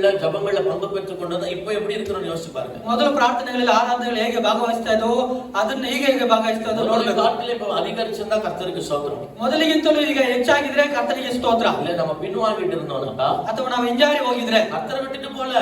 ஆராதனைகள்ல ஜபங்கள்ல பங்கு பெற்றுக் கொண்டது இப்ப எப்படி இருக்கிறோம்னு யோசிச்சு பாருங்க. ಮೊದಲು ಪ್ರಾರ್ಥನೆಗಳಲ್ಲಿ ಆರಾಧನೆಗಳು ಹೇಗೆ ಭಾಗವಹಿಸ್ತಾ ಇದ್ದೋ ಅದನ್ನ ಈಗ ಹೇಗೆ ಭಾಗವಹಿಸ್ತಾ ಇದ್ದೋ ನೋಡಬೇಕು. காட்டிலே இப்ப அதிகரிச்சிருந்தா கர்த்தருக்கு ஸ்தோத்திரம். ಮೊದಲಿಗಿಂತಲೂ ಈಗ ಹೆಚ್ಚಾಗಿದ್ರೆ ಕರ್ತನಿಗೆ ಸ್ತೋತ್ರ. இல்ல நம்ம பின்வாங்கிட்டு இருந்தோம்னா ಅಥವಾ ನಾವು ಹಿಂಜಾರಿ ಹೋಗಿದ್ರೆ கர்த்தரை விட்டுட்டு போல,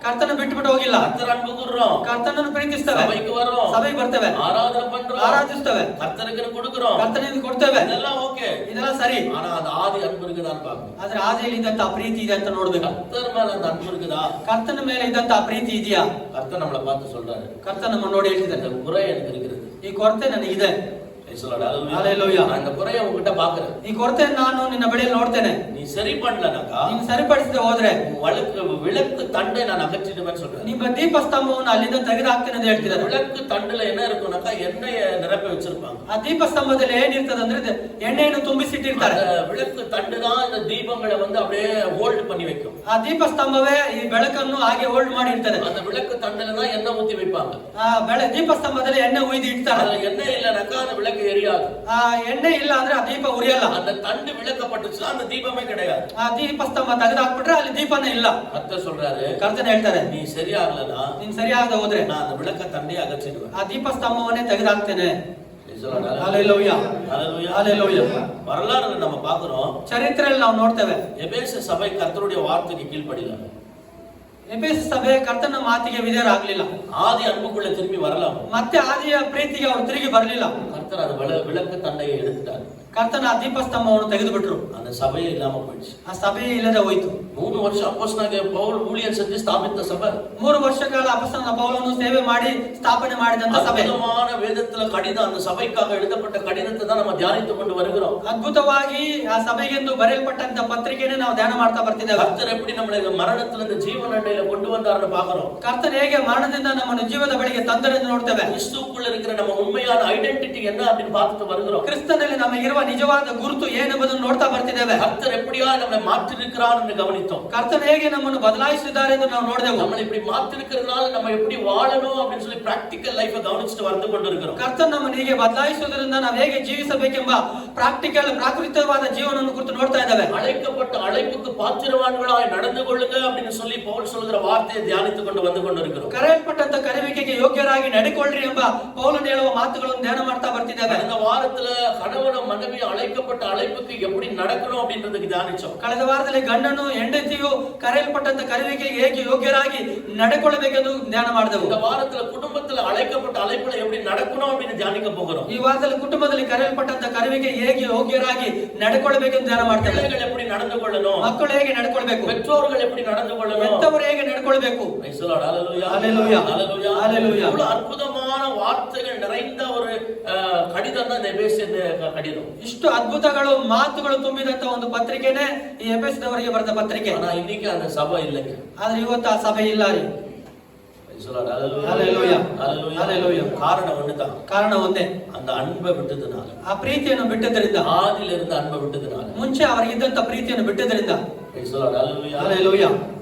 ಕರ್ತನ ಬಿಟ್ಟು ಹೋಗಿಲ್ಲ, கர்த்தர் அன்பு கூறுறோம், ಕರ್ತನನ್ನು ಪ್ರೀತಿಸ್ತೇವೆ, சபைக்கு வரோம், ಸಭೆಗೆ ಬರ್ತೇವೆ, ஆராதனை பண்றோம், ಆರಾಧಿಸ್ತೇವೆ, கர்த்தருக்கு கொடுக்கிறோம், ಕರ್ತನಿಗೆ ಕೊಡ್ತೇವೆ, இதெல்லாம் ஓகே, ಇದೆಲ್ಲ ಸರಿ. ஆனா அந்த ஆதி அன்பு இருக்குதான்னு பாக்கணும். ಆದ್ರೆ ಆದಿಯಲ್ಲಿ ಇದ್ದಂತ ಪ್ರೀತಿ ಇದೆ ಅಂತ ನೋಡ್ಬೇಕು. கர்த்தர் மேல அந்த அன்பு இருக்குதா? ಕರ್ತನ ಮೇಲೆ ಇದ್ದಂತ ಪ್ರೀತಿ ಇದೆಯಾ? கர்த்தர் நம்மளை பார்த்து சொல்றாரு, ಕರ್ತನ ನಮ್ಮ ನೋಡಿ ಹೇಳ್ತಿದ್ದಾರೆ, இந்த குறை எனக்கு இருக்குது, ಈ ಕೊರತೆ ನನಗಿದೆ. ஹalleluya. நான் இந்த குறையை உன்கிட்ட பாக்குறேன், ಈ ಕೊರತೆ ನಾನು ನಿನ್ನ ಬಳಿಯಲ್ಲಿ ನೋಡ್ತೇನೆ. நீ சரி பண்ணலனாக்கா, ನೀನು ಸರಿಪಡಿಸದೆ ಹೋದ್ರೆ விளக்கு தண்டை நான் அகற்றிடுவேன்னு சொல்றேன். ನಿಮ್ಮ ದೀಪಸ್ತಂಭವನ್ನು ಅಲ್ಲಿಂದ ತೆಗೆದುಹಾಕ್ತೇನೆ ಅಂತ ಹೇಳ್ತಿದ್ದಾರೆ. விளக்கு தண்டுல என்ன இருக்கும்னாக்கா எண்ணெயை நிரப்பி வச்சிருப்பாங்க. ಆ ದೀಪಸ್ತಂಭದಲ್ಲಿ ಏನಿರ್ತದೆ ಅಂದ್ರೆ ಎಣ್ಣೆಯನ್ನು ತುಂಬಿಸಿಟ್ಟಿರ್ತಾರೆ. விளக்கு தண்டு தான் இந்த தீபங்களை வந்து அப்படியே ஹோல்ட் பண்ணி வைக்கும். ಆ ದೀಪಸ್ತಂಭವೇ ಈ ಬೆಳಕನ್ನು ಹಾಗೆ ಹೋಲ್ಡ್ ಮಾಡಿ ಇರ್ತದೆ. அந்த விளக்கு தண்டுல தான் எண்ணெய் ஊத்தி வைப்பாங்க. ಆ ದೀಪಸ್ತಂಭದಲ್ಲಿ ಎಣ್ಣೆ ಉಯ್ದು ಇಡ್ತಾರೆ. அதுல எண்ணெய் இல்லனாக்கா அந்த விளக்கு எரியாது. ಆ ಎಣ್ಣೆ ಇಲ್ಲ ಅಂದ್ರೆ ಆ ದೀಪ ಉರಿಯಲ್ಲ. அந்த தண்டு விளக்கப்பட்டுச்சுனா அந்த தீபமே கிடையாது. ಆ ದೀಪಸ್ತಂಭ ತೆಗೆದು ಹಾಕ್ಬಿಟ್ರೆ ಅಲ್ಲಿ ದೀಪನೇ ಇಲ್ಲ. கர்த்தர் சொல்றாரு, ಕರ್ತನ ಹೇಳ್ತಾರೆ, நீ சரியாಗலனா ನೀನು ಸರಿಯಾಗದೆ ಹೋದ್ರೆ நான் அந்த விளக்க தண்டையை அகற்றிடுவேன், ಆ ದೀಪಸ್ತಂಭವನ್ನೇ ತೆಗೆದು ಹಾಕ್ತೇನೆ. ஹalleluya. ஹalleluya. வரலாறுல நம்ம பார்க்கிறோம், ಚರಿತ್ರೆಯಲ್ಲಿ ನಾವು ನೋಡ್ತೇವೆ, எபேசு சபை கர்த்தருடைய வார்த்தைக்கு கீழ்ப்படியல. ಎಫೆಸ ಸಭೆ ಕರ್ತನ ಮಾತಿಗೆ ವಿಧೇಯರಾಗಲಿಲ್ಲ. ஆதி அன்புக்குள்ள திரும்பி வரலாம், ಮತ್ತೆ ಆದಿಯ ಪ್ರೀತಿಗೆ ಅವರು ತಿರುಗಿ ಬರಲಿಲ್ಲ. கர்த்தர் அந்த விளக்கு தண்டையை எடுத்துட்டார். ಕರ್ತನ ಆ ದೀಪಸ್ತಂಭವನ್ನು ತೆಗೆದು ಬಿಟ್ರು. அந்த சபையே இல்லாம போயிடுச்சு. ಆ ಸಭೆ ಇಲ್ಲದೆ ಹೋಯಿತು. 3 வருஷம் அப்போஸ்தலனாகிய பவுல் ஊழியம் செஞ்சு ஸ்தாபித்த சபை. 3 ವರ್ಷ ಕಾಲ ಅಪೊಸ್ತಲನಾದ ಪೌಲನು ಸೇವೆ ಮಾಡಿ ಸ್ಥಾಪನೆ ಮಾಡಿದಂತ ಸಭೆ. அற்புதமான வேதத்துல கடிதம், அந்த சபைக்காக எழுதப்பட்ட கடிதத்தை தான் நம்ம தியானித்து கொண்டு வருகிறோம். ಅದ್ಭುತವಾಗಿ ಆ ಸಭೆಗೆಂದು ಬರೆಯಲ್ಪಟ್ಟಂತ ಪತ್ರಿಕೆನೇ ನಾವು ಧ್ಯಾನ ಮಾಡ್ತಾ ಬರ್ತಿದ್ದೇವೆ. கர்த்தர் எப்படி நம்மளை மரணத்திலிருந்து ஜீவனண்டையில கொண்டு வந்தாருன்னு பார்க்கிறோம். ಕರ್ತನ ಹೇಗೆ ಮರಣದಿಂದ ನಮ್ಮನ್ನು ಜೀವದ ಬಳಿಗೆ ತಂದರೆಂದು ನೋಡ್ತೇವೆ. கிறிஸ்துவுக்குள்ள இருக்கிற நம்ம உண்மையான ஐடென்டிட்டி என்ன அப்படின்னு பார்த்துட்டு வருகிறோம். ಕ್ರಿಸ್ತನಲ್ಲಿ ನಮಗಿರುವ ನಿಜವಾದ ಗುರುತು ಏನೆಂಬುದನ್ನು ನೋಡ್ತಾ ಬರ್ತಿದ್ದೇವೆ. கர்த்தர் எப்படியா நம்மை மாற்றிருக்கிறார் என்று கவனித்தோம். ಕರ್ತನ ಹೇಗೆ ನಮ್ಮನ್ನು ಬದಲಾಯಿಸಿದ್ದಾರೆ ಎಂದು ನಾವು ನೋಡಿದೆವು. நம்மளை இப்படி மாற்றிருக்கிறதுனால நம்ம எப்படி வாழணும் அப்படின்னு சொல்லி ಪ್ರಾಕ್ಟಿಕಲ್ ಲೈಫ್ ಗಮನಿಸಿட்டு வந்து கொண்டிருக்கிறோம். ಕರ್ತನ ನಮ್ಮನ್ನು ಹೀಗೆ ಬದಲಾಯಿಸುವುದರಿಂದ ನಾವು ಹೇಗೆ ಜೀವಿಸಬೇಕೆಂಬ ಪ್ರಾಕ್ಟಿಕಲ್ ಪ್ರಾಕೃತಿಕವಾದ ಜೀವನವನ್ನು ಕುರಿತು ನೋಡ್ತಾ ಇದ್ದೇವೆ. அழைக்கப்பட்ட அழைப்புக்கு பாத்திரவான்களாய் நடந்து கொள்ளுங்க அப்படின்னு சொல்லி பவுல் சொல்கிற வார்த்தையை தியானித்து கொண்டு வந்து கொண்டிருக்கிறோம். ಕರೆಯಲ್ಪಟ್ಟಂತ ಕರೆಯುವಿಕೆಗೆ ಯೋಗ್ಯರಾಗಿ ನಡೆಕೊಳ್ಳ್ರಿ ಎಂಬ ಪೌಲನು ಹೇಳುವ ಮಾತುಗಳನ್ನು ಧ್ಯಾನ ಮಾಡ್ತಾ ಬರ್ತಿದ್ದೇವೆ. இந்த வாரத்துல கணவன மனைவி அழைக்கப்பட்ட அழைப்புக்கு எப்படி நடக்கணும் அப்படின்றதுக்கு தியானிச்சோம். ಕಳೆದ ವಾರದಲ್ಲಿ ಗಂಡನು ಹೆಂಡತಿಯು ಕರೆಯಲ್ಪಟ್ಟಂತ ಕರೆಯುವಿಕೆಗೆ ಹೇಗೆ ಯೋಗ್ಯರಾಗಿ ನಡೆಕೊಳ್ಳಬೇಕೆಂದು ಧ್ಯಾನ ಮಾಡಿದೆವು. இந்த வாரத்துல குடும்பத்துல அழைக்கப்பட்ட அழைப்புல எப்படி நடக்கணும் அப்படின்னு தியானிக்க போகிறோம். ಈ ವಾರದಲ್ಲಿ ಕುಟುಂಬದಲ್ಲಿ ಕರೆಯಲ್ಪಟ್ಟಂತ ಕರೆಯುವಿಕೆ ಹೇಗೆ ಯೋಗ್ಯರಾಗಿ ನಡೆಕೊಳ್ಳಬೇಕೆಂದು ಧ್ಯಾನ ಮಾಡ್ತೇವೆ. பிள்ளைகள் எப்படி நடந்து கொள்ளணும், ಮಕ್ಕಳು ಹೇಗೆ ನಡ್ಕೊಳ್ಬೇಕು, பெற்றோர்கள் எப்படி நடந்து கொள்ளணும், ಹೆತ್ತವರು ಹೇಗೆ ನಡ್ಕೊಳ್ಬೇಕು. இவ்வளவு அற்புதமான வார்த்தைகள் நிறைந்த ஒரு கடிதம் தான் இந்த எபேசியன் கடிதம். ಇಷ್ಟು ಅದ್ಭುತಗಳು ಮಾತುಗಳು ತುಂಬಿದಂತ ಒಂದು ಪತ್ರಿಕೆನೇ ಈ ಎಫೆಸದವರಿಗೆ ಬರೆದ ಪತ್ರಿಕೆ. ஆனா இன்னைக்கு அந்த சபை இல்லைங்க. ಆದ್ರೆ ಇವತ್ತು ಆ ಸಭೆ ಇಲ್ಲ ರೀ. காரணம் ஒண்ணுதான், ಕಾರಣ ಒಂದೇ, அந்த அன்பை விட்டதுனால, ಆ ಪ್ರೀತಿಯನ್ನು ಬಿಟ್ಟದ್ರಿಂದ, ஆதியில இருந்து அன்பை விட்டதுனால, ಮುಂಚೆ ಅವರಿಗಿದ್ದಂತ ಪ್ರೀತಿಯನ್ನು ಬಿಟ್ಟದ್ರಿಂದ.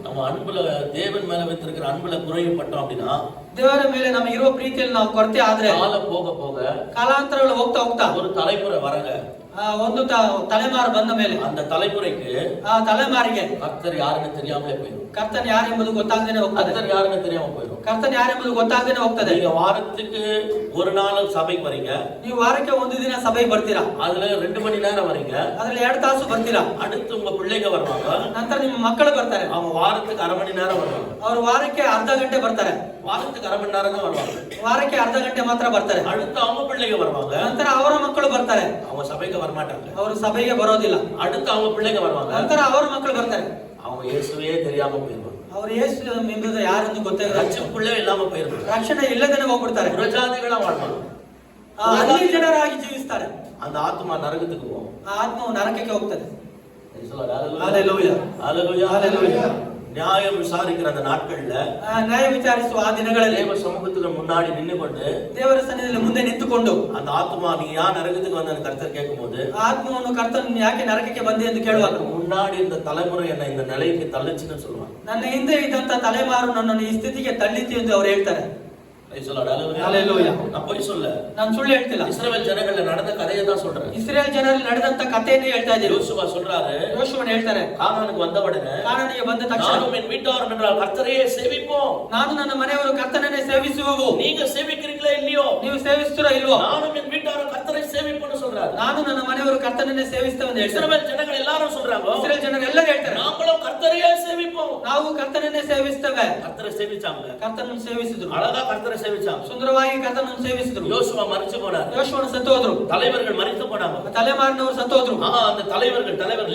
நம்ம அன்புல தேவன் மேல வைத்திருக்கிற அன்புல குறைவுபட்டோம் அப்படின்னா, ದೇವರ ಮೇಲೆ ನಮಗಿರುವ ಪ್ರೀತಿಯಲ್ಲಿ ನಾವು ಕೊರತೆ ಆದ್ರೆ, காலம் போக போக ಕಾಲಾಂತರಗಳು ಹೋಗ್ತಾ ಹೋಗ್ತಾ ஒரு தலைமுறை வரங்க, ಒಂದು ತಲೆಮಾರು ಬಂದ ಮೇಲೆ அந்த தலைமுறைக்கு ಆ ತಲೆಮಾರಿಗೆ கர்த்தர் யாருன்னு தெரியாமலே போயிடும். ಕರ್ತನ್ ಯಾರೆಂಬುದು ಗೊತ್ತಾಗದೇನೆ ಹೋಗ್ತದೆ. கர்த்தர் யாருன்னு தெரியாம போயிடும். ಕರ್ತನ್ ಯಾರೆಂಬುದು ಗೊತ್ತಾಗದೇನೆ ಹೋಗ್ತದೆ. நீங்க வாரத்துக்கு ஒரு நாள் சபைக்கு வரீங்க, ನೀವು ವಾರಕ್ಕೆ ಒಂದು ದಿನ ಸಭೆಗೆ ಬರ್ತೀರಾ, அதுல 2 மணி நேரம் வரீங்க, ಅದ್ರಲ್ಲಿ 2 ತಾಸು ಬರ್ತೀರಾ. அடுத்து உங்க பிள்ளைங்க வருவாங்க, ನಂತರ ನಿಮ್ಮ ಮಕ್ಕಳು ಬರ್ತಾರೆ, அவங்க வாரத்துக்கு அரை மணி நேரம் வருவாங்க, ಅವರು ವಾರಕ್ಕೆ ಅರ್ಧ ಗಂಟೆ ಬರ್ತಾರೆ, வாரத்துக்கு அரை மணி நேரம் தான் வருவாங்க, ವಾರಕ್ಕೆ ಅರ್ಧ ಗಂಟೆ ಮಾತ್ರ ಬರ್ತಾರೆ. அடுத்து அவங்க பிள்ளைங்க வருவாங்க, ನಂತರ ಅವರ ಮಕ್ಕಳು ಬರ್ತಾರೆ, அவங்க சபைக்கு வரமாட்டாங்க, ಅವರು ಸಭೆಗೆ ಬರೋದಿಲ್ಲ. அடுத்து அவங்க பிள்ளைங்க வருவாங்க, ನಂತರ ಅವರ ಮಕ್ಕಳು ಬರ್ತಾರೆ, அவங்க இயேசுவே தெரியாம போயிருவாங்க, ಅವರು ಯೇಸು ಎಂಬುದು ಯಾರೆಂದು ಗೊತ್ತಾಗಲ್ಲ, ரட்சிப்புள்ளே இல்லாம போயிருவாங்க, ರಕ್ಷಣೆ ಇಲ್ಲದೇನೆ ಹೋಗ್ಬಿಡ್ತಾರೆ, புறஜாதிகளா வாழ்வாங்க, ಅನ್ಯ ಜನರಾಗಿ ಜೀವಿಸ್ತಾರೆ. அந்த ஆத்மா நரகத்துக்கு போகும், ಆ ಆತ್ಮವು ನರಕಕ್ಕೆ ಹೋಗ್ತದೆ. ஹalleluya ஹalleluya ஹalleluya. நியாயம் விசாரிக்கிற அந்த நாட்கள்ல, ನ್ಯಾಯ ವಿಚಾರಿಸುವ ಆ ದಿನಗಳಲ್ಲಿ தேவ சமூகத்துல முன்னாடி நின்னு கொண்டு, ದೇವರ ಸನ್ನಿಧಿಯಲ್ಲಿ ಮುಂದೆ ನಿಂತುಕೊಂಡು, அந்த ஆத்மா நீ யார் நரகத்துக்கு வந்தன்னு கர்த்தர் கேட்கும்போது, ಆತ್ಮವನ್ನು ಕರ್ತನು ಯಾಕೆ ನರಕಕ್ಕೆ ಬಂದೆ ಎಂದು ಕೇಳುವಾಗ, முன்னாடி இந்த தலைமுறை என்ன இந்த நிலைக்கு தள்ளிச்சுன்னு சொல்லுவாங்க. ನನ್ನ ಹಿಂದೆ ಇದ್ದಂತ ತಲೆಮಾರು ನನ್ನನ್ನು ಈ ಸ್ಥಿತಿಗೆ ತಳ್ಳಿತು ಎಂದು ಅವರು ಹೇಳ್ತಾರೆ. Praise the Lord. Hallelujah. Hallelujah. நான் போய் சொல்ல, ನಾನು ಸುಳ್ಳು ಹೇಳ್ತಿಲ್ಲ. இஸ்ரவேல் ஜனங்கள்ல நடந்த கதையை தான் சொல்றேன். ಇಸ್ರೇಲ್ ಜನರಲ್ಲಿ ನಡೆದಂತ ಕಥೆಯನ್ನು ಹೇಳ್ತಾ ಇದ್ದೀವಿ. யோசுவா சொல்றாரு, ಯೋಶುವನು ಹೇಳ್ತಾರೆ, ಕಾನಾನಿಗೆ ಬಂದ உடனே ಕಾನಾನಿಗೆ ಬಂದ ತಕ್ಷಣ நானும் என் வீட்டாரும் என்றால் கர்த்தரையே சேவிப்போம். ನಾನು ನನ್ನ ಮನೆಯವರು ಕರ್ತನನ್ನೇ ಸೇವಿಸುವೆವು. நீங்க சேவிக்கிறீங்களா இல்லையோ? ನೀವು ಸೇವಿಸ್ತೀರೋ ಇಲ್ವೋ? நானும் என் வீட்டாரும் கர்த்தரை சேவிப்போம்னு சொல்றாரு. ನಾನು ನನ್ನ ಮನೆಯವರು ಕರ್ತನನ್ನೇ ಸೇವಿಸ್ತೇವೆ ಅಂತ ಹೇಳ್ತಾರೆ. இஸ்ரவேல் ஜனங்கள் எல்லாரும் சொல்றாங்க, ಇಸ್ರೇಲ್ ಜನರು ಎಲ್ಲರೂ ಹೇಳ್ತಾರೆ, நாங்களும் கர்த்தரையே சேவிப்போம். ನಾವು ಕರ್ತನನ್ನೇ ಸೇವಿಸ್ತೇವೆ. கர்த்தரை சேவிச்சாங்க, ಕರ್ತನನ್ನು ಸೇವಿಸಿದ್ರು, அழகா கர்த்தரை சேவிச்சாங்க. ಸುಂದರವಾಗಿ ಕರ್ತನನ್ನು ಸೇವಿಸಿದ್ರು. யோசுவா மரிச்சு போனார், ಯೋಶುವನು ಸತ್ತು ಹೋದ್ರು, தலைவர்கள் மரித்து போனாங்க, ತಲೆಮಾರಿನವರು ಸತ್ತು ಹೋದ್ರು, அந்த தலைவர்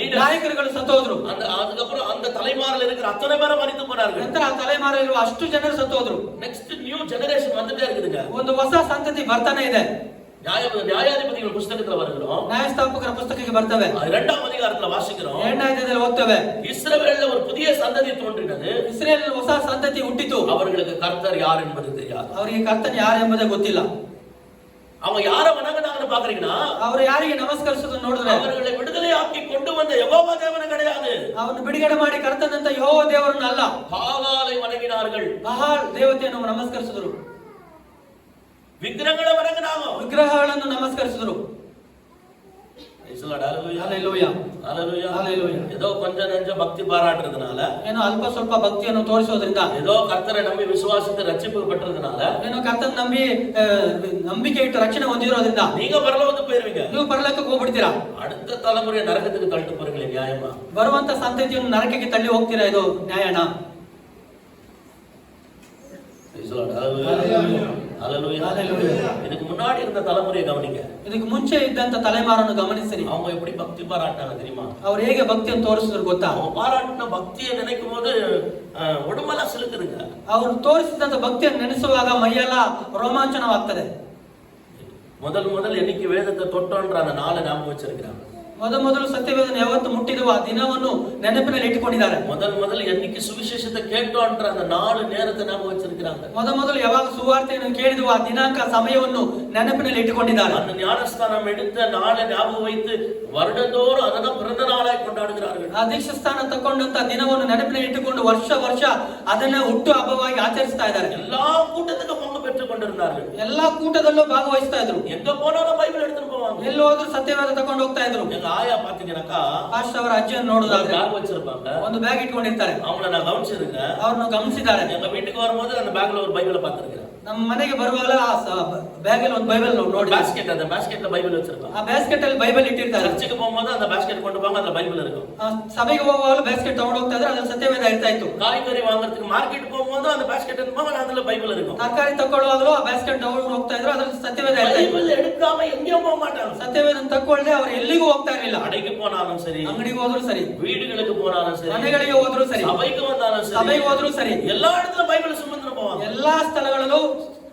லீடர் ನಾಯಕರುಗಳು ಸತ್ತು ಹೋದ್ರು. அதுக்கப்புறம் அந்த தலைமாரில் இருக்கிற அத்தனை பேரும் மரித்து போனார்கள். ನಂತರ ಆ ತಲೆಮಾರಿರುವ ಅಷ್ಟು ಜನರು ಸತ್ತು ಹೋದ್ರು. நெக்ஸ்ட் நியூ ஜெனரேஷன் வந்துட்டே இருக்குதுங்க. ಒಂದು ಹೊಸ ಸಂತತಿ ಬರ್ತಾನೆ ಇದೆ. நியாயாதிபதிகள் புத்தகத்துல வருகிறோம், ನ್ಯಾಯಸ್ಥಾಪಕರ ಪುಸ್ತಕಕ್ಕೆ ಬರ್ತವೆ, 2ஆம் அதிகாரத்துல வாசிக்கிறோம். 2ನೇ ಅಧ್ಯಾಯದಲ್ಲಿ ಓದ್ತೇವೆ, இஸ்ரவேல்ல ஒரு புதிய சந்ததி தோன்றினது, ಇಸ್ರೇಲ್ ಹೊಸ ಸಂತತಿ ಹುಟ್ಟಿತು. அவர்களுக்கு கர்த்தர் யார் என்பது தெரியாது. ಅವರಿಗೆ ಕರ್ತನ್ ಯಾರು ಎಂಬುದೇ ಗೊತ್ತಿಲ್ಲ. அவங்க யார வணங்குனாங்கன்னு பாக்குறீங்கன்னா, ಅವರು ಯಾರಿಗೆ ನಮಸ್ಕರಿಸುವುದನ್ನು ನೋಡಿದ್ರೆ அவர்களை விடுதலையாக்கி கொண்டு வந்த யெகோவா தேவன் கிடையாது. ಅವನು ಬಿಡುಗಡೆ ಮಾಡಿ ಕರ್ತನಂತ ಯೆಹೋವ ದೇವರನ್ನು ಅಲ್ಲ, பாகாலை வணங்கினார்கள், ಬಹಾಲ್ ದೇವತೆಯನ್ನು ನಮಸ್ಕರಿಸಿದರು, விக்கிரகங்களை வணங்கினாங்க, ವಿಗ್ರಹಗಳನ್ನು ನಮಸ್ಕರಿಸಿದರು. ஹalleluya, ஹalleluya, ஹalleluya. ஏதோ கொஞ்சம் நெஞ்ச பக்தி பாராட்டுறதுனால, ಏನೋ ಅಲ್ಪ ಸ್ವಲ್ಪ ಭಕ್ತಿಯನ್ನು ತೋರಿಸೋದ್ರಿಂದ, ஏதோ கர்த்தரை நம்பி விசுவாசித்து ரட்சிப்பு பெற்றதுனால, ಏನೋ ಕರ್ತನ ನಂಬಿ ನಂಬಿಕೆ ಇಟ್ಟು ರಕ್ಷಣೆ ಹೊಂದಿರೋದ್ರಿಂದ நீங்க பரலோகத்துக்கு போயிருவீங்க. ನೀವು ಪರಲೋಕಕ್ಕೆ ಹೋಗ್ಬಿಡ್ತೀರಾ. அடுத்த தலைமுறை நரகத்துக்கு தள்ளிட்டு போறீங்களே, நியாயமா? ಬರುವಂತ ಸಂತತಿಯನ್ನು ನರಕಕ್ಕೆ ತಳ್ಳಿ ಹೋಗ್ತೀರಾ, ಇದು ನ್ಯಾಯನ? இதுக்கு முன்னாடி இருந்த தலைமுறையை கவனிங்க. ಇದಕ್ಕೆ ಮುಂಚೆ ಇದ್ದಂತ ತಲೆಮಾರನ್ನು ಗಮನಿಸಿರಿ. அவங்க எப்படி பக்தி பாராட்டினாங்க தெரியுமா? ಅವ್ರು ಹೇಗೆ ಭಕ್ತಿಯನ್ನು ತೋರಿಸಿದ್ರು ಗೊತ್ತಾ? அவங்க பாராட்டின பக்தியை நினைக்கும் போது உடம்பெல்லாம் ಸಿಲುಕುதுங்க. ಅವರು ತೋರಿಸಿದಂತ ಭಕ್ತಿಯನ್ನು ನೆನೆಸುವಾಗ ಮೈಯೆಲ್ಲ ರೋಮಾಂಚನವಾಗ್ತದೆ. முதல் என்னைக்கு வேதத்தை தொட்டோன்ற அந்த நாளை ஞாபகம் வச்சிருக்கிறாங்க. ಮೊದಲು ಸತ್ಯವೇದನೆ ಯಾವತ್ತು ಮುಟ್ಟಿರುವ ಆ ದಿನವನ್ನು ನೆನಪಿನಲ್ಲಿ ಇಟ್ಟುಕೊಂಡಿದ್ದಾರೆ. முதல் என்னைக்கு சுவிசேஷத்தை கேட்டோன்ற அந்த நாலு நேரத்தை ஞாபகம் வச்சிருக்கிறாங்க. ಮೊದಲು ಯಾವಾಗ ಸುವಾರ್ತೆಯನ್ನು ಕೇಳಿರುವ ಆ ದಿನಾಂಕ ಸಮಯವನ್ನು ನೆನಪಿನಲ್ಲಿ ಇಟ್ಟುಕೊಂಡಿದ್ದಾರೆ. அந்த ஞானஸ்தானம் எடுத்த நாளை ஞாபகம் வைத்து வருடந்தோறும் ಅದನ್ನ பிறந்த நாளாய் கொண்டாடுகிறார்கள். ಆ ದೀಕ್ಷಾಸ್ಥಾನ ತಗೊಂಡಂತ ದಿನವನ್ನು ನೆನಪಿನಲ್ಲಿ ಇಟ್ಟುಕೊಂಡು ವರ್ಷ ಅದನ್ನ ಹುಟ್ಟು ಹಬ್ಬವಾಗಿ ಆಚರಿಸ್ತಾ ಇದ್ದಾರೆ. எல்லா கூட்டத்துக்கும் பங்கு பெற்றுக் கொண்டிருந்தார்கள். ಎಲ್ಲಾ ಕೂಟದಲ್ಲೂ ಭಾಗವಹಿಸ್ತಾ ಇದ್ರು. எங்க போனாலும் பைபிள் எடுத்துட்டு போவாங்க. ಎಲ್ಲೋದ್ರು ಸತ್ಯವೇದ ತಗೊಂಡು ಹೋಗ್ತಾ ಇದ್ರು. ஆயா பாத்தீங்கன்னாக்கா, ಪಾಸ್ಟರ್ ಅವರ ಅಜ್ಜಿಯನ್ನು ನೋಡುದಾದ್ರೆ ಬ್ಯಾಗ್ ವச்சிருப்பாங்க, ಒಂದು ಬ್ಯಾಗ್ ಇಟ್ಕೊಂಡಿರ್ತಾರೆ. அவங்கள நான் கவனிச்சிருக்கேன், ಅವ್ರನ್ನ ಗಮನಿಸಿದ್ದಾರೆ. எங்க வீட்டுக்கு வரும்போது அந்த பேக்ல ஒரு பைபிளை பார்த்திருக்கேன். ನಮ್ಮ ಮನೆಗೆ ಬರುವಾಗ ಬ್ಯಾಗ್ ಅಲ್ಲಿ ಒಂದು ಬೈಬಲ್ ನೋಡಿ, பாஸ்கெட், அந்த பாஸ்கெட்ல பைபிள் வச்சிருப்பாங்க. ಆ ಬ್ಯಾಸ್ಕೆಟ್ ಅಲ್ಲಿ ಬೈಬಲ್ ಇಟ್ಟಿರ್ತಾರೆ. ಚರ್ಚಿಗೆ போகும்போது அந்த பாஸ்கெட் கொண்டு போவாங்க, அதுல பைபிள் இருக்கும். ಸಭೆಗೆ ಹೋಗುವಾಗ ಬ್ಯಾಸ್ಕೆಟ್ ತಗೊಂಡು ಹೋಗ್ತಾ ಇದ್ರೆ ಅದ್ರಲ್ಲಿ ಸತ್ಯವೇದ ಇರ್ತಾ ಇತ್ತು. காய்கறி வாங்குறதுக்கு மார்க்கெட் போகும்போது அந்த பாஸ்கெட் எடுப்பாங்க, அதுல பைபிள் இருக்கும். ತರಕಾರಿ ತಗೊಳ್ಳುವಾಗಲೂ ಆ ಬ್ಯಾಸ್ಕೆಟ್ ತಗೊಂಡು ಹೋಗ್ತಾ ಇದ್ರು, ಅದ್ರಲ್ಲಿ ಸತ್ಯವೇದ ಇರ್ತಾ ಇತ್ತು. பைபிள் எடுக்காம எங்கேயும் போக மாட்டாங்க. ಸತ್ಯವೇದ ತಗೊಳ್ಳದೆ ಅವರು ಎಲ್ಲಿಗೂ ಹೋಗ್ತಾ ಇರಲಿಲ್ಲ. கடைக்கு போனாலும் சரி, ಅಂಗಡಿಗೆ ಹೋದ್ರು ಸರಿ, வீடுகளுக்கு போனாலும் சரி, ಮನೆಗಳಿಗೆ ಹೋದ್ರು ಸರಿ, சபைக்கு வந்தாலும் சரி, ಸಭೆಗೆ ಹೋದ್ರು ಸರಿ, எல்லா இடத்துல பைபிள் சுமந்துட்டு போவாங்க. ಎಲ್ಲಾ ಸ್ಥಳಗಳಲ್ಲೂ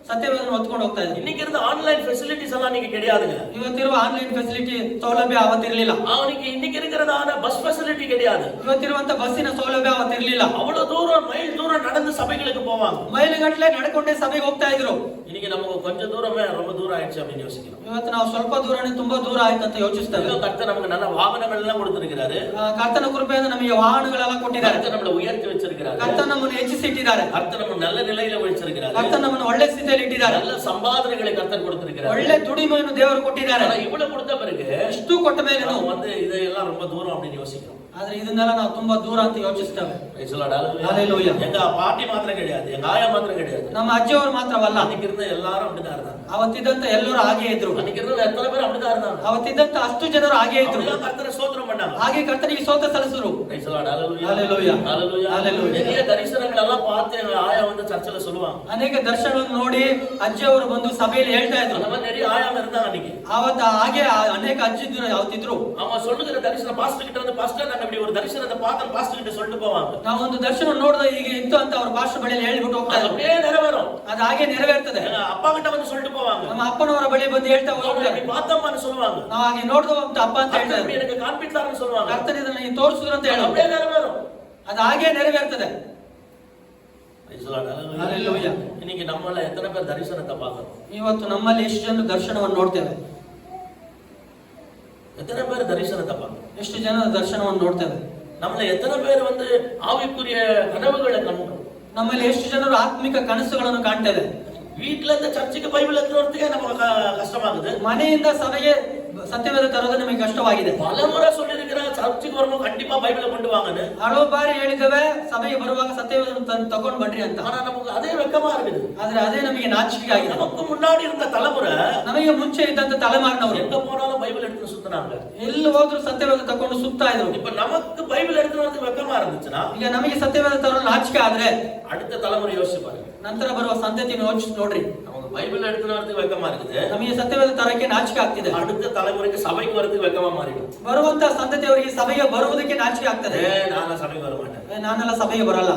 ಸತ್ಯವೇದನ್ನು ಹೊತ್ಕೊಂಡು ಹೋಗ್ತಾ ಇದ್ರು. இன்னைக்கு இருந்த ஆன்லைன் ஃபெசிலிட்டிஸ் எல்லாம் நீங்க கிடையாதுங்க. ಇವತ್ತಿರುವ ಆನ್ಲೈನ್ ಫೆಸಿಲಿಟಿ ಸೌಲಭ್ಯ ಅವತ್ತಿರಲಿಲ್ಲ. அவனுக்கு இன்னைக்கு இருக்கிறதான பஸ் ஃபெசிலிட்டி கிடையாது. ಇವತ್ತಿರುವಂತ ಬಸ್ಸಿನ ಸೌಲಭ್ಯ ಅವತ್ತಿರಲಿಲ್ಲ. அவ்வளவு தூரம் மைல் தூரம் நடந்து சபைகளுக்கு போவாங்க. ಮೈಲಿಗಟ್ಟಲೆ ನಡ್ಕೊಂಡೇ ಸಭೆಗೆ ಹೋಗ್ತಾ ಇದ್ರು. இன்னைக்கு நமக்கு கொஞ்சம் தூரமே ரொம்ப தூரம் ஆயிடுச்சு அப்படின்னு யோசிக்கிறோம். ಇವತ್ತು ನಾವು ಸ್ವಲ್ಪ ದೂರನೇ ತುಂಬಾ ದೂರ ಆಯ್ತು ಅಂತ ಯೋಚಿಸ್ತೇವೆ. கர்த்தர் நமக்கு நல்ல வாகனங்கள் எல்லாம் கொடுத்திருக்கிறாரு. ಕರ್ತನ ಕೃಪೆಯಿಂದ ನಮಗೆ ವಾಹನಗಳೆಲ್ಲ ಕೊಟ್ಟಿದ್ದಾರೆ. கர்த்தர் நம்மளை உயர்த்தி வச்சிருக்கிறாரு. ಕರ್ತನ ನಮ್ಮನ್ನು ಹೆಚ್ಚಿಸಿ ಇಟ್ಟಿದ್ದಾರೆ. கர்த்தர் நம்ம நல்ல நிலையில வச்சிருக்கிறாரு. ಕರ್ತನ ನಮ್ಮನ್ನು ಒಳ್ಳೆ ಸ್ಥಿತಿಯಲ್ಲಿ ಇಟ್ಟಿದ್ದಾರೆ. நல்ல சம்பாதனைகளை கர்த்தர் கொடுத்திருக்கிறாரு. ಒಳ್ಳೆ ದುಡಿಮೆಯನ್ನು ದೇವರು ಕೊಟ್ಟಿದ್ದಾರೆ. இவ்வளவு கொடுத்த பிறகு ಇಷ್ಟು ಕೊಟ್ಟ ಮೇಲೆ ನಾವು இதெல்லாம் ரொம்ப தூரம் அப்படின்னு யோசிக்கிறோம். ಆದ್ರೆ ಇದನ್ನೆಲ್ಲ ನಾವು ತುಂಬಾ ದೂರ ಅಂತ ಯೋಚಿಸ್ತೇವೆ. ஹalleluya. எங்க பாட்டி மாத்திரம் கிடையாது, எங்க ஆயா மாத்திரம் கிடையாது, ನಮ್ಮ ಅಜ್ಜಿಯವರು ಮಾತ್ರವಲ್ಲ, அன்னைக்கு இருந்த எல்லாரும் அப்படிதான் இருந்தாங்க. ಅವತ್ತಿದ್ದಂತ ಎಲ್ಲರೂ ಹಾಗೆ ಇದ್ರು. அன்னைக்கு இருந்த எத்தனை பேர் அப்படிதான் இருந்தாங்க. ಅವತ್ತಿದ್ದಂತ ಅಷ್ಟು ಜನರು ಹಾಗೆ ಇದ್ರು. கர்த்தரை ஸ்தோத்திரம் பண்ணாங்க. ಹಾಗೆ ಕರ್ತನಿಗೆ ಸ್ತೋತ್ರ ಸಲ್ಲಿಸಿದರು. ஹalleluya, ஹalleluya, ஹalleluya. நிறைய தரிசனங்கள் எல்லாம் பார்த்து எங்க ஆயா வந்து சர்ச்சில சொல்லுவாங்க. ಅನೇಕ ದರ್ಶನಗಳನ್ನು ನೋಡಿ ಅಜ್ಜಿಯವರು ಬಂದು ಸಭೆಯಲ್ಲಿ ಹೇಳ್ತಾ ಇದ್ರು. அந்த மாதிரி நிறைய ஆயா இருந்தாங்க அன்னைக்கு. ಅವತ್ತು ಹಾಗೆ ಅನೇಕ ಅಜ್ಜಿದ್ರು ಅವತ್ತಿದ್ರು. அவங்க சொல்லுகிற தரிசன பாஸ்டர் கிட்ட வந்து பாஸ்டர் நான் இப்படி ஒரு தரிசனத்தை பார்த்தேன் பாஸ்டர் கிட்ட சொல்லிட்டு போவாங்க. ನಾವು ಒಂದು ದರ್ಶನ ನೋಡಿದ ಹೀಗೆ ಇತ್ತು ಅಂತ ಅವರು ಪಾಸ್ಟರ್ ಬಳಿಯಲ್ಲಿ ಹೇಳಿಬಿಟ್ಟು ಹೋಗ್ತಾ ಇದ್ರು. அப்படியே ನೆರವೇறும். ಅದು ಹಾಗೆ ನೆರವೇರ್ತದೆ. அப்பா கிட்ட வந்து சொல்லிட்டு போவாங்க. ನಮ್ಮ ಅಪ್ಪನವರ ಬಳಿ ಬಂದು ಹೇಳ್ತಾ ಹೋಗ್ತಾರೆ. நீ பார்த்தம்மான்னு சொல்லுவாங்க. ನಾವು ಹಾಗೆ ನೋಡಿದವ ಅಂತ ಅಪ್ಪ ಅಂತ ಹೇಳ್ತಾರೆ. எனக்கு காண்பித்தாருன்னு சொல்லுவாங்க. ಕರ್ತನ ಇದನ್ನ ನೀನು ತೋರಿಸಿದ್ರು ಅಂತ ಹೇಳು. அப்படியே ನೆರವೇறும். ಅದು ಹಾಗೆ ನೆರವೇರ್ತದೆ. ஹalleluya. இன்னைக்கு நம்மள எத்தனை பேர் தரிசனத்தை பார்க்கறோம்? ಇವತ್ತು ನಮ್ಮಲ್ಲಿ ಎಷ್ಟು ಜನರು ದರ್ಶನವನ್ನು ನೋಡ್ತೇವೆ? எத்தனை பேர் தரிசனத்தை பார்க்கறோம்? ಎಷ್ಟು ಜನರ ದರ್ಶನವನ್ನು ನೋಡ್ತೇವೆ? நம்மள எத்தனை பேர் வந்து ஆவிக்குரிய கனவுகளை கண்டோம்? ನಮ್ಮಲ್ಲಿ ಎಷ್ಟು ಜನರು ಆತ್ಮಿಕ ಕನಸುಗಳನ್ನು ಕಾಣ್ತೇವೆ? வீட்ல இருந்து சர்ச்சுக்கு பைபிள் எடுத்து வரதுக்கே நமக்கு கஷ்டமாகுது. ಮನೆಯಿಂದ ಸಭೆಗೆ ಸತ್ಯವೇದ ತರೋದು ನಮಗೆ ಕಷ್ಟವಾಗಿದೆ. பலமுறை சொல்லியிருக்கிறேன் சர்ச்சுக்கு வரும்போது கண்டிப்பா பைபிளை கொண்டு வாங்கன்னு. ಹಲವು ಬಾರಿ ಹೇಳಿದ್ದೇವೆ ಸಭೆಗೆ ಬರುವಾಗ ಸತ್ಯವೇದ ತಗೊಂಡು ಬನ್ರಿ ಅಂತ. ஆனா நமக்கு அதே வெக்கமா இருக்குது. ಆದ್ರೆ ಅದೇ ನಮಗೆ ನಾಚಿಕೆ ಆಗಿದೆ. நமக்கு முன்னாடி இருந்த தலைமுறை ನಮಗೆ ಮುಂಚೆ ಇದ್ದಂತ ತಲೆಮಾರಿನವರು எங்க போனாலும் பைபிள் எடுத்து சுத்தினாங்க. ಎಲ್ಲಿ ಹೋದ್ರು ಸತ್ಯವೇದ ತಕೊಂಡು ಸುತ್ತಾ ಇದ್ರು. இப்ப நமக்கு பைபிள் எடுத்து வரதுக்கு வெக்கமா இருந்துச்சுன்னா ಈಗ ನಮಗೆ ಸತ್ಯವೇದ ತರಲು ನಾಚಿಕೆ ಆದ್ರೆ அடுத்த தலைமுறை யோசிச்சு பாருங்க. ನಂತರ ಬರುವ ಸಂತತಿಯನ್ನು ಯೋಚಿಸಿ ನೋಡ್ರಿ. நமக்கு பைபிள் எடுத்து வரதுக்கு வெக்கமா இருக்குது. ನಮಗೆ ಸತ್ಯವೇದ ತರಕ್ಕೆ ನಾಚಿಕೆ ಆಗ್ತಿದೆ. அடுத்த தலைமுறைக்கு சபைக்கு வரதுக்கு வெக்கமா மாறிடும். ಬರುವಂತ ಸಂತತಿಯವರಿಗೆ ಸಭೆಗೆ ಬರುವುದಕ್ಕೆ ನಾಚಿಕೆ ಆಗ್ತದೆ. ನಾನು ಸಭೆಗೆ ಬರ ಮಾட்டேன், ನಾನೆಲ್ಲ ಸಭೆಗೆ ಬರಲ್ಲ.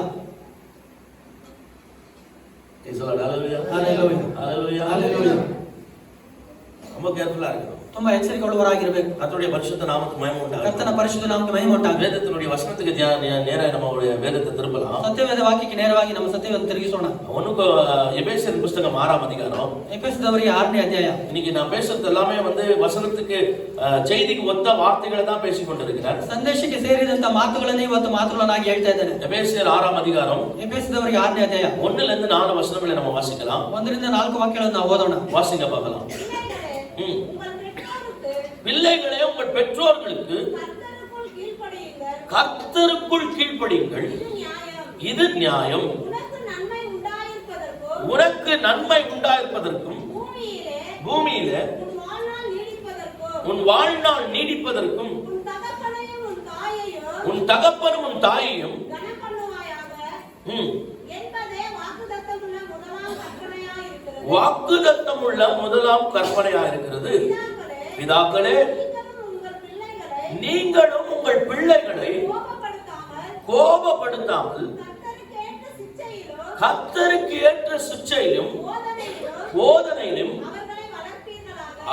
ரொம்ப கேர்ஃபுல்லா இருக்கணும். ತುಂಬಾ ಎಚ್ಚರಿಕೆಯುಳ್ಳವರಾಗಿರಬೇಕು. கர்த்தருடைய பரிசுத்த நாமத்துக்கு மகிமை உண்டாகட்டும். ಕರ್ತನ ಪರಿಶುದ್ಧ ನಾಮಕ್ಕೆ ಮಹಿಮೆ ಉಂಟಾಗಲಿ. வேதத்தினுடைய வசனத்துக்கு நேரா நம்ம வேதத்தை திருப்பலாம். ಸತ್ಯವೇದ ವಾಕ್ಯಕ್ಕೆ ನೇರವಾಗಿ ನಮ್ಮ ಸತ್ಯವೇದ ತಿರುಗಿಸೋಣ. ஒண்ணுக்கு எபேசியர் புத்தகம் 6ஆம் அதிகாரம். ಎಫೆಸದವರಿಗೆ 6ನೇ ಅಧ್ಯಾಯ. இன்னைக்கு நான் பேசுறது எல்லாமே வசனத்துக்கு செய்திக்கு ஒத்த வார்த்தைகளை தான் பேசிக் கொண்டிருக்கிறேன். ಸಂದೇಶಕ್ಕೆ ಸೇರಿದಂತ ಮಾತುಗಳನ್ನು ಇವತ್ತು ಮಾತುಗಳನ್ನಾಗಿ ಹೇಳ್ತಾ ಇದ್ದೇನೆ. எபேசியர் 6ஆம் அதிகாரம். ಎಫೆಸದವರಿಗೆ 6ನೇ ಅಧ್ಯಾಯ 1 ರಿಂದ 4 ವಚನங்களை நம்ம வாசிக்கலாம். 1 ರಿಂದ 4 ವಾಕ್ಯಗಳನ್ನು ನಾವು ಓದೋಣ. வாசிங்க பார்க்கலாம். பிள்ளைகளே உங்கள் பெற்றோர்களுக்கு கர்த்தருக்குள் கீழ்ப்படியுங்கள், இது நியாயம். உனக்கு நன்மை உண்டாயிருப்பதற்கும் பூமியிலே உன் வாழ்நாள் நீடிப்பதற்கும் உன் தகப்பனும் உன் தாயையும் வாக்குதத்தமுள்ள முதலாம் கற்பனையா இருக்கிறது. பிதாக்களே, நீங்களும் உங்கள் பிள்ளைகளை கோபப்படுத்தாமல் கர்த்தருக்கு ஏற்ற சிட்சையிலும் போதனையிலும்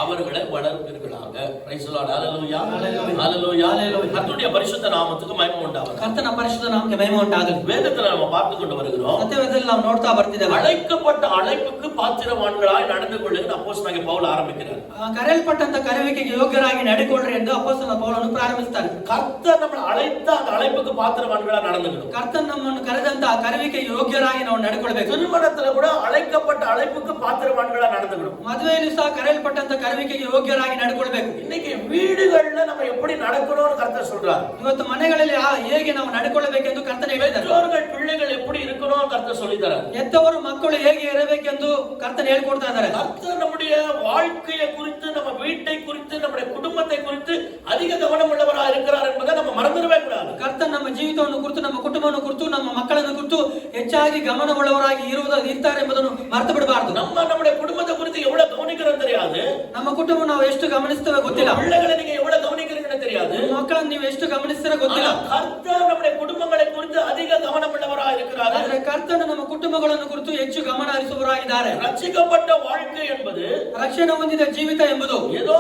அவர்களை வளர்ப்பீர்களாக. Praise the Lord. ஹalleluya, ஹalleluya. கர்த்தருடைய பரிசுத்த நாமத்துக்கு மகிமை உண்டாகட்டும். ಕರ್ತನ ಪರಿಶುದ್ಧ ನಾಮಕ್ಕೆ ಮಹಿಮೆ ಉಂಟಾಗಲಿ. வேதத்துல நம்ம பார்த்து கொண்டு வருகிறோம். ಸತ್ಯವೇದದಲ್ಲಿ ನಾವು ನೋಡ್ತಾ ಬರ್ತಿದ್ದೇವೆ. அழைக்கப்பட்ட அழைப்புக்கு பாத்திரவான்களாய் நடந்து கொள்ளுங்க அப்போஸ்தலனாகிய பவுல் ಆರಂಭಿக்கிறார். ಕರೆಯಲ್ಪಟ್ಟಂತ ಕರೆಯುವಿಕೆಗೆ ಯೋಗ್ಯರಾಗಿ ನಡೆಕೊಳ್ಳ್ರಿ ಎಂದು ಅಪೊಸ್ತಲ ಪೌಲನು ಪ್ರಾರಂಭಿಸುತ್ತಾರೆ. கர்த்தர் நம்மளை அழைத்த அந்த அழைப்புக்கு பாத்திரவான்களா நடந்துக்கணும். ಕರ್ತನ ನಮ್ಮನ್ನು ಕರೆದಂತ ಕರೆಯುವಿಕೆಗೆ ಯೋಗ್ಯರಾಗಿ ನಾವು ನಡೆಕೊಳ್ಳಬೇಕು. திருமணத்துல கூட அழைக்கப்பட்ட அழைப்புக்கு பாத்திரவான்களா நடந்துக்கணும். ಮದುವೆಯಲ್ಲಿ ಸಹ ಕರೆಯಲ್ಪಟ್ಟಂತ ಕರೆಯುವಿಕೆಗೆ ಯೋಗ್ಯರಾಗಿ ನಡೆಕೊಳ್ಳಬೇಕು. இன்னைக்கு வீடுகள்ல நம்ம எப்படி நடக்கணும்னு கர்த்தர் சொல்றார். ಇವತ್ತು ಮನೆಗಳಲ್ಲಿ ಹೇಗೆ ನಾವು ನಡೆಕೊಳ್ಳಬೇಕೆಂದು ಕರ್ತನ ಹೇಳಿದ್ದಾರೆ. பெற்றோர்கள் பிள்ளைகள் எப்படி இருக்கணும் கர்த்தர் சொல்லித் தரார். ಎತ್ತವರು ಮಕ್ಕಳು ಹೇಗೆ ಇರಬೇಕೆಂದು ಕರ್ತನ ಹೇಳಿಕೊಡ್ತಾ ಇದ್ದಾರೆ. கர்த்தர் நம்முடைய வாழ்க்கையை குறித்து, நம்ம வீட்டை குறித்து, நம்முடைய குடும்பத்தை குறித்து அதிக கவனம் உள்ளவராக இருக்கிறார் என்பதை நம்ம மறந்துடவே கூடாது. ಕರ್ತನ ನಮ್ಮ ಜೀವಿತವನ್ನು ಕುರಿತು, ನಮ್ಮ ಕುಟುಂಬವನ್ನು ಕುರಿತು, ನಮ್ಮ ಮಕ್ಕಳನ್ನು ಕುರಿತು ಹೆಚ್ಚಾಗಿ ಗಮನವುಳ್ಳವರಾಗಿ ಇರ್ತಾರೆ ಎಂಬುದನ್ನು ಮರೆತು ಬಿಡಬಾರದು. நம்முடைய குடும்பத்தை குறித்து எவ்வளவு கவனிக்கிறோம் தெரியாது. ನಮ್ಮ ಕುಟುಂಬ ನಾವು ಎಷ್ಟು ಗಮನಿಸ್ತೇವೆ ಗೊತ್ತಿಲ್ಲ. பிள்ளைகளை நீங்க எவ்வளவு கவனிக்கிறீங்கன்னு தெரியாது. ಮಕ್ಕಳನ್ನು ನೀವು ಎಷ್ಟು ಗಮನಿಸ್ತೀರ ಗೊತ್ತಿಲ್ಲ. கர்த்தர் நம்முடைய குடும்பங்களை குறித்து அதிக கவனம் உள்ளவராக இருக்கிறார். ಆದರೆ ಕರ್ತನು ನಮ್ಮ ಕುಟುಂಬಗಳನ್ನು ಕುರಿತು ಹೆಚ್ಚು ಗಮನ ಹರಿಸುವವರಾಗಿದ್ದಾರೆ. ரட்சிக்கப்பட்ட வாழ்க்கை என்பது, ರಕ್ಷಣೆ ಹೊಂದಿದ ಜೀವಿತ ಎಂಬುದು ஏதோ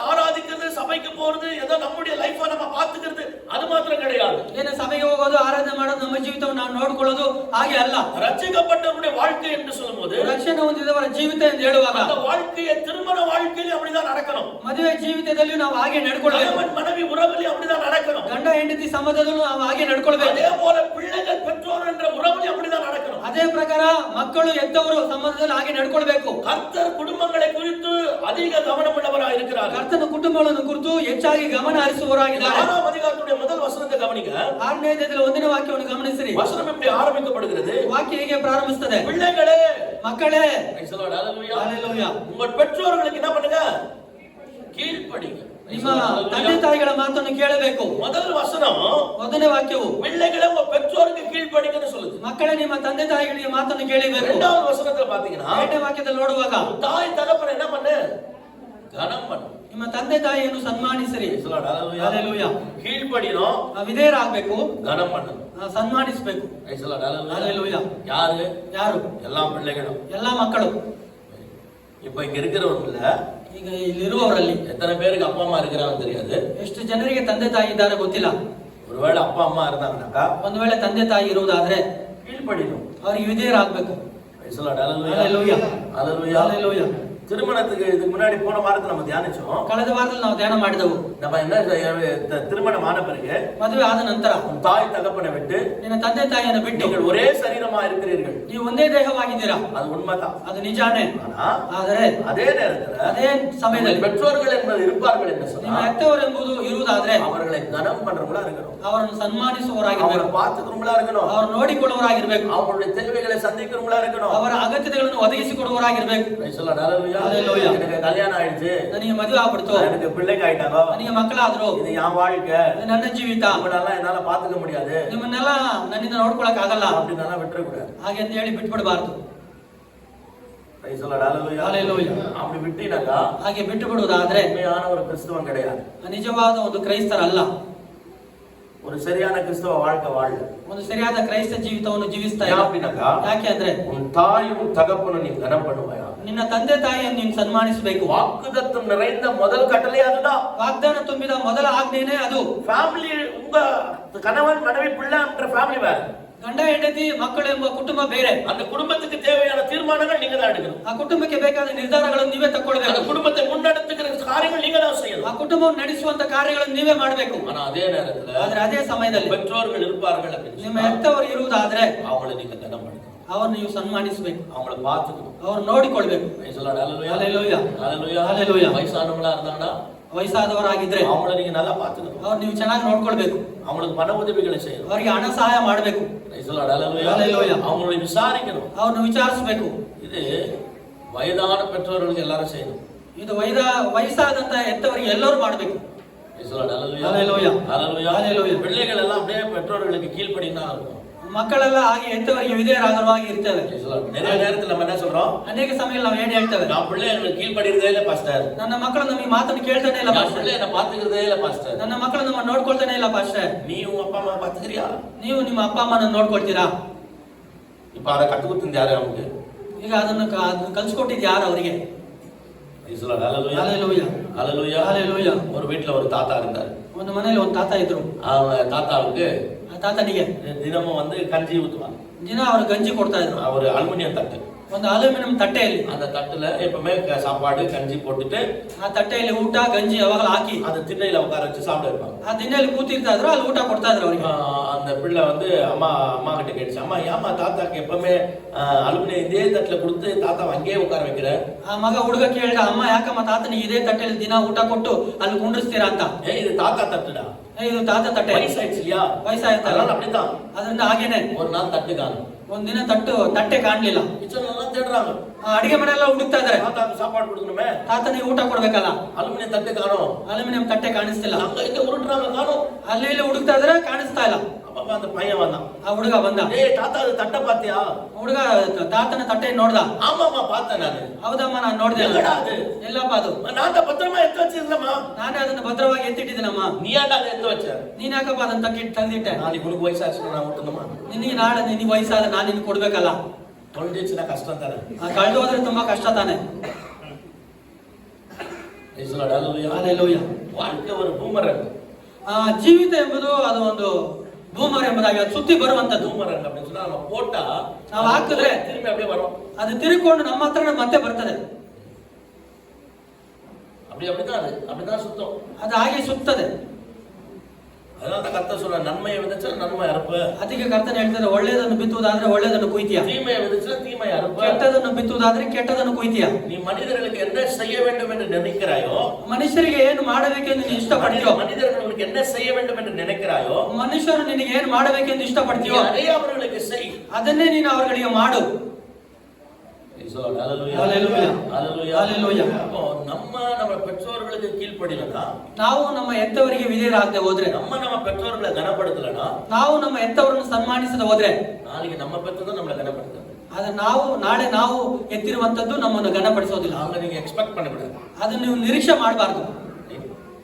ஆராதிக்கிறது, சபைக்கு போறது, ஏதோ நம்முடைய லைஃபை நம்ம பார்த்துக்கிறது அது மாத்திரம் கிடையாது. ಏನು ಸಭೆಗೆ ಹೋಗೋದು, ಆರಾಧನೆ ಮಾಡೋದು, ನಮ್ಮ ಜೀವಿತವನ್ನು ನಾವು ನೋಡಿಕೊಳ್ಳೋದು ಹಾಗೆ ಅಲ್ಲ. ரட்சிக்கப்பட்டவருடைய வாழ்க்கை என்று சொல்லும்போது, ರಕ್ಷಣೆ ಹೊಂದಿದವರ ಜೀವಿತ ಎಂದು ಹೇಳುವಾಗ அந்த வாழ்க்கையை திருமண வாழ்க்கையில அப்படிதான் நடக்கணும். ಮದುವೆ ಜೀವಿತದಲ್ಲಿ ನಾವು ಹಾಗೆ ನಡ್ಕೊಳ್ಬೇಕು. கணவன் மனைவி உறவிலே அப்படிதான் நடக்கணும். ಗಂಡ ಹೆಂಡತಿ ಸಂಬಂಧದಲ್ಲೂ ನಾವು ಹಾಗೆ ನಡ್ಕೊಳ್ಬೇಕು. அதே போல பிள்ளைகள் பெற்றோர் என்ற உறவிலே அப்படிதான் நடக்கணும். ಅದೇ ಪ್ರಕಾರ ಮಕ್ಕಳು ಎತ್ತವರು ಸಂಬಂಧದಲ್ಲಿ ಹಾಗೆ ನಡ್ಕೊಳ್ಬೇಕು. கர்த்தர் குடும்பங்களை குறித்து அதிக கவனம் உள்ளவராக இருக்கிறார். ಕರ್ತನ ಕುಟುಂಬಗಳನ್ನು ಕುರಿತು ಹೆಚ್ಚಾಗಿ ಗಮನ ಹರಿಸುವವರಾಗಿದ್ದಾರೆ. 6ஆம் அதிகாரத்துடைய முதல் வசனத்தை கவனிங்க. 6ನೇ ಅಧ್ಯಾಯದಲ್ಲಿ 1ನೇ ವಾಕ್ಯವನ್ನು ಗಮನಿಸಿರಿ. வசனம் எப்படி ஆரம்பிக்கப்படுகிறது? ವಾಕ್ಯ ಹೇಗೆ ಪ್ರಾರಂಭಿಸುತ್ತದೆ? பிள்ளைகளே, ಮಕ್ಕಳೇ, ஹalleluya, உங்கள் பெற்றோர்களுக்கு என்ன பண்ணுங்க? கீழ்ப்படிங்க. ನಿಮ್ಮ ತಂದೆ ತಾಯಿಗಳ ಮಾತನ್ನು ಕೇಳಬೇಕು. முதல் வசனம், 1ನೇ ವಾಕ್ಯವು பிள்ளைகளே உங்க பெற்றோருக்கு கீழ்ப்படிங்கன்னு சொல்லுது. ಮಕ್ಕಳೇ, ನಿಮ್ಮ ತಂದೆ ತಾಯಿಗಳಿಗೆ ಮಾತನ್ನು ಕೇಳಬೇಕು. 2வது வசனத்துல பாத்தீங்கன்னா, 2ನೇ ವಾಕ್ಯದಲ್ಲಿ ನೋಡುವಾಗ தாய் தகப்பனை என்ன பண்ணு? கனம் பண்ணு. ನಿಮ್ಮ ತಂದೆ ತಾಯಿಯನ್ನು ಸನ್ಮಾನಿಸಿರಿ. ಹಲ್ಲೆಲೂಯಾ. கீழ்ப்படினோம், ವಿಧೇಯರಾಗಬೇಕು, கனம் பண்ணு, ಸನ್ಮಾನಿಸಬೇಕು. ಹಲ್ಲೆಲೂಯಾ. யாரு? ಯಾರು? எல்லா பிள்ளைகளும், ಎಲ್ಲಾ ಮಕ್ಕಳು. இப்ப இங்க இருக்கிறவங்கள, ಈಗ ಇಲ್ಲಿರುವವರಲ್ಲಿ எத்தனை பேருக்கு அப்பா அம்மா இருக்கிறாங்க தெரியாது. ಎಷ್ಟು ಜನರಿಗೆ ತಂದೆ ತಾಯಿ ಇದ್ದಾರೆ ಗೊತ್ತಿಲ್ಲ. ஒருவேளை அப்பா அம்மா இருந்தாங்கன்னாக்கா, ಒಂದು ವೇಳೆ ತಂದೆ ತಾಯಿ ಇರುವುದಾದ್ರೆ கீழ்ப்படினோம், ಅವರಿಗೆ ವಿಧೇಯರಾಗಬೇಕು. ஹalleluya, ஹalleluya, ஹalleluya. திருமணத்துக்கு இதுக்கு முன்னாடி போன வாரத்துல நம்ம தியானிச்சோம். ಕಳೆದ ವಾರದಲ್ಲಿ ನಾವು ಧ್ಯಾನ ಮಾಡಿದೆವು. நம்ம என்ன திருமணம் ஆன பிறகு ಮದುವೆ ಆದ ನಂತರ உன் தாய் தகப்பனை விட்டு ನಿನ್ನ ತಂದೆ ತಾಯಿಯನ್ನು ಬಿಟ್ಟು நீங்கள் ஒரே சரீரமா இருக்கிறீர்கள். ನೀವು ಒಂದೇ ದೇಹವಾಗಿದ್ದೀರಾ. அது உண்மைதான், ಅದು ನಿಜಾನೇ. ಆದರೆ அதே நேரத்துல ಅದೇ ಸಮಯದಲ್ಲಿ பெற்றோர்கள் என்பது இருப்பார்கள் என்று ನಿಮ್ಮ சொன்னா ಹೆತ್ತವರು ಎಂಬುದು ಇರುವುದಾದ್ರೆ அவர்களை கனம் பண்றவங்களா இருக்கணும், ಅವರನ್ನು ಸನ್ಮಾನಿಸುವವರಾಗಿರಬೇಕು, அவரை பார்த்துக்கிறவங்களா இருக்கணும், ಅವರು ನೋಡಿಕೊಳ್ಳುವವರಾಗಿರಬೇಕು, அவங்களுடைய தேவைகளை சந்திக்கிறவங்களா இருக்கணும், ಅವರ ಅಗತ್ಯತೆಗಳನ್ನು ಒದಗಿಸಿಕೊಡುವವರಾಗಿರಬೇಕು. எனக்கு கல்யாணம் ஆயிடுச்சு, ನನಗೆ ಮದುವೆ ಆಗ್ಬಿಡ್ತು, எனக்கு பிள்ளைங்க ஆயிட்டாங்க, ನನಗೆ ಮಕ್ಕಳಾದ್ರು, இது என் வாழ்க்கை, ಇದು ನನ್ನ ಜೀವಿತ, இவனெல்லாம் என்னால பாத்துக்க முடியாது, ನಿಮ್ಮನ್ನೆಲ್ಲ ನನ್ನಿಂದ ನೋಡ್ಕೊಳಕ್ ಆಗಲ್ಲ அப்படின்னா விட்டுறக்கூடாது. ಹಾಗೆ ಅಂತ ಹೇಳಿ ಬಿಟ್ಬಿಡಬಾರ್ದು. அப்படி விட்டீனாக்கா ಹಾಗೆ ಬಿಟ್ಟು ಬಿಡುವುದಾದ್ರೆ உண்மையான ஒரு கிறிஸ்தவன் கிடையாது, ನಿಜವಾದ ಒಂದು ಕ್ರೈಸ್ತರಲ್ಲ. ஒரு சரியான கிறிஸ்தவ வாழ்க்கை வாழ ಒಂದು ಸರಿಯಾದ ಕ್ರೈಸ್ತ ಜೀವಿತವನ್ನು ಜೀವಿಸ್ತಾ அப்படின்னாக்கா ಯಾಕೆ ಅಂದ್ರೆ உன் தாயும் தகப்பனும் நீ கனம் பண்ணுவாயா, ನಿನ್ನ ತಂದೆ ತಾಯಿಯನ್ನು ನೀನು ಸನ್ಮಾನಿಸಬೇಕು. வாக்குத்தத்தம் நிறைந்த முதல் கட்டளை அதுதான். ವಾಗ್ದಾನ ತುಂಬಿದ ಮೊದಲ ಆಜ್ಞೆನೇ ಅದು. ஃபேமிலி உங்க கணவன் மனைவி பிள்ளை என்ற ஃபேமிலி வேற, ಗಂಡ ಹೆಂಡತಿ ಮಕ್ಕಳು ಎಂಬ ಕುಟುಂಬ ಬೇರೆ. அந்த குடும்பத்துக்கு தேவையான தீர்மானங்கள் நீங்க தான் எடுக்கணும், ಆ ಕುಟುಂಬಕ್ಕೆ ಬೇಕಾದ ನಿರ್ಧಾರಗಳನ್ನು ನೀವೇ ತಗೊಳ್ಬೇಕು, அந்த குடும்பத்தை முன்னெடுத்துக்கிற காரியங்கள் நீங்க தான் செய்யணும், ಆ ಕುಟುಂಬವನ್ನು ನಡೆಸುವಂತ ಕಾರ್ಯಗಳನ್ನು ನೀವೇ ಮಾಡಬೇಕು. ஆனா அதே நேரத்துல ಆದ್ರೆ ಅದೇ ಸಮಯದಲ್ಲಿ பெற்றோர்கள் இருப்பார்கள், ನಿಮ್ಮ ಹೆತ್ತವರು ಇರುವುದಾದ್ರೆ அவங்களை நீங்க கனம் பண்ணணும், ಅವರನ್ನು ನೀವು ಸನ್ಮಾನಿಸಬೇಕು, அவங்கள பார்த்துக்கணும், ಅವ್ರು ನೋಡಿಕೊಳ್ಬೇಕು. வயசானவங்களா இருந்தாங்கன்னா ವಯಸ್ಸಾದವರಾಗಿದ್ರೆ அவங்கள நீங்க நல்லா பார்த்துக்கணும், ಅವ್ರು ನೀವು ಚೆನ್ನಾಗಿ ನೋಡ್ಕೊಳ್ಬೇಕು, அவங்களுக்கு பண உதவிகளை செய்யணும், ಅವರಿಗೆ ಹಣ ಸಹಾಯ ಮಾಡಬೇಕು, அவங்களை விசாரிக்கணும், ಅವ್ರನ್ನ ವಿಚಾರಿಸಬೇಕು. இது வயதான பெற்றோர்களுக்கு எல்லாரும் செய்யணும், ಇದು ವಯಸ್ಸಾದಂತ ಹೆತ್ತವರಿಗೆ ಎಲ್ಲರೂ ಮಾಡಬೇಕು. பிள்ளைகள் எல்லாம் அப்படியே பெற்றோர்களுக்கு கீழ்ப்படினா இருக்கும், ಮಕ್ಕಳೆಲ್ಲ ಹಾಗೆ ಹೆತ್ತವರಿಗೆ ವಿಧೇಯರಾಗಿ ಇರ್ತೇವೆ. நிறைய நேரத்துல நம்ம என்ன சொல்றோம், ಅನೇಕ ಸಮಯದಲ್ಲಿ ನಾವು ಏನ್ ಹೇಳ್ತೇವೆ, நான் பிள்ளைகளுக்கு கீழ்ப்படிறதே இல்ல பாஸ்டர், ನನ್ನ ಮಕ್ಕಳು ನಮಗೆ ಮಾತನ್ನು ಕೇಳ್ತಾನೆ ಇಲ್ಲ ಪಾಸ್ಟರ್, பிள்ளை என்ன பாத்துக்கிறதே இல்ல பாஸ்டರ್, ನನ್ನ ಮಕ್ಕಳು ನಮ್ಮ ನೋಡ್ಕೊಳ್ತಾನೆ ಇಲ್ಲ ಪಾಸ್ಟರ್. நீ உங்க அப்பா அம்மா பாத்துக்கிறியா, ನೀವು ನಿಮ್ಮ ಅಪ್ಪ ಅಮ್ಮನ ನೋಡ್ಕೊಳ್ತೀರಾ? இப்ப அதை கத்து கொடுத்தது யாரு அவங்களுக்கு, ಈಗ ಅದನ್ನು ಕಲ್ಸ್ಕೊಟ್ಟಿದ್ ಯಾರು ಅವರಿಗೆ? ஒரு வீட்டுல ஒரு தாத்தா இருந்தாரு, ಒಂದು ಮನೆಯಲ್ಲಿ ಒಂದು ತಾತ ಇದ್ರು. தாத்தாவுக்கு ಆ ತಾತನಿಗೆ தினமும் வந்து கஞ்சி ஊத்துவாங்க, ದಿನ ಅವರು ಗಂಜಿ ಕೊಡ್ತಾ ಇದ್ರು. ஒரு அலுமினியம் தட்டு, ಒಂದು ಅಲ್ಯೂಮಿನಿಯಂ ತಟ್ಟೆಯಲ್ಲಿ, அந்த தட்டுல எப்பவுமே சாப்பாடு கஞ்சி போட்டுட்டு ಆ ತಟ್ಟೆಯಲ್ಲಿ ಊಟ ಗಂಜಿ ಯಾವಾಗಲೂ ಹಾಕಿ அந்த திண்ணையில உட்கார வச்சு சாப்பிட வைப்பாங்க. ಆ ದಿನಲ್ಲಿ ಕೂತಿರ್ತಾ ಇದ್ರು, ಅಲ್ಲಿ ಊಟ ಕೊಡ್ತಾ ಇದ್ರು ಅವರಿಗೆ. அந்த பிள்ளை வந்து அம்மா கிட்ட கேட்டுச்சு, அம்மா ஏமா தாத்தாக்கு எப்பவுமே அலுமினியம் இதே தட்டுல கொடுத்து தாத்தா அங்கேயே உட்கார வைக்கிற? ಆ ಮಗ ಹುಡುಗ ಕೇಳ್ದ, ಅಮ್ಮ ಯಾಕಮ್ಮ ತಾತನಿಗೆ ಇದೇ ತಟ್ಟೆಯಲ್ಲಿ ದಿನ ಊಟ ಕೊಟ್ಟು ಅಲ್ಲಿ ಕುಂಡ್ರಿಸ್ತೀರಾ ಅಂತ. இது தாத்தா தட்டுடா, ಇದು ತಾತ ತಟ್ಟೆ, ವಯಸ್ಸಾಯ್ತು இல்லையா, ವಯಸ್ಸಾಯ್ತಲ್ಲ, அப்படிதான். ಅದರಿಂದ ಹಾಗೇನೆ ஒரு நாள் தட்டு காணும், ಒಂದಿನ ತಟ್ಟೆ ಕಾಣ್ಲಿಲ್ಲ. ಕಿಚನ್ ಎಲ್ಲ தேடுறாங்க, ಅಡಿಗೆ ಮನೆಯೆಲ್ಲ ಹುಡುಕ್ತಾ ಇದಾರೆ, தாத்தாக்கு சாப்பாடு கொடுக்கணுமே, ತಾತನಿಗೆ ಊಟ ಕೊಡ್ಬೇಕಲ್ಲ, ಅಲ್ಯೂಮಿನಿಯಂ ತಟ್ಟೆ ಕಾಣೋம், ಅಲ್ಯೂಮಿನಿಯಂ ತಟ್ಟೆ ಕಾಣಿಸ್ತಿಲ್ಲ, அங்க இங்க உருட்டுறாங்க காணோம், ಅಲ್ಲಿ ಇಲ್ಲಿ ಹುಡುಕ್ತಾ ಇದಾರೆ ಕಾಣಿಸ್ತಾ ಇಲ್ಲ. அப்ப அந்த பையன் வந்தான், ಆ ಹುಡುಗ ಬಂದ, ஏய் தாத்தா அது தட்டை பாத்தியா? ಹುಡುಗ ತಾತನ ತಟ್ಟೆ ನೋಡ್ದ. ஆமாமா பார்த்தேன் ನಾನು. ಹೌದಮ್ಮ ನಾನು ನೋಡ್ದೆ. ಎಲ್ಲಡಾ ಅದು? ಎಲ್ಲಪ್ಪ ಅದು? நான் தான் பத்திரமா எடுத்து வச்சிருந்தேம்மா. ನಾನೇ ಅದನ್ನ ಭದ್ರವಾಗಿ ಎತ್ತಿಟ್ಟಿದ್ದೀನಮ್ಮ. நீ ಯಾಕೆ அதை எடுத்து வச்ச? ನೀನ್ ಯಾಕಪ್ಪ ಅದನ್ನ ತೆಗೆದಿಟ್ಟೆ? ನಾಳೆ ಹುಡುಗ ವಯಸ್ಸಾச்சு ನಾನು ಹುಟ್ಟುನಮ್ಮ. ನಿನಗೆ ನಾಳೆ ನಿನಗೆ ವಯಸ್ಸಾದ್ರೆ ನಾನು ನಿನಗೆ ಕೊಡ್ಬೇಕಲ್ಲ. ತೊಳೆದಿಚ್ಚಿನ ಕಷ್ಟ ಅಂತಾರೆ. ಕಳೆದು ಹೋದ್ರೆ ತುಂಬಾ ಕಷ್ಟ ತಾನೆ. ಹಲ್ಲೆಲೂಯಾ. வாழ்க்கை ஒரு பூமரங். ಜೀವಿತ ಎಂಬುದು ಅದು ಒಂದು ಬೂಮರ್ ಎಂಬುದಾಗಿ ಅದು ಸುತ್ತಿ ಬರುವಂತದ್ದು. பூமரங் அப்படின்னு சொன்னா நம்ம போட்டா ನಾವು ಹಾಕಿದ್ರೆ திரும்பி அப்படியே வரும். ಅದು ತಿರುಕೊಂಡು ನಮ್ಮ ಹತ್ರ ಮತ್ತೆ ಬರ್ತದೆ. அப்படிதான் சுத்தம். ಅದು ಹಾಗೆ ಸುತ್ತದೆ. அதனால தான் கர்த்தர் சொல்ற நன்மையை விதைச்சா நன்மை அறுப்பு. ಅದಕ್ಕೆ ಕರ್ತನು ಹೇಳ್ತಾರೆ ಒಳ್ಳೆಯದನ್ನು ಬಿತ್ತುವುದಾದ್ರೆ ಒಳ್ಳೆಯದನ್ನು ಕೊಯ್ತೀಯ. தீமையை விதைச்சா தீமை அறுப்பு. ಕೆಟ್ಟದನ್ನು ಬಿತ್ತುವುದಾದ್ರೆ ಕೆಟ್ಟದನ್ನು ಕೊಯ್ತೀಯ. நீ மனிதர்களுக்கு என்ன செய்ய வேண்டும் என்று நினைக்கிறாயோ, ಮನುಷ್ಯರಿಗೆ ಏನು ಮಾಡಬೇಕೆಂದು ನೀನು ಇಷ್ಟಪಡ್ತೀಯೋ, மனிதர்களுக்கு என்ன செய்ய வேண்டும் என்று நினைக்கிறாயೋ, ಮನುಷ್ಯರು ನಿನಗೆ ಏನು ಮಾಡಬೇಕೆಂದು ಇಷ್ಟಪಡ್ತೀಯೋ அதே அவர்களுக்கு செய். ಅದನ್ನೇ ನೀನು ಅವರಿಗೆ ಮಾಡು. நம்ம பெற்றோர்களுக்கு கீழ்ப்படியலனா, ನಾವು ನಮ್ಮ ಹೆತ್ತವರಿಗೆ ವಿಧೇಯರಾಗದೆ ಹೋದ್ರೆ, நம்ம பெற்றோர்களை கனப்படுத்தலனா, ನಾವು ನಮ್ಮ ಹೆತ್ತವರನ್ನು ಸನ್ಮಾನಿಸದೆ ಹೋದ್ರೆ, ನಾಳೆಗೆ ನಮ್ಮ பெற்றோர் நம்மளை கனப்படுத்தும். ಆದ್ರೆ ನಾಳೆ ನಾವು ಎತ್ತಿರುವಂತದ್ದು ನಮ್ಮನ್ನು ಗಣಪಡಿಸೋದಿಲ್ಲ. அவங்க நீங்க எக்ஸ்பெக்ட் பண்ணக்கூடாது. ಅದನ್ನು ನೀವು ನಿರೀಕ್ಷೆ ಮಾಡಬಾರದು.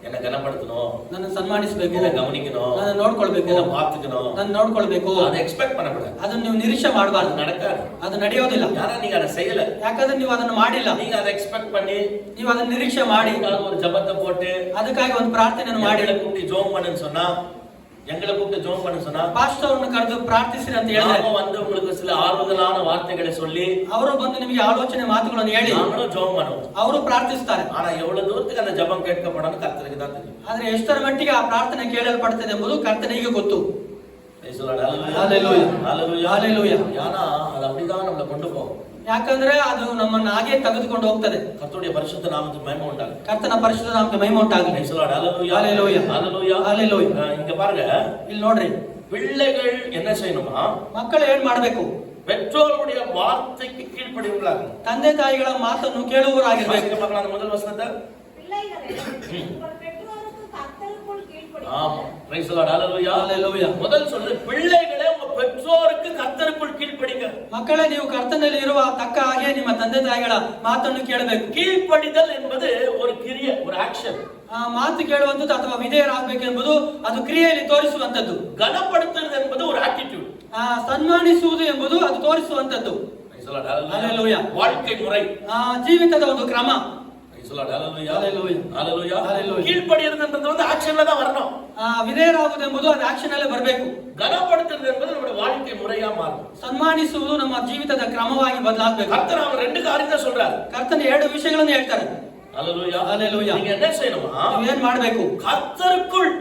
என்ன கனப்படுத்தணும், ನನ್ನ ಸನ್ಮಾನಿಸಬೇಕು, என்ன கவனிக்கணும், ನನ್ನ ನೋಡ್ಕೊಳ್ಬೇಕು, என்ன பார்த்துக்கணும், ನನ್ನ ನೋಡ್ಕೊಳ್ಬೇಕು, அதை எக்ஸ்பெக்ட் பண்ணக்கூடாது. ಅದನ್ನು ನೀವು ನಿರೀಕ್ಷೆ ಮಾಡಬಾರದು. நடக்காது, ಅದು ನಡೆಯೋದಿಲ್ಲ. யாரா நீங்க அதை செய்யல, ಯಾಕಂದ್ರೆ ನೀವು ಅದನ್ನು ಮಾಡಿಲ್ಲ. நீங்க அதை எக்ஸ்பெக்ட் பண்ணி ನೀವು ಅದನ್ನು ನಿರೀಕ್ಷೆ ಮಾಡಿ ஒரு ஜெபத்தை போட்டு ಅದಕ್ಕಾಗಿ ಒಂದು ಪ್ರಾರ್ಥನೆಯನ್ನು ಮಾಡಿ கூட்டி ஜெபம் பண்ணுன்னு சொன்னா, எங்களை கூப்பிட்டு ஜெபம் பண்ண சொன்னா ಪಾಸ್ಟರ್ ಅವರನ್ನು ಕರೆದು ಪ್ರಾರ್ಥಿಸಿರಿ ಅಂತ ಹೇಳಿದ್ರೆ நாம வந்து உங்களுக்கு சில ஆறுதலான வார்த்தைகளை சொல்லி ಅವರು ಬಂದು ನಿಮಗೆ ಆಲೋಚನೆ ಮಾತುಗಳನ್ನು ಹೇಳಿ நாங்களும் ஜெபம் பண்ணுவோம். ಅವರು ಪ್ರಾರ್ಥಿಸ್ತಾರೆ. ஆனா எவ்வளவு தூரத்துக்கு அந்த ஜெபம் கேட்கப்படணும் கர்த்தருக்கு தான் தெரியும். ಆದ್ರೆ ಎಷ್ಟರ ಮಟ್ಟಿಗೆ ಆ ಪ್ರಾರ್ಥನೆ ಕೇಳಲ್ಪಡುತ್ತದೆ ಎಂಬುದು ಕರ್ತನಿಗೆ ಗೊತ್ತು. Praise the Lord. Hallelujah. Hallelujah. Hallelujah. Hallelujah. ஏன்னா அது அப்படிதான் நம்மளை கொண்டு போகும். ಯಾಕಂದ್ರೆ ಅದು ನಮ್ಮನ್ನು ಹಾಗೆ ತೆಗೆದುಕೊಂಡು ಹೋಗ್ತದೆ. கர்த்தருடைய பரிசுத்த நாமத்துக்கு மகிமை உண்டாகட்டும். ಕರ್ತನ ಪರಿಶುದ್ಧ ನಾಮಕ್ಕೆ ಮಹಿಮೆ ಉಂಟಾಗಲಿ. Praise the Lord. Hallelujah. Hallelujah. Hallelujah. Hallelujah. இங்க பாருங்க, ಇಲ್ಲಿ ನೋಡ್ರಿ, பிள்ளைகள் என்ன செய்யணுமா? ಮಕ್ಕಳು ಏನ್ ಮಾಡಬೇಕು? பெற்றோருடைய வார்த்தைக்கு கீழ்ப்படியுங்களாக. ತಂದೆ ತಾಯಿಗಳ ಮಾತನ್ನು ಕೇಳುವವರಾಗಿರಬೇಕು. பார்க்கலாம் அந்த முதல் வசனத்தை. ஆமா. Praise the Lord. Hallelujah. Hallelujah. முதல் சொல்றது பிள்ளைகளே உங்க பெற்றோருக்கு கர்த்தருக்குள் கீழ்ப்படிங்க. ಮಕ್ಕಳೇ, ನೀವು ಕರ್ತನಲ್ಲಿ ಇರುವ ತಕ್ಕ ಹಾಗೆ ನಿಮ್ಮ ತಂದೆ ತಾಯಿಗಳ ಮಾತನ್ನು ಕೇಳಬೇಕು. கீழ்ப்படிதல் என்பது ஒரு கிரியை, ஒரு ஆக்ஷன். ಆ ಮಾತು ಕೇಳುವಂತದ್ದು ಅಥವಾ ವಿಧೇಯರಾಗಬೇಕು ಎಂಬುದು ಅದು ಕ್ರಿಯೆಯಲ್ಲಿ ತೋರಿಸುವಂತದ್ದು. கனப்படுத்துறது என்பது ஒரு ஆட்டிಟ್ಯೂಡ್. ಸನ್ಮಾನಿಸುವುದು ಎಂಬುದು ಅದು ತೋರಿಸುವಂತದ್ದು. Praise the Lord. Hallelujah. வாழ்க்கை முறை, ಜೀವಿತದ ಒಂದು ಕ್ರಮ. Praise the Lord. Hallelujah. Hallelujah. Hallelujah. Hallelujah. கீழ்ப்படிறதுன்றது வந்து ஆக்ஷன்ல தான் வரணும். ವಿಧೇಯರಾಗುವುದು ಎಂಬುದು ಅದು ಆಕ್ಷನ್ ಅಲ್ಲೇ ಬರಬೇಕು. கனப்படுத்துறது என்பது நம்முடைய வாழ்க்கை முறையா மாறும். ಸನ್ಮಾನಿಸುವುದು ನಮ್ಮ ಜೀವಿತದ ಕ್ರಮವಾಗಿ ಬದಲಾಗಬೇಕು. கர்த்தர் அவர் ரெண்டு காரியத்தை சொல்றாரு. ಕರ್ತನ ಎರಡು ವಿಷಯಗಳನ್ನು ಹೇಳ್ತಾರೆ. Hallelujah. Hallelujah. நீங்க என்ன செய்யணுமா? ನೀವು ಏನ್ ಮಾಡಬೇಕು? கர்த்தருக்குள்,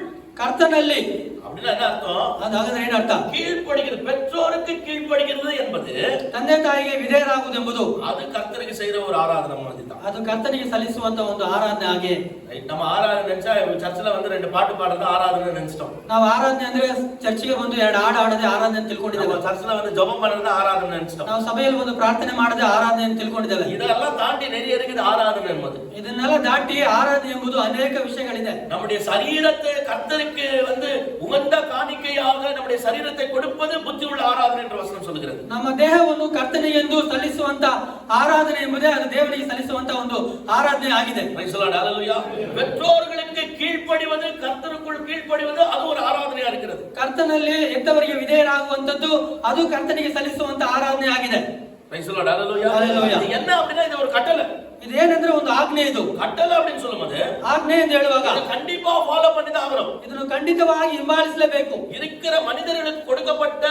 ಕರ್ತನಲ್ಲಿ. அப்படின்னா என்ன அர்த்தம்? ಅದಾಗದ್ರೆ ಏನರ್ಥ? கீழ்ப்படிகிறது, பெற்றோருக்கு கீழ்ப்படிகிறது என்பது ತಂದೆ ತಾಯಿಗೆ ವಿಧೇಯರಾಗುವುದು ಎಂಬುದು அது கர்த்தருக்கு செய்யற ஒரு ஆராதனை மாதிரி தான். ಅದು ಕರ್ತನಿಗೆ ಸಲ್ಲಿಸುವಂತ ಒಂದು ಆರಾಧನೆ ಹಾಗೆ. நம்ம ஆராதனை நினைச்சா சர்ச்சில் வந்து ரெண்டு பாட்டு பாடுறது ஆராதனை நினைச்சிட்டோம். ನಾವು ಆರಾಧನೆ ಅಂದ್ರೆ ಚರ್ಚಿಗೆ ಬಂದು ಎರಡು ಹಾಡು ಆಡದೆ ಆರಾಧನೆ ಅಂತ ತಿಳ್ಕೊಂಡಿದ್ದೇವೆ. சர்ச்சில் வந்து ஜெபம் பண்றது ஆராதனை நினைச்சிட்டோம். ನಾವು ಸಭೆಯಲ್ಲಿ ಒಂದು ಪ್ರಾರ್ಥನೆ ಮಾಡದೆ ಆರಾಧನೆ ಅಂತ ತಿಳ್ಕೊಂಡಿದ್ದೇವೆ. இதெல்லாம் தாண்டி நிறைய இருக்குது ஆராதனை என்பது. ಇದನ್ನೆಲ್ಲ ದಾಟಿ ಆರಾಧನೆ ಎಂಬುದು ಅನೇಕ ವಿಷಯಗಳಿದೆ. நம்முடைய சரீரத்தை கர்த்தருக்கு வந்து உகந்த காணிக்கையாக நம்முடைய சரீரத்தை கொடுப்பது புத்தி உள்ள ஆராதனை என்ற வசனம் சொல்கிறது. ನಮ್ಮ ದೇಹವನ್ನು ಕರ್ತನಿಗೆ ಎಂದು ಸಲ್ಲಿಸುವಂತ ಆರಾಧನೆ ಎಂಬುದೇ ಅದು ದೇವರಿಗೆ ಸಲ್ಲಿಸುವಂತ ಒಂದು ಆರಾಧನೆ ಆಗಿದೆ. Praise the Lord. Hallelujah. பெற்றோர்களுக்கு கீழ்ப்படிவது, கர்த்தருக்குள் கீழ்ப்படிவது அது ஒரு ஆராதனையா இருக்கிறது. ಕರ್ತನಲ್ಲಿ ಹೆತ್ತವರಿಗೆ ವಿಧೇಯರಾಗುವಂತದ್ದು ಅದು ಕರ್ತನಿಗೆ ಸಲ್ಲಿಸುವಂತ ಆರಾಧನೆ ಆಗಿದೆ. Praise the Lord. Hallelujah. Hallelujah. இது என்ன அப்படின்னா இது ஒரு கட்டளை. ಇದೇನೆಂದ್ರೆ ಒಂದು ಆಜ್ಞೆ. ಇದು கட்டளை அப்படின்னு சொல்லும்போது ಆಜ್ಞೆ ಎಂದು ಹೇಳುವಾಗ கண்டிப்பா ஃபாலோ பண்ணி தான் ஆகணும். ಇದನ್ನು ಖಂಡಿತವಾಗಿ ಹಿಂಬಾಲಿಸಲೇಬೇಕು. இருக்கிற மனிதர்களுக்கு கொடுக்கப்பட்ட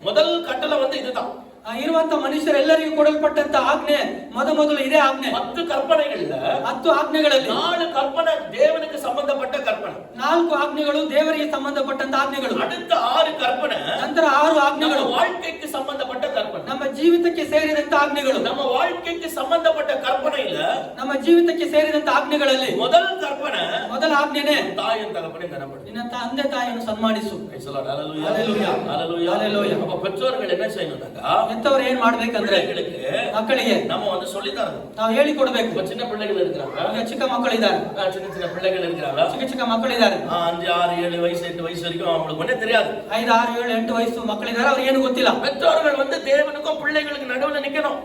முதல் கட்டளை வந்து இதுதான். ಇರುವಂತ ಮನುಷ್ಯರೆಲ್ಲರಿಗೂ ಕೊಡಲ್ಪಟ್ಟಂತ ಆಜ್ಞೆ ಮೊದಲು ಇದೇ ಆಜ್ಞೆ. 10 கற்பனைகள்ல 10 ಆಜ್ಞೆಗಳಲ್ಲಿ 4 கற்பனை தேவனுக்கு சம்பந்தப்பட்ட கற்பனை. 4 ಆಜ್ಞೆಗಳು ದೇವರಿಗೆ ಸಂಬಂಧಪಟ್ಟಂತ ಆಜ್ಞೆಗಳು. அடுத்த 6 கற்பனை ನಂತರ 6 ಆಜ್ಞೆಗಳು வாழ்க்கைக்கு சம்பந்தப்பட்ட கற்பனை. ನಮ್ಮ ಜೀವಿತಕ್ಕೆ ಸೇರಿದಂತ ಆಜ್ಞೆಗಳು. நம்ம வாழ்க்கைக்கு சம்பந்தப்பட்ட கற்பனையில ನಮ್ಮ ಜೀವಿತಕ್ಕೆ ಸೇರಿದಂತ ಆಜ್ಞೆಗಳಲ್ಲಿ முதல் கற்பனை ಮೊದಲ ಆಜ್ಞೆನೇ தாயின் தகப்பனை கனப்படு. ನಿನ್ನ ತಂದೆ ತಾಯಿಯನ್ನು ಸನ್ಮಾನಿಸು. Hallelujah. Hallelujah. Hallelujah. Hallelujah. அப்ப பெற்றோர்கள் என்ன செய்யணும்னாக்கா ಎಂತವರು ಏನ್ ಮಾಡ್ಬೇಕಂದ್ರೆ ಮಕ್ಕಳಿಗೆ நம்ம வந்து சொல்லி தரணும். ನಾವು ಹೇಳಿ ಕೊಡಬೇಕು. சின்ன பிள்ளைகள் இருக்கிறாங்க, ಈಗ ಚಿಕ್ಕ ಮಕ್ಕಳಿದ್ದಾರೆ, சின்ன பிள்ளைகள் இருக்கிறாங்க, ಚಿಕ್ಕ ಮಕ್ಕಳಿದ್ದಾರೆ, 5, 6, 7 வயசு 8 வயசு வரைக்கும் அவங்களுக்கு ஒண்ணே தெரியாது. 5, 6, 7, 8 ವಯಸ್ಸು ಮಕ್ಕಳಿದ್ದಾರೆ, ಅವ್ರಿಗೆ ಏನು ಗೊತ್ತಿಲ್ಲ. பெற்றோர்கள் வந்து தேவனுக்கும் பிள்ளைகளுக்கு நடுவுல நிக்கணும்.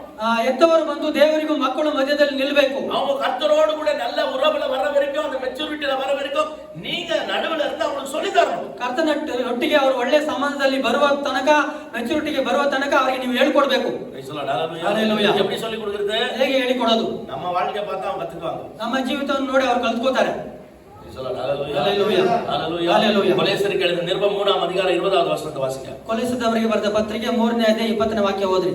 ಎತ್ತವರು ಬಂದು ದೇವರಿಗೂ ಮಕ್ಕಳು ಮಧ್ಯದಲ್ಲಿ ನಿಲ್ಲಬೇಕು. அவங்க கர்த்தரோடு கூட நல்ல உறவுல வர வரைக்கும், அந்த மெச்சூரிட்டில வர வரைக்கும் நீங்க நடுவுல இருந்து அவங்களுக்கு சொல்லி தரணும். ಕರ್ತನ ಒಟ್ಟಿಗೆ ಅವರು ಒಳ್ಳೆ ಸಂಬಂಧದಲ್ಲಿ ಬರುವ ತನಕ, ಮೆಚುರಿಟಿಗೆ ಬರುವ ತನಕ ಅವರಿಗೆ ನೀವು ಹೇಳಿಕೊಡ್ಬೇಕು. எப்படி சொல்லி கொடுக்கிறது? ಹೇಗೆ ಹೇಳಿಕೊಡೋದು? நம்ம வாழ்க்கையை பார்த்து அவங்க கத்துக்குவாங்க. ನಮ್ಮ ಜೀವಿತವನ್ನು ನೋಡಿ ಅವರು ಕಲ್ತ್ಕೋತಾರೆ. ಕೊಲೆಸರಿಗೆ எழுதின நிருபம் 3ஆம் அதிகாரம் 20வது வசனத்தை வாசிங்க. ಕೊಲೆಸದವರಿಗೆ ಬರೆದ ಪತ್ರಿಕೆ 3ನೇ ಅಧ್ಯಾಯ 20ನೇ ವಾಕ್ಯ ಓದ್ರಿ.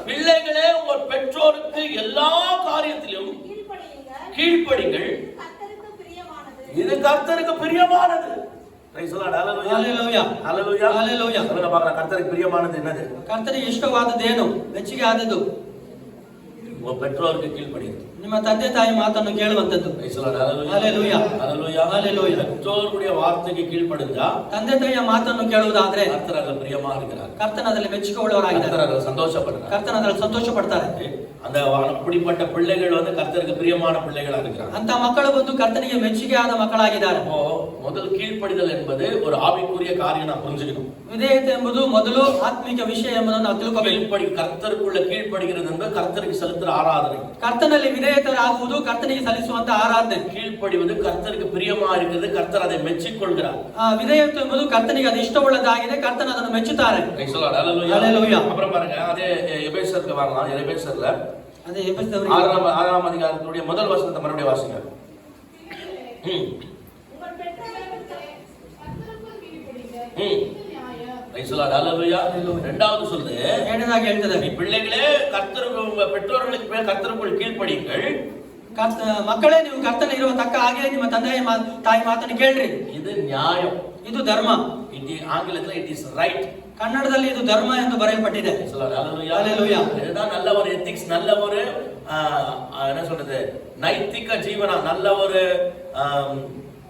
பிள்ளைகளே உங்கள் பெற்றோருக்கு எல்லா காரியத்திலும் கீழ்ப்படிங்கள், இது கர்த்தருக்கு பிரியமானது. Praise the Lord. Hallelujah. Hallelujah. Hallelujah. சொல்லுங்க பார்க்கலாம், கர்த்தருக்கு பிரியமானது என்னது? ಕರ್ತನಿಗೆ ಇಷ್ಟವಾದದ್ದೇನು? ಮೆಚ್ಚಿಗೆ ಆದದ್ದು உங்க பெற்றோருக்கு கீழ்ப்படிங்க. ನಿಮ್ಮ ತಂದೆ ತಾಯಿ ಮಾತನ್ನು ಕೇಳುವಂತದ್ದು. Praise the Lord. Hallelujah. Hallelujah. Hallelujah. Hallelujah. பெற்றோருடைய வார்த்தைக்கு கீழ்ப்படிஞ்சா ತಂದೆ ತಾಯಿಯ ಮಾತನ್ನು ಕೇಳುವುದಾದ್ರೆ கர்த்தர் ಅದರಲ್ಲಿ பிரியமா இருக்கிறார். ಕರ್ತನ ಅದರಲ್ಲಿ ಮೆಚ್ಚುಕೊಳ್ಳುವವರಾಗಿದ್ದಾರೆ. கர்த்தர் ಅದರಲ್ಲಿ ಸಂತೋಷப்படுறார். ಕರ್ತನ ಅದರಲ್ಲಿ ಸಂತೋಷ ಪಡ್ತಾರೆ. அந்த அப்படிப்பட்ட பிள்ளைகள் வந்து கர்த்தருக்கு பிரியமான பிள்ளைகளா இருக்கிறாங்க. ಅಂತ ಮಕ್ಕಳು ಬಂದು ಕರ್ತನಿಗೆ ಮೆಚ್ಚುಗೆ ಆದ ಮಕ್ಕಳಾಗಿದ್ದಾರೆ. முதல் கீழ்ப்படிதல் என்பது ஒரு ஆவிக்குரிய காரியம் நான் புரிஞ்சுக்கணும். ವಿಧೇಯತೆ ಎಂಬುದು ಮೊದಲು ಆತ್ಮಿಕ ವಿಷಯ ಎಂಬುದನ್ನು ನಾವು ತಿಳ್ಕೋಬೇಕು. கர்த்தருக்குள்ள கீழ்ப்படுகிறது என்பது கர்த்தருக்கு செலுத்துற ஆராதனை. ಕರ್ತನಲ್ಲಿ ವಿಧೇಯತರಾಗುವುದು ಕರ್ತನಿಗೆ ಸಲ್ಲಿಸುವಂತ ಆರಾಧನೆ. கீழ்ப்படிவது கர்த்தருக்கு பிரியமா இருக்கிறது, கர்த்தர் அதை மெச்சிக்கொள்கிறார். ವಿಧೇಯತೆ ಎಂಬುದು ಕರ್ತನಿಗೆ ಅದು ಇಷ್ಟವುಳ್ಳದಾಗಿದೆ, ಕರ್ತನ ಅದನ್ನು ಮೆಚ್ಚುತ್ತಾರೆ. Hallelujah. அப்புறம் பாருங்க, அதே எபேசருக்கு வரலாம். எபேசர்ல ಅದೇ ಎಫೆಸದವರಿಗೆ 6ஆம் அதிகாரத்துடைய முதல் வசனத்தை மறுபடியும் வாசிங்க. ம். உங்கள் பெற்றோர்களுக்கு கர்த்தருக்குள் கீழ்ப்படிங்க. ம். இது நியாயம். Praise the Lord. Hallelujah. ரெண்டாவது சொல்லுது, ಎರಡನೇದಾಗಿ ಹೇಳ್ತದೆ, நீ பிள்ளைகளே கர்த்தருக்கு உங்க பெற்றோர்களுக்கு மேல் கர்த்தருக்குள் கீழ்ப்படியுங்கள். ಮಕ್ಕಳೇ ನೀವು ಕರ್ತನ ಇರುವ ತಕ್ಕ ಹಾಗೆ ನಿಮ್ಮ ತಂದೆಯ ತಾಯಿ ಮಾತನ್ನು ಕೇಳ್ರಿ. இது நியாயம். ಇದು ಧರ್ಮ. ஆங்கிலத்துல இட் இஸ் ரைட். ಕನ್ನಡದಲ್ಲಿ ಇದು ಧರ್ಮ ಎಂದು ಬರೆಯಲ್ಪಟ್ಟಿದೆ. Hallelujah. இதுதான் நல்ல ஒரு எத்திக்ஸ், நல்ல ஒரு என்ன சொல்றது, நைத்திக ஜீவன, நல்ல ஒரு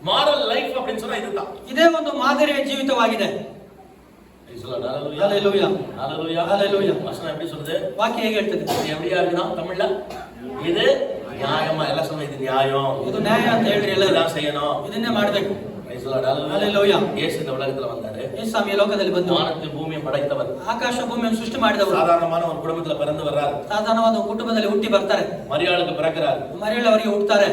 மாரல் லைஃப் அப்படின்னு சொன்னா இதுதான். ಇದೇ ಒಂದು ಮಾದರಿಯ ಜೀವಿತವಾಗಿದೆ. Hallelujah. Hallelujah. வசனம் எப்படி சொல்லுது? ವಾಕ್ಯ ಹೇಗೆ ಹೇಳ್ತದೆ? எப்படியா இருக்குன்னா தமிழ்ல, இது நியாயமா, எல்லாம் சொல்லுங்க, இது நியாயம், ಇದು ನ್ಯಾಯ ಅಂತ ಹೇಳ್ರಿ, ಎಲ್ಲ இதெல்லாம் செய்யணும், ಇದನ್ನೇ ಮಾಡಬೇಕು. Hallelujah. இயேசு இந்த உலகத்துல வந்தாரு. ಯೇಸು ಸ್ವಾಮಿ ಲೋಕದಲ್ಲಿ ಬಂದು வானத்தையும் பூமியை படைத்தவர். ಆಕಾಶ ಭೂಮಿಯನ್ನು ಸೃಷ್ಟಿ ಮಾಡಿದವರು. சாதாரணமான ஒரு குடும்பத்துல பிறந்து வர்றாரு. ಸಾಧಾರಣವಾದ ಕುಟುಂಬದಲ್ಲಿ ಹುಟ್ಟಿ ಬರ್ತಾರೆ. மரியாளுக்கு பிறக்கிறார். ಮರಿಯಳು ಅವರಿಗೆ ಹುಟ್ಟುತ್ತಾರೆ.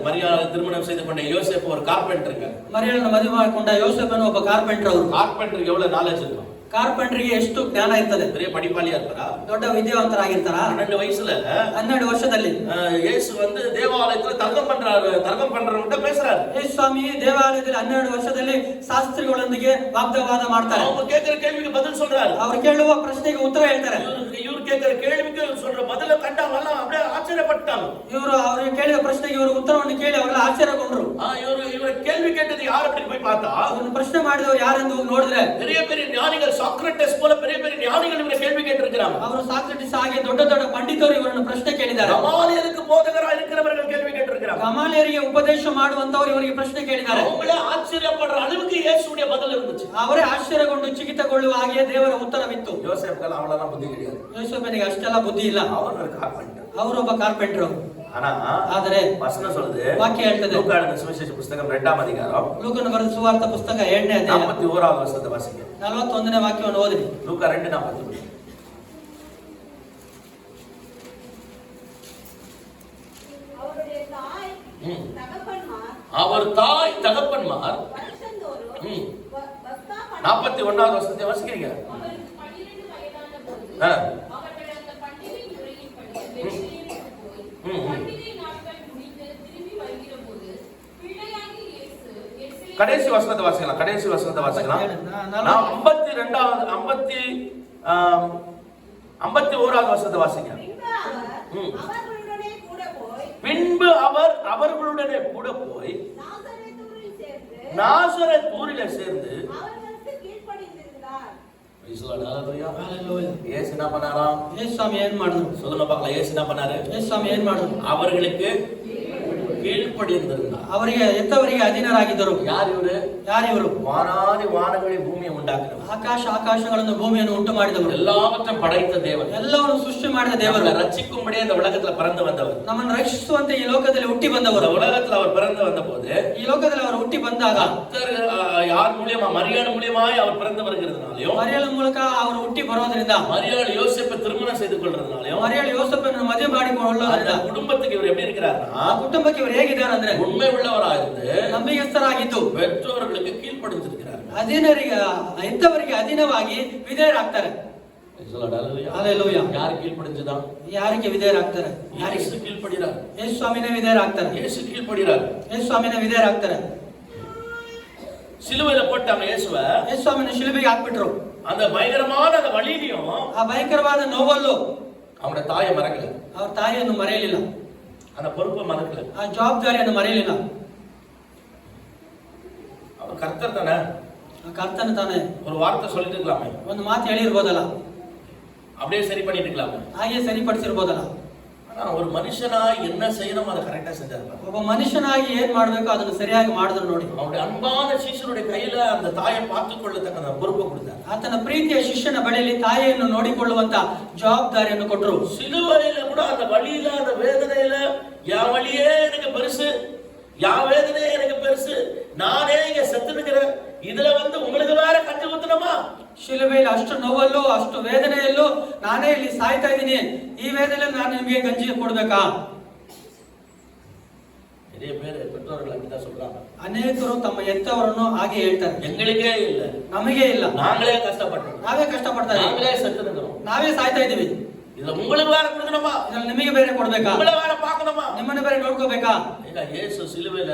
மரியாள் திருமணம் செய்து கொண்ட யோசேப்பு ஒரு கார்பெண்டருங்க. ಮರಿಯಳನ್ನು ಮದುವೆ ಮಾಡಿಕೊಂಡ ಯೋಸೇಫನು ಒಬ್ಬ ಕಾರ್ಪೆಂಟರ್. ಅವರು கார்பெண்டருக்கு எவ்வளவு நாலேஜ் இருக்கும்? ಕಾರ್ಪೆಂಟರಿಗೆ ಎಷ್ಟು ಜ್ಞಾನ ಇರ್ತದೆ? பெரிய படிப்பாளியா இருப்பாரா? ದೊಡ್ಡ ವಿದ್ಯಾವಂತರಾಗಿರ್ತಾರ? 12 வயசுல 12 ವರ್ಷದಲ್ಲಿ இயேசு வந்து தேவாலயத்துல தர்க்கம் பண்றவங்க பேசுறாரு. ಯೇಸು ಸ್ವಾಮಿ ದೇವಾಲಯದಲ್ಲಿ 12 ವರ್ಷದಲ್ಲಿ ಶಾಸ್ತ್ರಿಗಳೊಂದಿಗೆ ವಾಗ್ವಾದ ಮಾಡ್ತಾರೆ. அவங்க கேக்குற கேள்விக்கு பதில் சொல்றாரு. ಅವರು ಕೇಳುವ ಪ್ರಶ್ನೆಗೆ ಉತ್ತರ ಹೇಳ್ತಾರೆ. இவர் கேக்குற கேள்விக்கு சொல்ற பதில கண்டவங்க அப்படியே ஆச்சரியப்பட்டாங்க. ಅವರು ಕೇಳಿದ ಪ್ರಶ್ನೆಗೆ ಇವರು ಉತ್ತರವನ್ನು ಕೇಳಿ ಅವರೆಲ್ಲ ಆಶ್ಚರ್ಯಗೊಂಡ್ರು. இவர் கேள்வி கேட்டது யார் அப்படின்னு போய் பார்த்தா, ಅವನು ಪ್ರಶ್ನೆ ಮಾಡಿದವರು ಯಾರೆಂದು ನೋಡಿದ್ರೆ பெரிய பெரிய ஞானிகள், சாக்ரಟಿಸ್ போல பெரிய பெரிய ஞானிகள் ಇವರ கேள்வி கேட்டிருக்கிறாங்க. ಅವರು ಸಾಕ್ರಟಿಸ್ ಹಾಗೆ ದೊಡ್ಡ ದೊಡ್ಡ ಪಂಡಿತರು ಇವರನ್ನು ಪ್ರಶ್ನೆ ಕೇಳಿದ್ದಾರೆ. ಗಮಾಲಿಯರಿಗೆ ಬೋಧಕರಾಗಿ இருக்கிறவர்கள் கேள்வி கேட்டிருக்கிறாங்க. ಗಮಾಲಿಯರಿಗೆ ಉಪದೇಶ ಮಾಡುವಂತವರು ಇವರಿಗೆ ಪ್ರಶ್ನೆ ಕೇಳಿದ್ದಾರೆ. அவங்களே ஆச்சரியப்படுற அளவுக்கு இயேசுவுடைய பதில் இருந்துச்சு. ಅವರೇ ಆಶ್ಚರ್ಯಗೊಂಡು ಚಿಕಿತಗೊಳ್ಳುವ ಹಾಗೆ ದೇವರ ಉತ್ತರವಿತ್ತು. யோசேப்புக்கு அவ்வளவுதான் புத்தி கிடையாது. ಯೋಸೇಫನಿಗೆ ಅಷ್ಟೆಲ್ಲ ಬುದ್ಧಿ ಇಲ್ಲ. அவர் ஒரு கார்பெண்டர். ಅವರು ಒಬ್ಬ ಕಾರ್ಪೆಂಟರ್. ಆದರೆ ವಚನ சொல்லுது, ವಾಕ್ಯ ಹೇಳ್ತದೆ, ಲೂಕಾಯನ ಸುವಿಶೇಷ ಪುಸ್ತಕ 2ಾம் அதிகாரம், ಲೂಕನ ಬರೆದ ಸುವಾರ್ತ ಪುಸ್ತಕ 2ನೇ ಅಧ್ಯಾಯ 41வது ವಚನದ ವಾಸಿಕೆ. 41ನೇ ವಾಕ್ಯವನ್ನು ಓದಿರಿ. ಲೂಕಾ 2:41. அவர் தாய் தகப்பன்மார் 41வது வசனத்தை வாசிக்கிறீங்க. அவருக்கு 12 வயதான போது அவர்கள் அந்த பண்டிகையின் முறையின்படி பெத்லெகேமுக்கு போய் பண்டிகை நாட்கள் முடிந்து திரும்பி வருகிற போது பிள்ளையாகிய இயேசு எருசலேமில் கடைசி வசனத்தை வாசிக்கலாம். கடைசி வசனத்தை வாசிக்கலாம். நான் 52வது 51வது வசனத்தை வாசிங்க. பின்பு அவர் அவர்களுடனே கூட போய் நாசரேத் ஊரிலே சேர்ந்து இயேசு என்ன பண்ணாராம்? ಯೇಸು ಸ್ವಾಮಿ ಏನ್ ಮಾಡಿದ್ರು? சொல்லுங்க பார்க்கலாம். இயேசு என்ன பண்ணாரு? ಯೇಸು ಸ್ವಾಮಿ ಏನ್ ಮಾಡಿದ್ರು? அவர்களுக்கு கீழ்ப்படிந்திருந்தார். ಅವರಿಗೆ ಎತ್ತವರಿಗೆ ಅಧೀನರಾಗಿದ್ದರು. ಯಾರಿವರು? ಯಾರಿವರು? வானாதி வானங்களை பூமியை உண்டாக்குறவர், ಆಕಾಶ ಆಕಾಶಗಳನ್ನು ಭೂಮಿಯನ್ನು ಉಂಟು ಮಾಡಿದವರು, எல்லாவற்றையும் படைத்த தேவன், ಎಲ್ಲವನ್ನು ಸೃಷ್ಟಿ ಮಾಡಿದ ದೇವರು, ரட்சிக்கும்படி இந்த உலகத்துல பிறந்து வந்தவர், ನಮ್ಮನ್ನು ರಕ್ಷಿಸುವಂತೆ ಈ ಲೋಕದಲ್ಲಿ ಹುಟ್ಟಿ ಬಂದವರು. உலகத்துல அவர் பிறந்து வந்த போது, ಈ ಲೋಕದಲ್ಲಿ ಅವರು ಹುಟ್ಟಿ ಬಂದಾಗ யார் மூலியமா? மரியாள் மூலியமாய் அவர் பிறந்து வருகிறதுனாலயும், ಮರಿಯಳ ಮೂಲಕ ಅವರು ಹುಟ್ಟಿ ಬರೋದ್ರಿಂದ, மரியாள் யோசேப்பை திருமணம் செய்து கொள்றதுனாலயும், ಮರಿಯಳ ಯೋಸೇಫನನ್ನು ಮದುವೆ ಮಾಡಿಕೊಳ್ಳೋದ್ರಿಂದ குடும்பத்துக்கு இவர் எப்படி இருக்கிறாருன்னா, ಕುಟುಂಬಕ್ಕೆ ಇವರು ಹೇಗಿದ್ದಾರೆ ಅಂದ್ರೆ உண்மை உள்ளவராயிருந்து ನಂಬಿಗಸ್ತರಾಗಿದ್ದು பெற்றோர்களுக்கு கீழ்ப்படிஞ்சிருக்கிறார். ಅಧೀನರಿಗೆ ಎತ್ತವರಿಗೆ ಅಧೀನವಾಗಿ ವಿಧೇಯರಾಗ್ತಾರೆ. ஹalleluya. யார் கீழ்ப்படிஞ்சதான்? ಯಾರಿಗೆ ವಿಧೇಯರಾಗ್ತಾರೆ? இயேசு கீழ்ப்படிறார். ಯೇಸು ಸ್ವಾಮಿನೇ ವಿಧೇಯರಾಗ್ತಾರೆ. இயேசு கீழ்ப்படிறார். ಯೇಸು ಸ್ವಾಮಿನೇ ವಿಧೇಯರಾಗ್ತಾರೆ. சிலுவையில போட்டாங்க இயேசுவை. ಯೇಸು ಸ್ವಾಮಿನ ಶಿಲುಬೆಗೆ ಹಾಕ್ಬಿಟ್ರು. அந்த பயங்கரமான அந்த வலியிலும் ಆ ಭಯಂಕರವಾದ ನೋವಲ್ಲೂ அவருடைய தாயை மறக்கல, ಅವ್ರ ತಾಯಿಯನ್ನು ಮರೆಯಲಿಲ್ಲ, அந்த பொறுப்பை மறக்கல, ಆ ಜವಾಬ್ದಾರಿಯನ್ನು ಮರೆಯಲಿಲ್ಲ. அவர் கர்த்தர் தானே, ಕರ್ತನ ತಾನೇ ஒரு வார்த்தை சொல்லிட்டு இருக்கலாமே, ಒಂದು ಮಾತು ಹೇಳಿರ್ಬೋದಲ್ಲ, அப்படியே சரி பண்ணிட்டு இருக்கலாமே, ಹಾಗೆ ಸರಿಪಡಿಸಿರ್ಬೋದಲ್ಲ. ஆனா ஒரு மனுஷனா என்ன செய்யணும் அதை கரெக்டா செஞ்சாரு. ಒಬ್ಬ ಮನುಷ್ಯನಾಗಿ ಏನ್ ಮಾಡ್ಬೇಕು ಅದನ್ನು ಸರಿಯಾಗಿ ಮಾಡಿದ್ರು ನೋಡಿ. அவருடைய அன்பான சீஷருடைய கையில அந்த தாயை பார்த்துக் கொள்ளத்தக்க பொறுப்பை கொடுத்தார். ಆತನ ಪ್ರೀತಿಯ ಶಿಷ್ಯನ ಬಳಿಯಲ್ಲಿ ತಾಯಿಯನ್ನು ನೋಡಿಕೊಳ್ಳುವಂತ ಜವಾಬ್ದಾರಿಯನ್ನು ಕೊಟ್ಟರು. சிலுவையில கூட அந்த வலியில அந்த வேதனையில என் வலியே எனக்கு பெருசு, என் வேதனையே எனக்கு பெருசு, நானே இங்க செத்து நிக்கிறேன், இதுல வந்து உங்களுக்கு வேற கட்டி ஊத்தணுமா? ಶಿಲುಬೆಯಲ್ಲಿ ಅಷ್ಟು ನೋವಲ್ಲೂ ಅಷ್ಟು ವೇದನೆಯಲ್ಲೂ ನಾನೇ ಇಲ್ಲಿ ಸಾಯ್ತಾ ಇದ್ದೀನಿ, ಈ ವೇದನೆಯಲ್ಲಿ ನಾನು ನಿಮಗೆ ಗಂಜಿ ಕೊಡ್ಬೇಕಾ? நிறைய பேர் பெற்றோர்கள் அப்படிதான் சொல்றாங்க. ಅನೇಕರು ತಮ್ಮ ಎತ್ತವರನ್ನು ಹಾಗೆ ಹೇಳ್ತಾರೆ. எங்களுக்கே இல்ல, ನಮಗೆ ಇಲ್ಲ, நாங்களே கஷ்டப்பட்டோம், ನಾವೇ ಕಷ್ಟಪಡ್ತಾ நாங்களே செத்து நிக்கிறோம். ನಾವೇ ಸಾಯ್ತಾ ಇದೀವಿ. இதுல உங்களுக்கு வேற கொடுக்கணுமா? ಇದ್ರಲ್ಲಿ ನಿಮಗೆ ಬೇರೆ ಕೊಡ್ಬೇಕಾ? உங்களை வேற பார்க்கணுமா? ನಿಮ್ಮನ್ನ ಬೇರೆ ನೋಡ್ಕೋಬೇಕಾ? ಈಗ ಯೇಸು சிலுவையில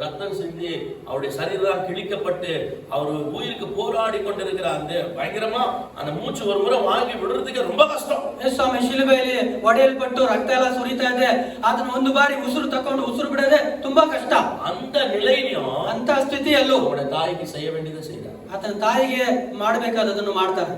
ரத்தம் சிந்தி அவருடைய சரீரம் கிழிக்கப்பட்டு அவர் உயிருக்கு போராடி கொண்டிருக்கிற அந்த பயங்கரமா அந்த மூச்சு ஒரு முறை வாங்கி விடுறதுக்கு ரொம்ப கஷ்டம். ಯೇಸು ಸ್ವಾಮಿ ಶಿಲುಬೆಯಲ್ಲಿ ಒಡೆಯಲ್ಪಟ್ಟು ರಕ್ತ ಎಲ್ಲ ಸುರಿತಾ ಇದೆ. ಅದನ್ನ ಒಂದು ಬಾರಿ ಉಸಿರು ತಕೊಂಡು ಉಸಿರು ಬಿಡದೆ ತುಂಬಾ ಕಷ್ಟ. அந்த நிலையிலும் ಅಂತ ಸ್ಥಿತಿಯಲ್ಲೂ அவருடைய தாய்க்கு செய்ய வேண்டியதை செய்தார். ಆತನ ತಾಯಿಗೆ ಮಾಡಬೇಕಾದದನ್ನು ಮಾಡ್ತಾರೆ.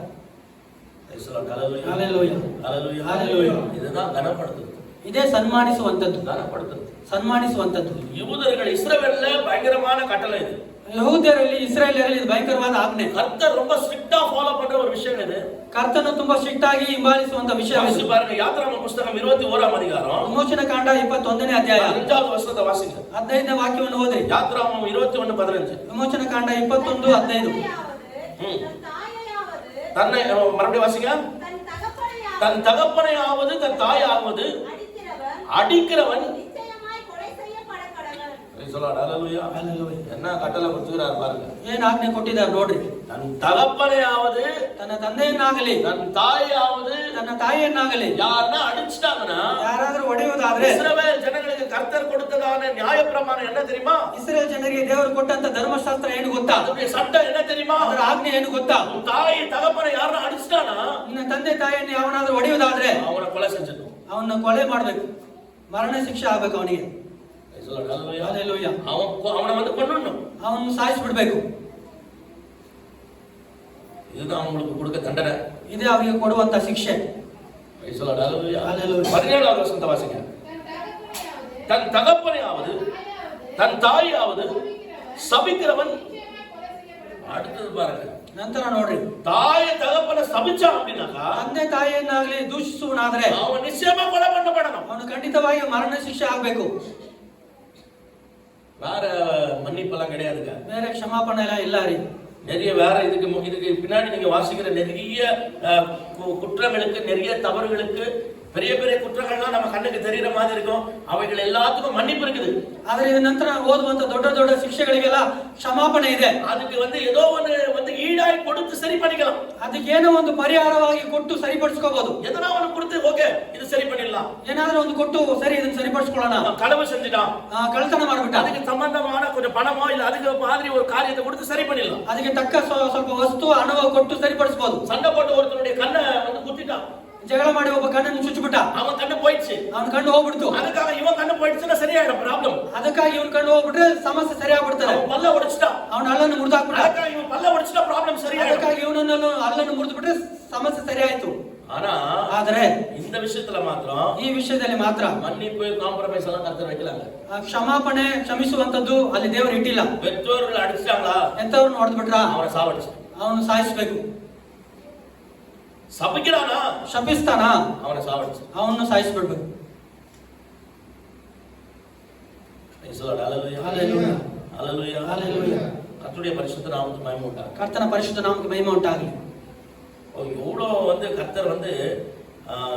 ஹல்லேலூயா ஹல்லேலூயா ஹல்லேலூயா. இதுதான் கனப்படுத்துறது. ಇದೇ ಸನ್ಮಾನಿಸುವಂತದ್ದು. கனப்படுத்துறது ಸನ್ಮಾನಿಸುವಂತದ್ದು. யூதர்கள் இஸ்ரவேல்ல பயங்கரமான கட்டளை இது. ಯಹೂದ್ಯರಲ್ಲಿ ಇಸ್ರಾಯೇಲ್ಯರಲ್ಲಿ ಇದು ಭಯಂಕರವಾದ ಆಜ್ಞೆ. கர்த்தர் ரொம்ப ஸ்ட்ரிக்ட்டா ஃபாலோ பண்ற ஒரு விஷயம் இது. ಕರ್ತನು ತುಂಬಾ ಸ್ಟ್ರಿಕ್ಟ್ ಆಗಿ ಹಿಂಬಾಲಿಸುವಂತ ವಿಷಯ. வாசிச்சு பாருங்க யாத்ராகம புத்தகம் 21ஆம் அதிகாரம் ವಿಮೋಚನ ಕಾಂಡ 21ನೇ ಅಧ್ಯಾಯ 15வது வசனத்தை வாசிங்க. 15ನೇ ವಾಕ್ಯವನ್ನು ಓದಿ. யாத்ராகம 21:15. ವಿಮೋಚನ ಕಾಂಡ 21:15. தன்னை மறுபடியும் வாசிங்க. தன் தகப்பனையாவது தன் தாயாவது அடிக்கிறவன் என்ன கட்டளை கொடுத்துக்கிறார் பாருங்க. ಏನ್ ಆಜ್ಞೆ ಕೊಟ್ಟಿದ್ದಾರೆ ನೋಡ್ರಿ. தன் தகப்பனையாவது ತನ್ನ ತಂದೆಯನ್ನಾಗಲಿ தன் தாயாவது ತನ್ನ ತಾಯಿಯನ್ನಾಗಲಿ யாருன்னா அடிச்சிட்டாங்கன்னா ಯಾರಾದ್ರೂ ಹೊಡೆಯುವುದಾದ್ರೆ இஸ்ரவேல் ஜனங்களுக்கு கர்த்தர் கொடுத்ததான நியாயப்பிரமாணம் என்ன தெரியுமா? ಇಸ್ರೇಲ್ ಜನರಿಗೆ ದೇವರು ಕೊಟ್ಟಂತ ಧರ್ಮಶಾಸ್ತ್ರ ಏನು ಗೊತ್ತಾ? ಅದರ சட்டம் என்ன தெரியுமா? ಅದರ ಆಜ್ಞೆ ಏನು ಗೊತ್ತಾ? தாய் தகப்பனை யாரನ್ನ அடிச்சிட்டானா ನಿನ್ನ ತಂದೆ ತಾಯಿಯನ್ನು ಯಾವನಾದ್ರೂ ಹೊಡೆಯುವುದಾದ್ರೆ ಅವನ ಕೊಲೆ செஞ்சிடணும். ಅವನ್ನ ಕೊಲೆ ಮಾಡಬೇಕು. ಮರಣ ಶಿಕ್ಷೆ ಆಗಬೇಕು ಅವನಿಗೆ. ಹಲ್ಲೆಲೂಯಾ. அவனை வந்து கொல்லணும். ಅವನು ಸಾಯಿಸಿಬಿಡ್ಬೇಕು. இதுதான் அவங்களுக்கு கொடுக்க தண்டனை. ಇದೇ ಅವರಿಗೆ ಕೊಡುವಂತ ಶಿಕ್ಷೆ. ஹல்லேலூயா. 17வது வசனத்தை வாசிங்க. தன் தகப்பனையாவது தன் தாயாவது சபிக்கிறவன் அடுத்தது பாருங்க. ನಂತರ ನೋಡ್ರಿ, தாய தகப்பனை சபிச்சான் அப்படின்னாக்கா ತಂದೆ ತಾಯಿಯನ್ನಾಗಲಿ ದೂಷಿಸುವನಾದ್ರೆ அவன் நிச்சயமா கொலை பண்ணப்படணும். ಅವನು ಖಂಡಿತವಾಗಿ ಮರಣ ಶಿಕ್ಷೆ ಆಗ್ಬೇಕು. வேற மன்னிப்பெல்லாம் கிடையாதுங்க. ಬೇರೆ ಕ್ಷಮಾಪಣೆ ಎಲ್ಲ ಇಲ್ಲ ರೀ. நிறைய வேற இதுக்கு பின்னாடி நீங்க வாசிக்கிற நிறைய குற்றங்களுக்கு நிறைய தவறுகளுக்கு பெரிய பெரிய குற்றங்கள்லாம் நம்ம கண்ணுக்கு தெரியற மாதிரி இருக்கும். அவைகள் எல்லாத்துக்கும் மன்னிப்பு இருக்குது. ಆದ್ರೆ ಇದರ ನಂತರ ನಾವು ಓದುವಂತ ದೊಡ್ಡ ದೊಡ್ಡ ಶಿಕ್ಷೆಗಳಿಗೆಲ್ಲ ಕ್ಷಮಾಪಣೆ ಇದೆ. அதுக்கு ஏதோ ಒಂದು ஈடாய் கொடுத்து சரி பண்ணிக்கலாம். ಅದಕ್ಕೆ ಏನೋ ಒಂದು ಪರಿಹಾರವಾಗಿ ಕೊಟ್ಟು ಸರಿಪಡಿಸ್ಕೋಬಹುದು. எதனா ஒன்னு கொடுத்து ஓகே இது சரி பண்ணிடலாம். ಏನಾದ್ರೂ ಒಂದು ಕೊಟ್ಟು ಸರಿ ಇದನ್ನ ಸರಿಪಡಿಸ್ಕೊಳ್ಳೋಣ. களவு செஞ்சிட்டான், ಕಳ್ಳತನ ಮಾಡ್ಬಿಟ್ಟ, அதுக்கு சம்பந்தமான கொஞ்சம் பணமோ இல்ல அதுக்கு மாதிரி ஒரு காரியத்தை கொடுத்து சரி பண்ணிடலாம். ಅದಕ್ಕೆ ತಕ್ಕ ಸ್ವಲ್ಪ ವಸ್ತು ಹಣವ ಕೊಟ್ಟು ಸರಿಪಡಿಸಬಹುದು. சண்டை போட்டு ஒருத்தருடைய கண்ணை குத்திட்டான், ಜಗಳ ಮಾಡಿ ಒಬ್ಬ ಕಣ್ಣನ್ನು ಚುಚ್ಚಿಬಿಟ್ಟ, அவன் கண்ணு போயிடுச்சு, ಅವನ ಕಣ್ಣು ಹೋಗ್ಬಿಡ್ತು. அதுக்காக ಇவன் ಕಣ್ಣು போயிடுச்சுன்னா சரியாயிடும் ಪ್ರಾಬ್ಲಮ್. ಅದಕ್ಕಾಗಿ ಇವನ್ ಕಣ್ಣು ಹೋಗ್ಬಿಟ್ರೆ ಸಮಸ್ಯೆ ಸರಿಯಾಗ್ಬಿಡ್ತದೆ. அவன் பல்ல உடைச்சிட்டான், ಅವನ ಹಲ್ಲನ್ನು ಮುರಿದಾಕ್ಬಿಟ್ಟ, அதுக்காக ಇவன் பல்ல உடைச்சிட்டா ಪ್ರಾಬ್ಲಮ್ சரியாயிடும். ಅದಕ್ಕಾಗಿ ಇವನನ್ನು ಹಲ್ಲನ್ನು ಮುರಿದು ಬಿಟ್ರೆ ಸಮಸ್ಯೆ ಸರಿಯಾಯ್ತು. ಆದರೆ ಆದರೆ இந்த விஷயத்துல ಮಾತ್ರ ಈ ವಿಷಯದಲ್ಲಿ ಮಾತ್ರ மன்னிப்பு காம்ப்ரமைஸ் எல்லாம் கர்த்தர் வைக்கலாங்க. ಕ್ಷಮಾಪಣೆ ಕ್ಷಮಿಸುವಂತದ್ದು ಅಲ್ಲಿ ದೇವರು ಇಟ್ಟಿಲ್ಲ. பெற்றோர்கள் அடிச்சாங்களா ಎಂತವ್ರನ್ನ ಹೊಡೆದು ಬಿಟ್ರ அவனை சாவடிச்சு, ಅವನು ಸಾಯಿಸಬೇಕು. சபிக்கிறானா ಶಪಿಸ್ತಾನ அவனை சாவடிச்சு, ಅವನು ಸಾಯಿಸ್ಬಿಡ್ಬೇಕು. ஹல்லேலூயா ஹல்லேலூயா ஹல்லேலூயா ஹல்லேலூயா. கர்த்தருடைய பரிசுத்த நாமத்துக்கு மகிமை உண்டாகட்டும். ಕರ್ತನ ಪರಿಶುದ್ಧ ನಾಮಕ್ಕೆ ಮಹಿಮೆ ಉಂಟಾಗಲಿ. எவ்வளோ கர்த்தர்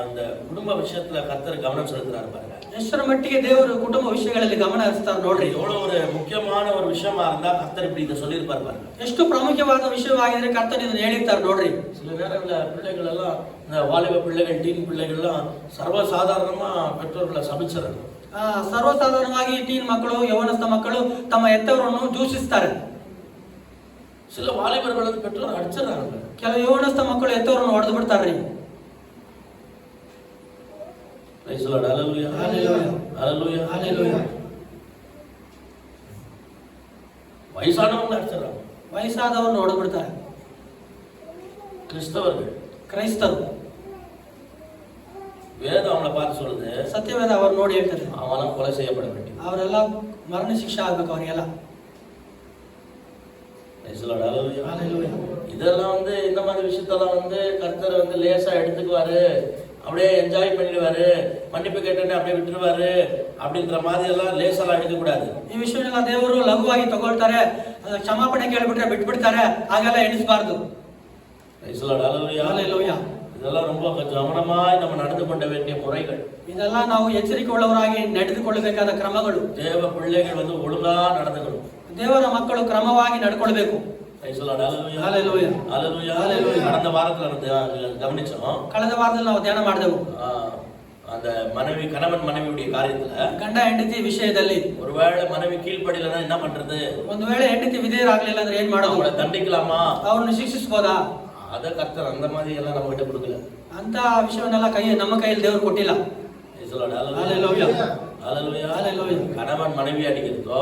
இந்த குடும்ப விஷயத்துல கர்த்தர் கவனம் செலுத்துறாரு பாருங்க. ಎಷ್ಟರ ಮಟ್ಟಿಗೆ ದೇವರು ಕುಟುಂಬ ವಿಷಯಗಳಲ್ಲಿ ಗಮನ ಹರಿಸ್ತಾರೆ ನೋಡ್ರಿ. எவ்வளவு ஒரு முக்கியமான ஒரு விஷயமா இருந்தா கர்த்தர் இப்படி இதை சொல்லியிருப்பாரு பாருங்க. ಎಷ್ಟು ಪ್ರಾಮುಖ್ಯವಾದ ವಿಷಯವಾಗಿದ್ರೆ ಕರ್ತನ ಇದನ್ನ ಹೇಳಿರ್ತಾರೆ ನೋಡ್ರಿ. சில நேரங்கள்ல பிள்ளைகள் எல்லாம் இந்த வாலிப பிள்ளைகள் டீன் பிள்ளைகள்லாம் சர்வசாதாரணமா பெற்றோர்களை சபிச்சிடறாங்க. ಸರ್ವಸಾಧಾರಣವಾಗಿ ಟೀನ್ ಮಕ್ಕಳು ಯೌವನಸ್ಥ ಮಕ್ಕಳು ತಮ್ಮ ಹೆತ್ತವರನ್ನು ದೂಷಿಸ್ತಾರೆ. சில வாலிபர்கள் பெற்றோர் அடிச்சிடறாங்க. ಕೆಲವು ಯೌವನಸ್ಥ ಮಕ್ಕಳು ಹೆತ್ತವರನ್ನು ಹೊಡೆದು ಬಿಡ್ತಾರ್ರಿ. ஹல்லேலூயா ஹல்லேலூயா ஹல்லேலூயா ஹல்லேலூயா. வயசானவங்க அடிச்சிடறாங்க. ವಯಸ್ಸಾದವರನ್ನು ಹೊಡೆದು ಬಿಡ್ತಾರೆ. கிறிஸ்தவர்கள் ಕ್ರೈಸ್ತರು வேதம் அவங்களை பார்த்து சொல்லுது, ಸತ್ಯವೇದ ಅವರು ನೋಡಿ ಹೇಳ್ತಾರೆ அவெல்லாம் கொலை செய்யப்பட வேண்டும். ಅವರೆಲ್ಲ ಮರಣ ಶಿಕ್ಷೆ ಆಗ್ಬೇಕು ಅವರಿಗೆಲ್ಲ. ஹல்லேலூயா. இதெல்லாம் இந்த மாதிரி விஷயத்தெல்லாம் கர்த்தர் லேசா எடுத்துக்குவாரு, அப்படியே என்ஜாய் பண்ணிடுவாரு, மன்னிப்பு கேட்டேன்னு அப்படியே விட்டுருவாரு அப்படின்ற மாதிரி எல்லாம் லேசெல்லாம் எடுக்க கூடாது. ಈ ವಿಷಯವನ್ನೆಲ್ಲ ದೇವರು ಲಘುವಾಗಿ ತಗೊಳ್ತಾರೆ. ಕ್ಷಮಾಪಣೆ ಕೇಳ್ಬಿಟ್ರೆ ಬಿಟ್ಬಿಡ್ತಾರೆ, ಹಾಗೆಲ್ಲ ಎಣಿಸಬಾರ್ದು. ஹல்லேலூயா. இதெல்லாம் ரொம்ப கவனமாய் நம்ம நடந்து கொள்ள வேண்டிய முறைகள். ಇದೆಲ್ಲ ನಾವು ಎಚ್ಚರಿಕೆ ಉಳ್ಳವರಾಗಿ ನಡೆದುಕೊಳ್ಳಬೇಕಾದ ಕ್ರಮಗಳು. தேவ பிள்ளைகள் ஒழுங்கா நடந்துக்கணும். ದೇವರ ಮಕ್ಕಳು ಕ್ರಮವಾಗಿ ನಡ್ಕೊಳ್ಬೇಕು. Praise the Lord. Hallelujah. Hallelujah. Hallelujah. Hallelujah. கடந்த வாரத்துல நம்ம கவனிச்சோம். ಕಳೆದ ವಾರದಲ್ಲಿ ನಾವು ಧ್ಯಾನ ಮಾಡಿದೆವು. அந்த கணவன் மனைவியுடைய காரியத்துல ಗಂಡ ಹೆಂಡತಿ ವಿಷಯದಲ್ಲಿ ஒருவேளை மனைவி கீழ்ப்படியலன்னா என்ன பண்றது? ಒಂದು ವೇಳೆ ಹೆಂಡತಿ ವಿಧೇಯರಾಗಲಿಲ್ಲ ಅಂದ್ರೆ ಏನ್ ಮಾಡೋದು? அவங்கள தண்டிக்கலாமா? ಅವ್ರನ್ನ ಶಿಕ್ಷಿಸಬಹುದಾ? ಅದ ಕರ್ತರ್ அந்த மாதிரி எல்லாம் நம்ம கிட்ட கொடுக்கல. ಅಂತ ವಿಷಯವನ್ನೆಲ್ಲ ನಮ್ಮ ಕೈಯಲ್ಲಿ ದೇವರು ಕೊಟ್ಟಿಲ್ಲ. Hallelujah. Hallelujah. Hallelujah. கணவன் மனைவி அடிக்கிறதோ,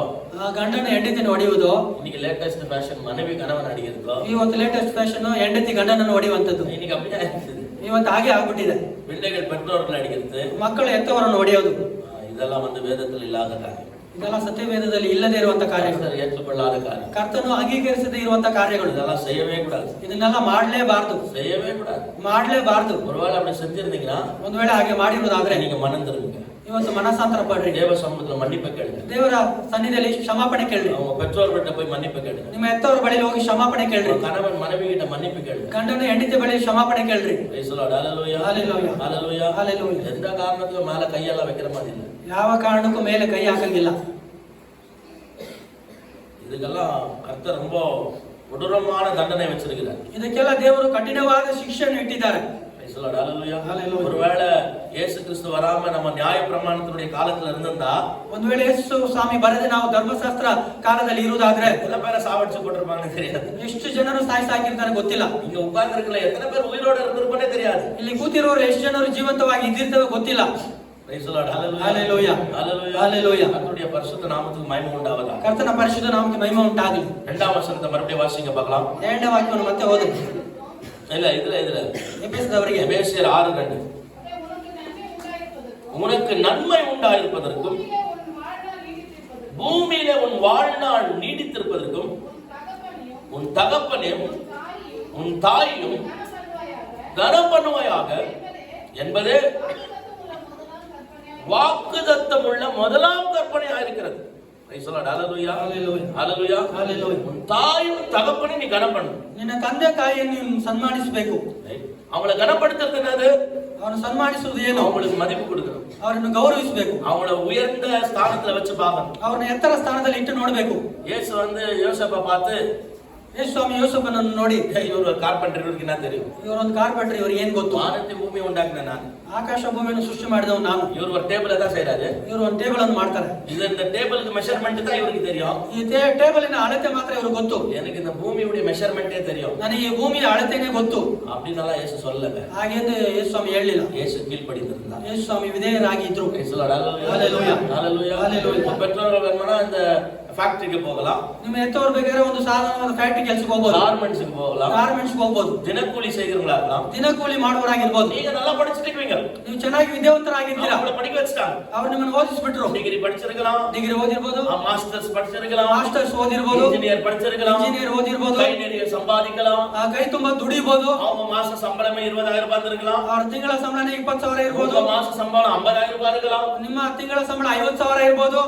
ಗಂಡನ ಹೆಂಡತಿನ ಹೊಡೆಯುವುದು, இன்னைக்கு லேட்டஸ்ட் ஃபேஷன் மனைவி கணவன் அடிக்கிறதோ, ಇವತ್ತು ಲೇಟೆಸ್ಟ್ ಫ್ಯಾಷನ್ ಹೆಂಡತಿ ಗಂಡನನ್ನು ಹೊಡೆಯುವಂತದ್ದು. இன்னைக்கு அப்படியே ಆಗಿದೆ. ಇವತ್ತು ಹಾಗೆ ಆಗ್ಬಿಟ್ಟಿದೆ. பிள்ளைகள் பெற்றோர்கள் அடிக்கிறது, ಮಕ್ಕಳು ಹೆತ್ತವರನ್ನು ಹೊಡೆಯೋದು, இதெல்லாம் ವೇದದಲ್ಲಿ ಇಲ್ಲದ ಕಾರ್ಯ. ಇದೆಲ್ಲ ಸತ್ಯವೇದದಲ್ಲಿ ಇಲ್ಲದೆ ಇರುವಂತ ಕಾರ್ಯಗಳು, ಏற்றுಕೊಳ್ಳಾದ ಕಾರ್ಯ, ಕರ್ತನು ಅಂಗೀಕರಿಸದೇ ಇರುವಂತ ಕಾರ್ಯಗಳು. ಇದೆಲ್ಲ செய்யவே கூடாது. ಇದನ್ನೆಲ್ಲ ಮಾಡಲೇಬಾರದು, செய்யவே கூடாது, ಮಾಡಲೇಬಾರದು. ஒருவேளை அப்படி செஞ்சிருந்தீங்கன்னா, ಒಂದು ವೇಳೆ ಹಾಗೆ ಮಾಡಿರುವುದಾದ್ರೆ நீங்க மனம் திரும்புங்க. ಇವತ್ತು ಮನಸಾಂತರ ಪಡ್ರಿ. ದೇವ ಸಮ್ಮುಖದಲ್ಲಿ ಮನ್ನಿப்பு ಕೇಳ್ರಿ. ದೇವರ ಸನ್ನಿಧಿಯಲ್ಲಿ ಕ್ಷಮಾಪಣೆ ಕೇಳ್ರಿ. அவங்க பெற்றோர்கிட்ட போய் மன்னிப்பு ಕೇಳ್ರಿ. ನಿಮ್ಮ ಹೆತ್ತವರ ಬಳಿ ಹೋಗಿ ಕ್ಷಮಾಪಣೆ ಕೇಳ್ರಿ. கணவன் மனைவி கிட்ட மன்னிப்பு ಕೇಳ್ರಿ. ಗಂಡನ ಹೆಂಡತಿ ಬಳಿ ಕ್ಷಮಾಪಣೆ ಕೇಳ್ರಿ. Praise the Lord. Hallelujah. Hallelujah. Hallelujah. Hallelujah. எந்த காரணத்துக்கும் மேல கையெல்லாம் வைக்கிற மாதிரி இல்ல. ಯಾವ ಕಾರಣಕ್ಕೂ ಮೇಲೆ ಕೈ ಹಾಕಂಗಿಲ್ಲ. இதுக்கெல்லாம் கர்த்தர் ரொம்ப கொடூரமான தண்டனை வச்சிருக்கிறார். ಇದಕ್ಕೆಲ್ಲ ದೇವರು ಕಠಿಣವಾದ ಶಿಕ್ಷೆಯನ್ನು ಇಟ್ಟಿದ್ದಾರೆ. Praise the Lord. Hallelujah. Hallelujah. ஒருவேளை இயேசு கிறிஸ்து வராம நம்ம நியாய பிரமாணத்தினுடைய காலத்துல இருந்திருந்தா, ಒಂದು ವೇಳೆ ಯೇಸು ಸ್ವಾಮಿ ಬರದೆ ನಾವು ಧರ್ಮಶಾಸ್ತ್ರ ಕಾಲದಲ್ಲಿ ಇರುವುದಾದ್ರೆ எத்தனை பேரை சாவடிச்சு போட்டிருப்பாங்கன்னு தெரியாது. ಎಷ್ಟು ಜನರು ಸಾಯಿಸಾಕಿರ್ತಾರೆ ಗೊತ್ತಿಲ್ಲ. இங்க உட்கார்ந்து இருக்கல எத்தனை பேர் உயிரோட இருந்திருப்பானே தெரியாது. ಇಲ್ಲಿ ಕೂತಿರುವವರು ಎಷ್ಟು ಜನರು ಜೀವಂತವಾಗಿ ಇದ್ದಿರ್ತವೆ ಗೊತ್ತಿಲ್ಲ. Praise the Lord. Hallelujah. Hallelujah. Hallelujah. Hallelujah. கர்த்தருடைய பரிசுத்த நாமத்துக்கு மகிமை உண்டாவதாக. ಕರ್ತನ ಪರಿಶುದ್ಧ ನಾಮಕ್ಕೆ ಮಹಿಮೆ ಉಂಟಾಗಲಿ. இரண்டாம் வசனத்தை மறுபடியும் வாசிங்க பார்க்கலாம். ಎರಡನೇ ವಾಕ್ಯವನ್ನು ಮತ್ತೆ ಓದಿ. இல்ல இதுல ಎಫೆಸದವರಿಗೆ எபேசியர் 6:2 உனக்கு நன்மை உண்டாயிருப்பதற்கும் பூமியிலே உன் வாழ்நாள் நீடித்திருப்பதற்கும் உன் தகப்பனையும் உன் தாயையும் கனம் பண்ணுவாயாக என்பதே வாக்குத்தத்தம் உள்ள முதலாம் கற்பனையா இருக்கிறது. Praise the Lord. Hallelujah. Hallelujah. Hallelujah. Hallelujah. உன் தாயும் தகப்பனையும் நீ கனம் பண்ணு. ನಿನ್ನ ತಂದೆ ತಾಯಿಯನ್ನು ನೀನು ಸನ್ಮಾನಿಸಬೇಕು. அவங்களை கனப்படுத்துறது என்னது? ಅವನು ಸನ್ಮಾನಿಸುವುದು ಏನು? அவங்களுக்கு மதிப்பு கொடுக்கணும். ಅವರನ್ನು ಗೌರವಿಸಬೇಕು. அவங்கள உயர்ந்த ஸ்தானத்துல வச்சு பார்க்கணும். ಅವರನ್ನು ಎತ್ತರ ಸ್ಥಾನದಲ್ಲಿ ಇಟ್ಟು ನೋಡಬೇಕು. இயேசு யோசேப்பை பார்த்து, ಯೇಸು ಸ್ವಾಮಿ ಯೋಸೇಫನನ್ನು ನೋಡಿ, இவர் ஒரு கார்பெண்டர், இவருக்கு என்ன தெரியும்? ಇವರೊಂದು ಕಾರ್ಪೆಂಟರ್, ಇವರು ಏನ್ ಗೊತ್ತು? வானத்தை பூமி உண்டாக்குன நான், ಆಕಾಶ ಭೂಮಿಯನ್ನು ಸೃಷ್ಟಿ ಮಾಡಿದವ ನಾನು. இவர் ஒரு டேபிள் தான் செய்யறாரு. ಇವರು ಒಂದು ಟೇಬಲ್ ಅನ್ನು ಮಾಡ್ತಾರೆ. இந்த டேபிளுக்கு மெஷர்மெண்ட் தான் இவருக்கு தெரியும். ಈ ಟೇಬಲಿನ ಅಳತೆ ಮಾತ್ರ ಇವರು ಗೊತ್ತು. எனக்கு இந்த பூமியுடைய மெஷர்மெண்டே தெரியும். ನನಗೆ ಈ ಭೂಮಿಯ ಅಳತೆನೇ ಗೊತ್ತು. அப்படினால இயேசு சொல்லல. ಹಾಗೆಂದು ಯೇಸು ಸ್ವಾಮಿ ಹೇಳಿಲ್ಲ. இயேசு கீழ்ப்படிந்திருந்தார். ಯೇಸು ಸ್ವಾಮಿ ವಿಧೇಯರಾಗಿ ಇದ್ರು. Hallelujah. Hallelujah. Hallelujah. Hallelujah. பெற்றோர்கள் வேணும்னா இந்த ಫ್ಯಾಕ್ಟರಿಗೆ போகலாம். ನಿಮ್ಮ ಎತ್ತವರು ಬೇಕಾದ್ರೆ ಒಂದು ಸಾಧಾರಣವಾದ ಫ್ಯಾಕ್ಟರಿ ಕೆಲಸಕ್ಕೆ ಹೋಗಬಹುದು. ಗಾರ್ಮೆಂಟ್ಸ್ಗೆ போகலாம். ಗಾರ್ಮೆಂಟ್ಸ್ಗೆ ಹೋಗಬಹುದು. ದಿನಕೂಲಿ செய்கிறவங்களா இருக்கலாம். ದಿನಕೂಲಿ ಮಾಡುವವರಾಗಿರಬಹುದು. நீங்க நல்லா படிச்சிருக்கீங்க. ನೀವು ಚೆನ್ನಾಗಿ ವಿದ್ಯಾವಂತರಾಗಿದ್ದೀರಾ. அவங்கள படிக்க வச்சிட்டாங்க. ಅವರು ನಿಮ್ಮನ್ನು ಓದಿಸಿಬಿಟ್ರು. டிகிரி படிச்சிருக்கலாம். ಡಿಗ್ರಿ ಓದಿರಬಹುದು. ಮಾಸ್ಟರ್ಸ್ படிச்சிருக்கலாம். ಮಾಸ್ಟರ್ಸ್ ಓದಿರಬಹುದು. ಇಂಜಿನಿಯರ್ படிச்சிருக்கலாம். ಇಂಜಿನಿಯರ್ ಓದಿರಬಹುದು. ಕೈ நிறைய சம்பாதிக்கலாம். ಕೈ ತುಂಬಾ ದುಡಿಬಹುದು. அவங்க மாச சம்பளமே 20,000 ரூபாய் இருக்கலாம். ಅವರ ತಿಂಗಳ ಸಂಬಳನೇ 20,000 ಇರಬಹುದು. உங்க மாச சம்பளம் 50,000 ரூபாய் இருக்கலாம். ನಿಮ್ಮ ತಿಂಗಳ ಸಂಬಳ 50,000 ಇರಬಹುದು.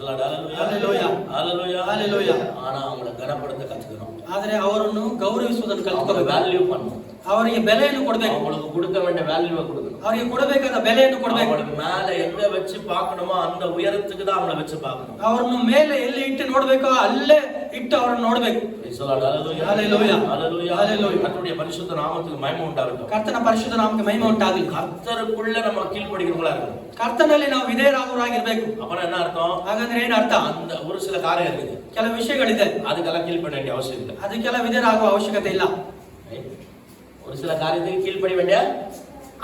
Hallelujah. Hallelujah. Hallelujah. ஆனா அவங்களை கனப்படுத்த கத்துக்கணும். ಆದರೆ ಅವರನ್ನು ಗೌರವಿಸುವುದನ್ನು ಕಲಿತುಕೊಳ್ಳಬೇಕು. ವ್ಯಾಲ್ಯೂ பண்ணணும். ಅವರಿಗೆ ಬೆಲೆಯನ್ನು ಕೊಡಬೇಕು. அவங்களுக்கு கொடுக்க வேண்டிய வேல்யூவை கொடுக்கணும். ಅವರಿಗೆ ಕೊಡಬೇಕಾದ ಬೆಲೆಯನ್ನು ಕೊಡಬೇಕು. அவங்கள மேல எங்க வச்சு பார்க்கணுமோ அந்த உயரத்துக்கு தான் அவங்கள வச்சு பார்க்கணும். ಅವರನ್ನು ಮೇಲೆ ಎಲ್ಲಿ ಇಟ್ಟು ನೋಡಬೇಕೋ ಅಲ್ಲೇ ಇಟ್ಟು ಅವರನ್ನು ನೋಡಬೇಕು. Hallelujah. Hallelujah. Hallelujah. Hallelujah. கர்த்தருடைய பரிசுத்த நாமத்துக்கு மகிமை உண்டாகட்டும். ಕರ್ತನ ಪರಿಶುದ್ಧ ನಾಮಕ್ಕೆ ಮಹಿಮೆ ಉಂಟಾಗಲಿ. கர்த்தருக்குள்ள நம்ம கீழ்ப்படிகிறவங்களா இருக்கணும். ಕರ್ತನಲ್ಲಿ ನಾವು ವಿಧೇಯರಾಗುವವರಾಗಿರಬೇಕು. அப்பனா என்ன அர்த்தம்? ಹಾಗಾದ್ರೆ ಏನು ಅರ್ಥ? அந்த ஒரு சில காரியம் இருக்குது. ಕೆಲವು ವಿಷಯಗಳಿದೆ. அதுக்கெல்லாம் கீழ்ப்பட வேண்டிய அவசியம் இல்லை. ಅದಕ್ಕೆಲ್ಲ ವಿಧೇಯರಾಗುವ ಅವಶ್ಯಕತೆ ಇಲ್ಲ. ஒரு சில காரியத்துக்கு கீழ்ப்படிய வேண்டிய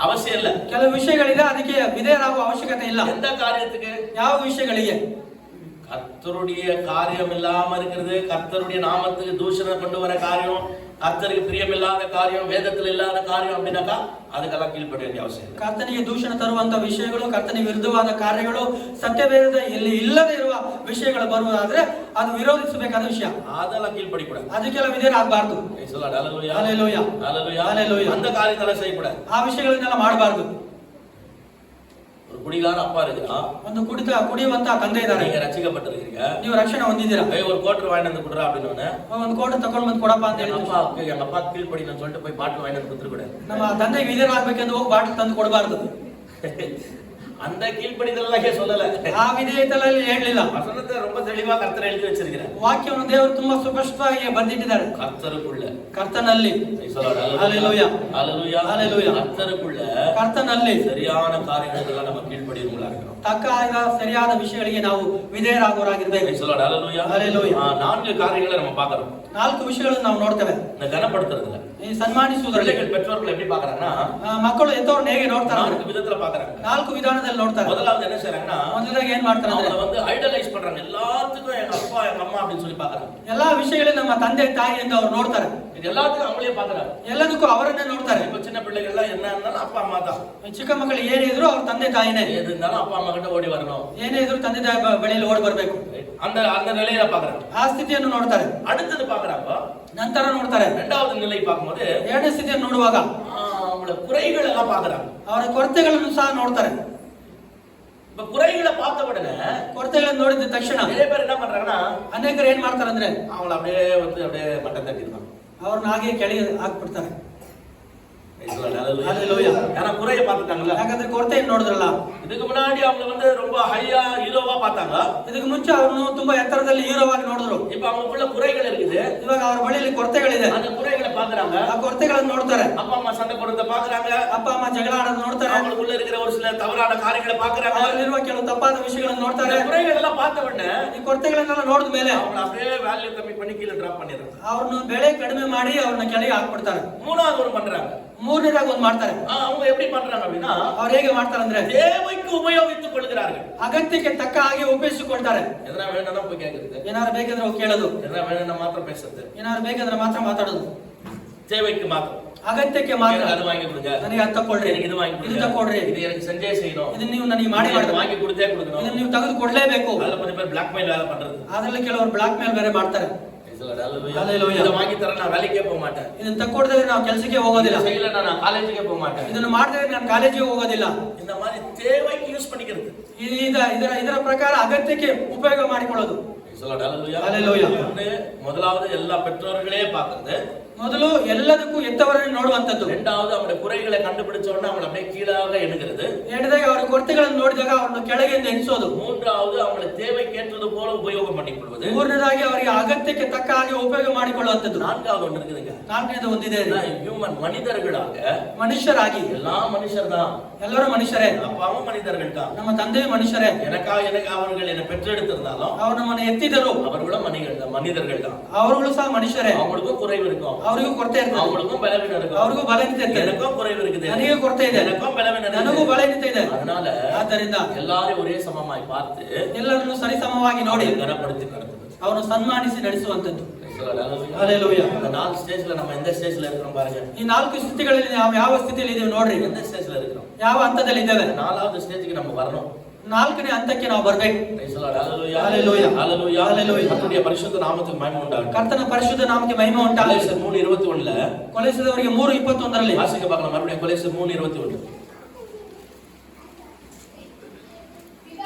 அவசியம் இல்லை. ಕೆಲವು ವಿಷಯಗಳಿದೆ, ಅದಕ್ಕೆ ವಿಧೇಯರಾಗುವ ಅವಶ್ಯಕತೆ ಇಲ್ಲ. எந்த காரியத்துக்கு? ಯಾವ ವಿಷಯಗಳಿಗೆ? கர்த்தருடைய காரியம் இல்லாம இருக்கிறது, கர்த்தருடைய நாமத்துக்கு தூஷணம் கொண்டு வர காரியம், கர்த்தருக்கு பிரியமில்லாத காரியம், வேதத்துல இல்லாத காரியம் அப்படின்னாக்கா அதுக்கெல்லாம் கீழ்ப்பட வேண்டிய அவசியம் இல்லை. ಕರ್ತನಿಗೆ ದೂಷಣ ತರುವಂತ ವಿಷಯಗಳು, ಕರ್ತನಿಗೆ ವಿರುದ್ಧವಾದ ಕಾರ್ಯಗಳು, ಸತ್ಯವೇದ ಇಲ್ಲಿ ಇಲ್ಲದೆ ಇರುವ ವಿಷಯಗಳು ಬರುವುದಾದ್ರೆ ಅದು ವಿರೋಧಿಸಬೇಕಾದ ವಿಷಯ. அதெல்லாம் கீழ்ப்படிக்கூடாது. ಅದಕ್ಕೆಲ್ಲ ವಿಧೇಯರಾಗಬಾರದು. Hallelujah. Hallelujah. Hallelujah. Hallelujah. அந்த காரியத்தெல்லாம் செய்யக்கூடாது. ಆ ವಿಷಯಗಳನ್ನೆಲ್ಲ ಮಾಡಬಾರದು. ஒரு குடிகார அப்பா இருக்கிறான். ಒಂದು ಕುಡಿಯುವಂತ ತಂದೆ ಇದ್ದಾರೆ. நீங்க ரட்சிக்கப்பட்டிருக்கீங்க. ನೀವು ರಕ್ಷಣೆ ಹೊಂದಿದ್ದೀರಾ. ஒரு கோட்டர் வாங்கிட்டு வந்து குடுறா அப்படின்னு ಒಂದು ಕೋಟು ತಗೊಂಡು ಬಂದು ಕೊಡಪ್ಪ ಅಂತ ಹೇಳಿ எங்க அப்பா கீழ்ப்படின்னு சொல்லிட்டு போய் பாட்டு வாங்கிட்டு வந்து கொடுத்துட கூடாது. ನಮ್ಮ ತಂದೆಗೆ ವಿಧೇಯರಾಗಬೇಕೆಂದು ಹೋಗಿ ಬಾಟಲ್ ತಂದು ಕೊಡಬಾರದು. அந்த கீழ்ப்படிதல் சொல்லல, ಆ ವಿಧೇಯತೆಯಲ್ಲಿ ಹೇಳಲಿಲ್ಲ. வசனத்தை ரொம்ப தெளிவா கர்த்தர் எழுதி வச்சிருக்கிறார். ವಾಕ್ಯವನ್ನು ದೇವರು ತುಂಬಾ ಸ್ಪಷ್ಟವಾಗಿ ಬರೆದಿಟ್ಟಿದ್ದಾರೆ. கர்த்தருக்குள்ள, ಕರ್ತನಲ್ಲಿ, ஹalleluya ஹalleluya ஹalleluya, கர்த்தருக்குள்ள, ಕರ್ತನಲ್ಲಿ சரியான காரியங்களுக்கெல்லாம் நம்ம கீழ்ப்படியுங்களா இருக்கணும். ತಕ್ಕಾದ ಸರಿಯಾದ ವಿಷಯಗಳಿಗೆ ನಾವು ವಿಧೇಯರಾಗುವವರಾಗಿರಬೇಕು. ஹalleluya ஹalleluya. 4 காரியங்களை நம்ம பார்க்கறோம். 4 ವಿಷಯಗಳನ್ನು ನಾವು ನೋಡ್ತೇವೆ. இந்த கனப்படுத்துறதுல, ಈ ಸನ್ಮಾನಿಸುವುದರಲ್ಲಿ பெற்றோர்கள் எப்படி பார்க்கறாங்கன்னா, ಮಕ್ಕಳು ಎತ್ತವರನ್ನ ಹೇಗೆ ನೋಡ್ತಾರೆ? 4 ವಿಧத்துல பார்க்கறாங்க. 4 ವಿಧಾನದಲ್ಲಿ ನೋಡ್ತಾರೆ. முதலாவது என்ன செய்றாங்கன்னா, ಮೊದಲಾಗಿ ಏನ್ ಮಾಡ್ತಾರೆ ಅಂದ್ರೆ அவங்க வந்து ஐடலைஸ் பண்றாங்க. எல்லாத்துக்கும் எங்க அப்பா எங்க அம்மா அப்படினு சொல்லி பார்க்கறாங்க. ಎಲ್ಲಾ ವಿಷಯಗಳಲ್ಲಿ ನಮ್ಮ ತಂದೆ ತಾಯಿ ಎಂದು ಅವರು ನೋಡ್ತಾರೆ. இது எல்லாத்துக்கும் அவங்களே பார்க்கறாங்க. ಎಲ್ಲದಕ್ಕೂ ಅವರನ್ನೇ ನೋಡ್ತಾರೆ. இப்ப சின்ன பிள்ளைகள் எல்லாம் என்ன இருந்தாலும் அப்பா அம்மா தான். ಚಿಕ್ಕ ಮಕ್ಕಳು ಏನೇ ಇದ್ರು ಅವ್ರ ತಂದೆ ತಾಯಿನೇ. எது இருந்தாலும் அப்பா அம்மா கிட்ட ஓடி வரணும். ಏನೇ ಇದ್ರು ತಂದೆ ತಾಯಿ ಬಳಿಯಲ್ಲಿ ಓಡಿ ಬರಬೇಕು. அந்த அந்த நிலையில பார்க்கறாங்க. ಆ ಸ್ಥಿತಿಯನ್ನು ನೋಡ್ತಾರೆ. அடுத்து பார்க்கறாங்க, ನಂತರ ನೋಡ್ತಾರೆ. இரண்டாவது நிலை பார்க்கும்போது, ಎರಡನೇ ಸ್ಥಿತಿಯನ್ನು ನೋಡುವಾಗ அவங்கள குறைகள் எல்லாம் பார்க்கறாங்க. ಅವರ ಕೊರತೆಗಳನ್ನು ಸಹ ನೋಡ್ತಾರೆ. இப்ப குறைகளை பார்த்த உடனே, ಕೊರತೆಗಳನ್ನು ನೋಡಿದ ತಕ್ಷಣ நிறைய பேர் என்ன பண்றாங்கன்னா, ಅನೇಕರು ಏನ್ ಮಾಡ್ತಾರೆ ಅಂದ್ರೆ அவங்கள அப்படியே அப்படியே மட்டம் தட்டிடுவாங்க. ಅವ್ರನ್ನ ಹಾಗೆ ಕೆಳಗೆ ಹಾಕ್ಬಿಡ್ತಾರೆ. ஹalleluya. ஏன்னா குறையை பார்த்துட்டாங்கல்ல. ಯಾಕಂದ್ರೆ ಕೊರತೆಯನ್ನು ನೋಡಿದ್ರಲ್ಲ. இதுக்கு முன்னாடி அவங்க வந்து ரொம்ப ஹையா ஹீரோவா பார்த்தாங்க. ಇದಕ್ಕೆ ಮುಂಚೆ ಅವ್ರನ್ನು ತುಂಬಾ ಎತ್ತರದಲ್ಲಿ ಹೀರೋವಾಗಿ ನೋಡಿದ್ರು. இப்ப அவங்களுக்குள்ள குறைகள் இருக்குது. ಇವಾಗ ಅವರ ಬಳಿಯಲ್ಲಿ ಕೊರತೆಗಳಿದೆ. அந்த குறைகளை பார்க்கறாங்க. ಆ ಕೊರತೆಗಳನ್ನು ನೋಡ್ತಾರೆ. அப்பா ಅಮ್ಮ சண்டை போடுறத பார்க்கறாங்க. ಅಪ್ಪ ಅಮ್ಮ ಜಗಳ ಆಡೋದು ನೋಡ್ತಾರೆ. அவங்களுக்குள்ள இருக்கிற ஒரு சில தவறான காரியங்களை பார்க்கறாங்க. ಅವರಲ್ಲಿರುವ ಕೆಲವು ತಪ್ಪಾದ ವಿಷಯಗಳನ್ನು ನೋಡ್ತಾರೆ. குறைகள் எல்லாம் பார்த்த உடனே ಈ ಕೊರತೆಗಳನ್ನೆಲ್ಲ ನೋಡಿದ ಮೇಲೆ அவங்க அப்படியே ವ್ಯಾಲ್ಯೂ ಕಮ್ಮಿ பண்ணி கீழ டிராப் பண்ணிடுறாங்க. ಅವ್ರನ್ನ ಬೆಲೆ ಕಡಿಮೆ ಮಾಡಿ ಅವ್ರನ್ನ ಕೆಳಗೆ ಹಾಕ್ಬಿಡ್ತಾರೆ. மூணாவது ஒரு பண்றாங்க. ಮೂರನೇದಾಗಿ ಒಂದು ಮಾಡ್ತಾರೆ. அவங்க எப்படி பண்றாங்க அப்படினா, ಅವ್ರು ಹೇಗೆ ಮಾಡ್ತಾರೆ ಅಂದ್ರೆ தேவைக்கு உபயோகித்துக் கொள்கிறார்கள். ಅಗತ್ಯಕ್ಕೆ ತಕ್ಕ ಹಾಗೆ ಉಪಯೋಗಿಸಿಕೊಳ್ತಾರೆ. எதனா வேணும்னா போய் கேக்குறது, ಏನಾದ್ರು ಬೇಕಂದ್ರೆ ಹೋಗಿ ಕೇಳೋದು, எதனா வேணும்னா ಮಾತ್ರ பேசுறது, ಏನಾದ್ರು ಬೇಕಂದ್ರೆ ಮಾತ್ರ ಮಾತಾಡೋದು. தேவைக்கு மாತ್ರ, ಅಗತ್ಯಕ್ಕೆ ಮಾತ್ರ. அது வாங்கி கொடுங்க, ನನಗೆ ಅದು ತಗೊಳ್ರಿ, எனக்கு ಇದು வாங்கி ಇದು கொடுங்க, ತಗೊಳ್ರಿ, இது எனக்கு செஞ்சே செய்யணும், ಇದನ್ನ ನೀವು ನನಗೆ ಮಾಡಿ எனக்கு வாங்கி கொடுத்தே கொடுக்கணும், ಇದನ್ನ ನೀವು ತೆಗೆದು ಕೊಡ್ಲೇಬೇಕು. ಅದಲ್ಲ கொஞ்சம் பேர் ಬ್ಲಾಕ್ ಮೇಲ್ வேலை பண்றது. ಅದರಲ್ಲಿ ಕೆಲವರು ಬ್ಲಾಕ್ ಮೇಲ್ ಬೇರೆ ಮಾಡ್ತಾರೆ. ஹalleluya. இத வாங்கி தர நான் வேலைக்கே போக மாட்டேன், ಇದನ್ನ ತಕ್ಕೊಡದೆ ನಾವು ಕೆಲಸಕ್ಕೆ ಹೋಗೋದಿಲ್ಲ, செய்யல நான் காலேஜுக்கே போக மாட்டேன், ಇದನ್ನ ಮಾಡದೆ ನಾನು ಕಾಲೇಜಿಗೆ ಹೋಗೋದಿಲ್ಲ. இந்த மாதிரி தேவைக்கு யூஸ் பண்ணிக்கிறது. ಇದರ ಪ್ರಕಾರ ಅಗತ್ಯಕ್ಕೆ ಉಪಯೋಗ ಮಾಡಿಕೊಳ್ಳೋದು. ஹalleluya. முதலாவது எல்லா பெற்றோர்களே பார்க்கிறது. ಮೊದಲು ಎಲ್ಲದಕ್ಕೂ ಎತ್ತವರನ್ನು ನೋಡುವಂತದ್ದು. இரண்டாவது அவங்களுடைய குறைகளை கண்டுபிடிச்ச உடனே அவங்களை அப்படியே கீழாக எண்ணுகிறது. ಎರಡನೇದಾಗಿ ಅವರ ಕೊರತೆಗಳನ್ನು ನೋಡಿದಾಗ ಅವರನ್ನು ಕೆಳಗೆ ಎಣಿಸೋದು. மூன்றாவது அவங்களை தேவைக்கேற்றது போல உபயோகம் பண்ணிக்கொள்வது. ಮೂರನೇದಾಗಿ ಅವರಿಗೆ ಅಗತ್ಯಕ್ಕೆ ತಕ್ಕ ಹಾಗೆ ಉಪಯೋಗ ಮಾಡಿಕೊಳ್ಳುವಂತದ್ದು. நான்காவது ஒன்று இருக்குதுங்க. ನಾಲ್ಕನೇದು ಒಂದಿದೆ, ஹியூமன் மனிதர்களாக, ಮನುಷ್ಯರಾಗಿ, எல்லா மனுஷர் தான், ಎಲ್ಲರೂ ಮನುಷ್ಯರೇ, அப்பாவும் மனிதர்கள் தான், ನಮ್ಮ ತಂದೆಯೂ ಮನುಷ್ಯರೇ, எனக்கு அவர்கள் என்னை பெற்றெடுத்திருந்தாலும் ಅವರು ನಮ್ಮನ್ನು ಎತ್ತಿದರು, அவர்களும் மனிதர்கள் தான், ಅವರುಗಳು ಸಹ ಮನುಷ್ಯರೇ, அவங்களுக்கும் குறைவு இருக்கும், ಅವರಿಗೂ ಕೊರತೆ ಇರ್ತದೆ, அவங்களுக்கும் பலவீனம் இருக்கும், ಅವರಿಗೂ ಬಲಹೀನತೆ ಇರ್ತದೆ, எனக்கும் குறைவு இருக்குது, ನನಗೆ ಕೊರತೆ ಇದೆ, எனக்கும் பலவீனம் ನನಗೂ இருக்குது. ಬಲಹೀನತೆ ಇದೆ. அதனால ಆದ್ದರಿಂದ எல்லாரையும் ஒரே சமமாய் பார்த்து ಎಲ್ಲರನ್ನು ಸರಿಸಮವಾಗಿ ನೋಡಿ கனப்படுத்தி நடத்துவது, ಅವನು ಸನ್ಮಾನಿಸಿ ನಡೆಸುವಂತದ್ದು. ஹalleluya. ಹಲ್ಲೆಲೂಯಾ. இந்த 4 ஸ்டேஜ்ல நம்ம எந்த ஸ்டேஜ்ல இருக்கிறோம் பாருங்க. ಈ 4 ಸ್ಥಿತಿಗಳಲ್ಲಿ ನಾವು ಯಾವ ಸ್ಥಿತಿಯಲ್ಲಿ ಇದ್ದೇವೆ ನೋಡ್ರಿ, எந்த ஸ்டேஜ்ல இருக்கிறோம், ಯಾವ ಹಂತದಲ್ಲಿ ಇದ್ದೇವೆ. 4வது ஸ்டேஜ்க்கு நம்ம வரணும். 4ನೇ ಹಂತಕ್ಕೆ ನಾವು ಬರ್ಬೇಕು. ஹalleluya. ஹalleluya. ஹalleluya. ஹalleluya. கர்த்தருடைய பரிசுத்த நாமத்துக்கு மகிமை உண்டாகட்டும். ಕರ್ತನ ಪರಿಶುದ್ಧ ನಾಮಕ್ಕೆ ಮಹಿಮೆ ಉಂಟಾಗಲಿ. கொலோசியர் 3:21ல ಕೊಲೆಸದವರಿಗೆ 3:21ರಲ್ಲಿ வாசிக்க பார்க்கலாம். மறுபடியும் கொலோசியர் 3:21.